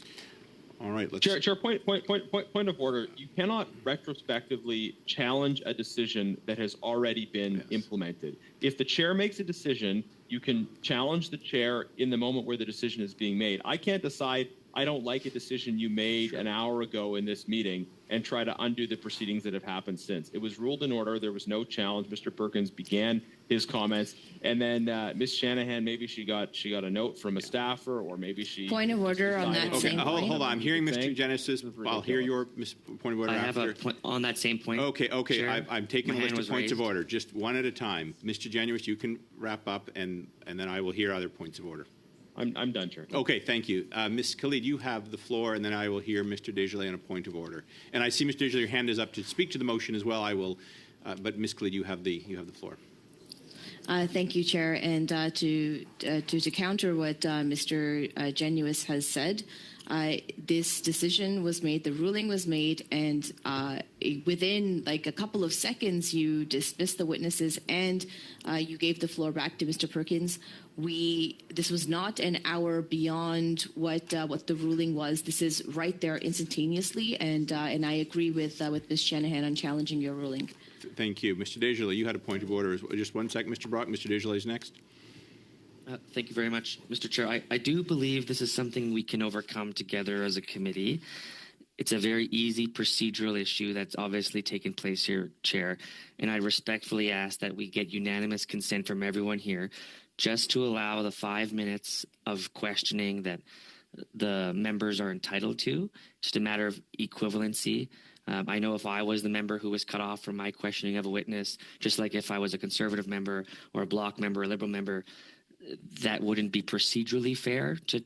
All right, let's. Chair, point of order. You cannot retrospectively challenge a decision that has already been implemented. If the chair makes a decision, you can challenge the chair in the moment where the decision is being made. I can't decide I don't like a decision you made an hour ago in this meeting and try to undo the proceedings that have happened since. It was ruled in order. There was no challenge. Mr. Perkins began his comments, and then Ms. Shanahan, maybe she got a note from a staffer, or maybe she. Point of order on that Okay, same hold point. on. I'm hearing Mr. Genesis. I'll hear your point of order I have after. a point on that same point. Okay. Chair. I'm taking My a hand list of was points of raised. order, just one at a time. Mr. Genuis, you can wrap up, and then I will hear other points of order. I'm done, Chair. Okay, thank you. Ms. Khalid, you have the floor, and then I will hear Mr. Desjardins on a point of order. And I see, Mr. Desjardins, your hand is up to speak to the motion as well. I will, but Ms. Khalid, you have the floor. Thank you, Chair. And to counter what Mr. Genuis has said, this decision was made, the ruling was made, and within like a couple of seconds, you dismissed the witnesses and you gave the floor back to Mr. Perkins. This was not an hour beyond what the ruling was. This is right there instantaneously, and I agree with Ms. Shanahan on challenging your ruling. Thank you. Mr. Desjardins, you had a point of order. Just one second, Mr. Brock. Mr. Desjardins is next. Thank you very much, Mr. Chair. I do believe this is something we can overcome together as a committee. It's a very easy procedural issue that's obviously taken place here, Chair, and I respectfully ask that we get unanimous consent from everyone here just to allow the 5 minutes of questioning that the members are entitled to. Just a matter of equivalency. I know if I was the member who was cut off from my questioning of a witness, just like if I was a Conservative member or a Bloc member or a Liberal member, that wouldn't be procedurally fair to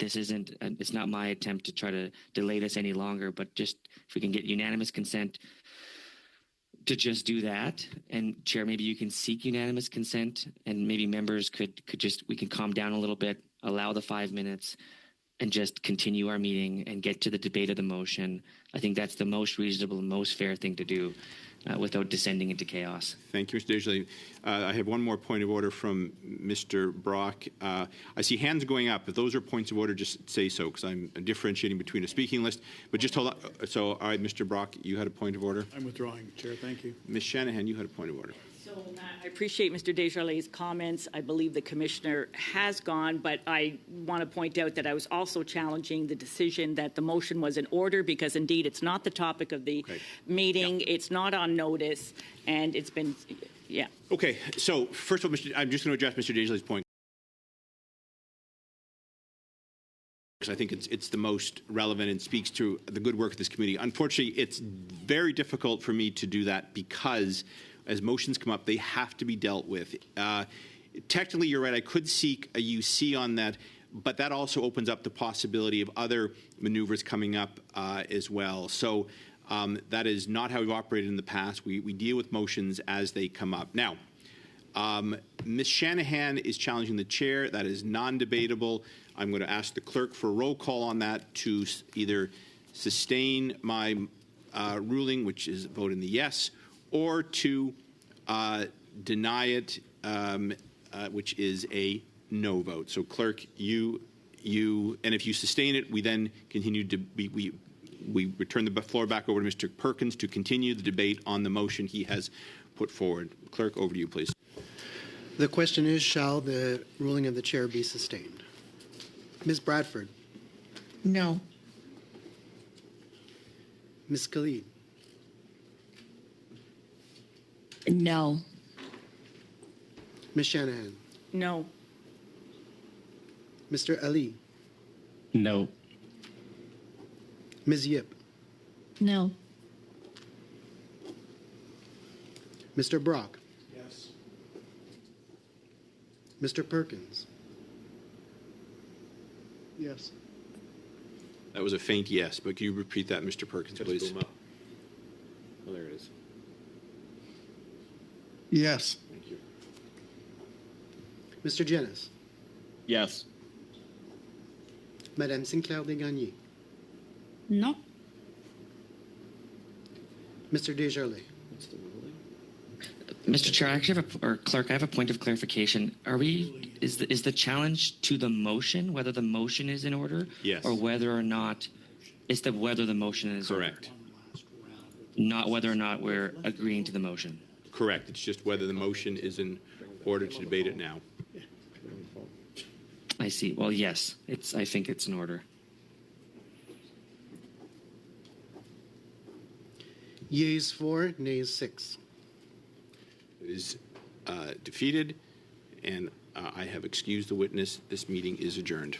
it's not my attempt to try to delay this any longer, but just if we can get unanimous consent to just do that. And Chair, maybe you can seek unanimous consent, and maybe members could we can calm down a little bit, allow the 5 minutes, and just continue our meeting and get to the debate of the motion. I think that's the most reasonable and most fair thing to do without descending into chaos. Thank you, Mr. Desjardins. I have one more point of order from Mr. Brock. I see hands going up. If those are points of order, just say so, because I'm differentiating between a speaking list. But just hold on. So, all right, Mr. Brock, you had a point of order? I'm withdrawing, Chair. Thank you. Ms. Shanahan, you had a point of order. So I appreciate Mr. Desjardins' comments. I believe the Commissioner has gone, but I want to point out that I was also challenging the decision that the motion was in order because, indeed, it's not the topic of the meeting. Yeah. It's not on notice, and it's been, yeah. Okay. So, first of all, I'm just going to address Mr. Desjardins' point, because I think it's the most relevant and speaks to the good work of this committee. Unfortunately, it's very difficult for me to do that because as motions come up, they have to be dealt with. Technically, you're right. I could seek a UC on that, but that also opens up the possibility of other maneuvers coming up as well. So that is not how we've operated in the past. We deal with motions as they come up. Now, Ms. Shanahan is challenging the chair. That is non-debatable. I'm going to ask the clerk for a roll call on that to either sustain my ruling, which is a vote in the yes, or to deny it, which is a no vote. So, clerk, you, and if you sustain it, we then continue to we return the floor back over to Mr. Perkins to continue the debate on the motion he has put forward. Clerk, over to you, please. The question is, shall the ruling of the chair be sustained? Ms. Bradford? No. Ms. Khalid? No. Ms. Shanahan? No. Mr. Ali? No. Ms. Yip, No. Mr. Brock, Yes. Mr. Perkins, Yes. That was a faint yes, but can you repeat that, Mr. Perkins, please? Oh, there it is. Yes. Thank you. Mr. Jennis, Yes. Madame Sinclair Desgagnés, Non. Mr. Desjardins. Mr. Chair, I actually have or Clerk, I have a point of clarification. Is the challenge to the motion, whether the motion is in order? Yes. Or whether or not, it's whether the motion is Correct. not whether or not we're agreeing to the motion. Correct. It's just whether the motion is in order to debate it now. I see. Well, yes, I think it's in order. Yeas 4, nays 6. It is defeated, and I have excused the witness. This meeting is adjourned.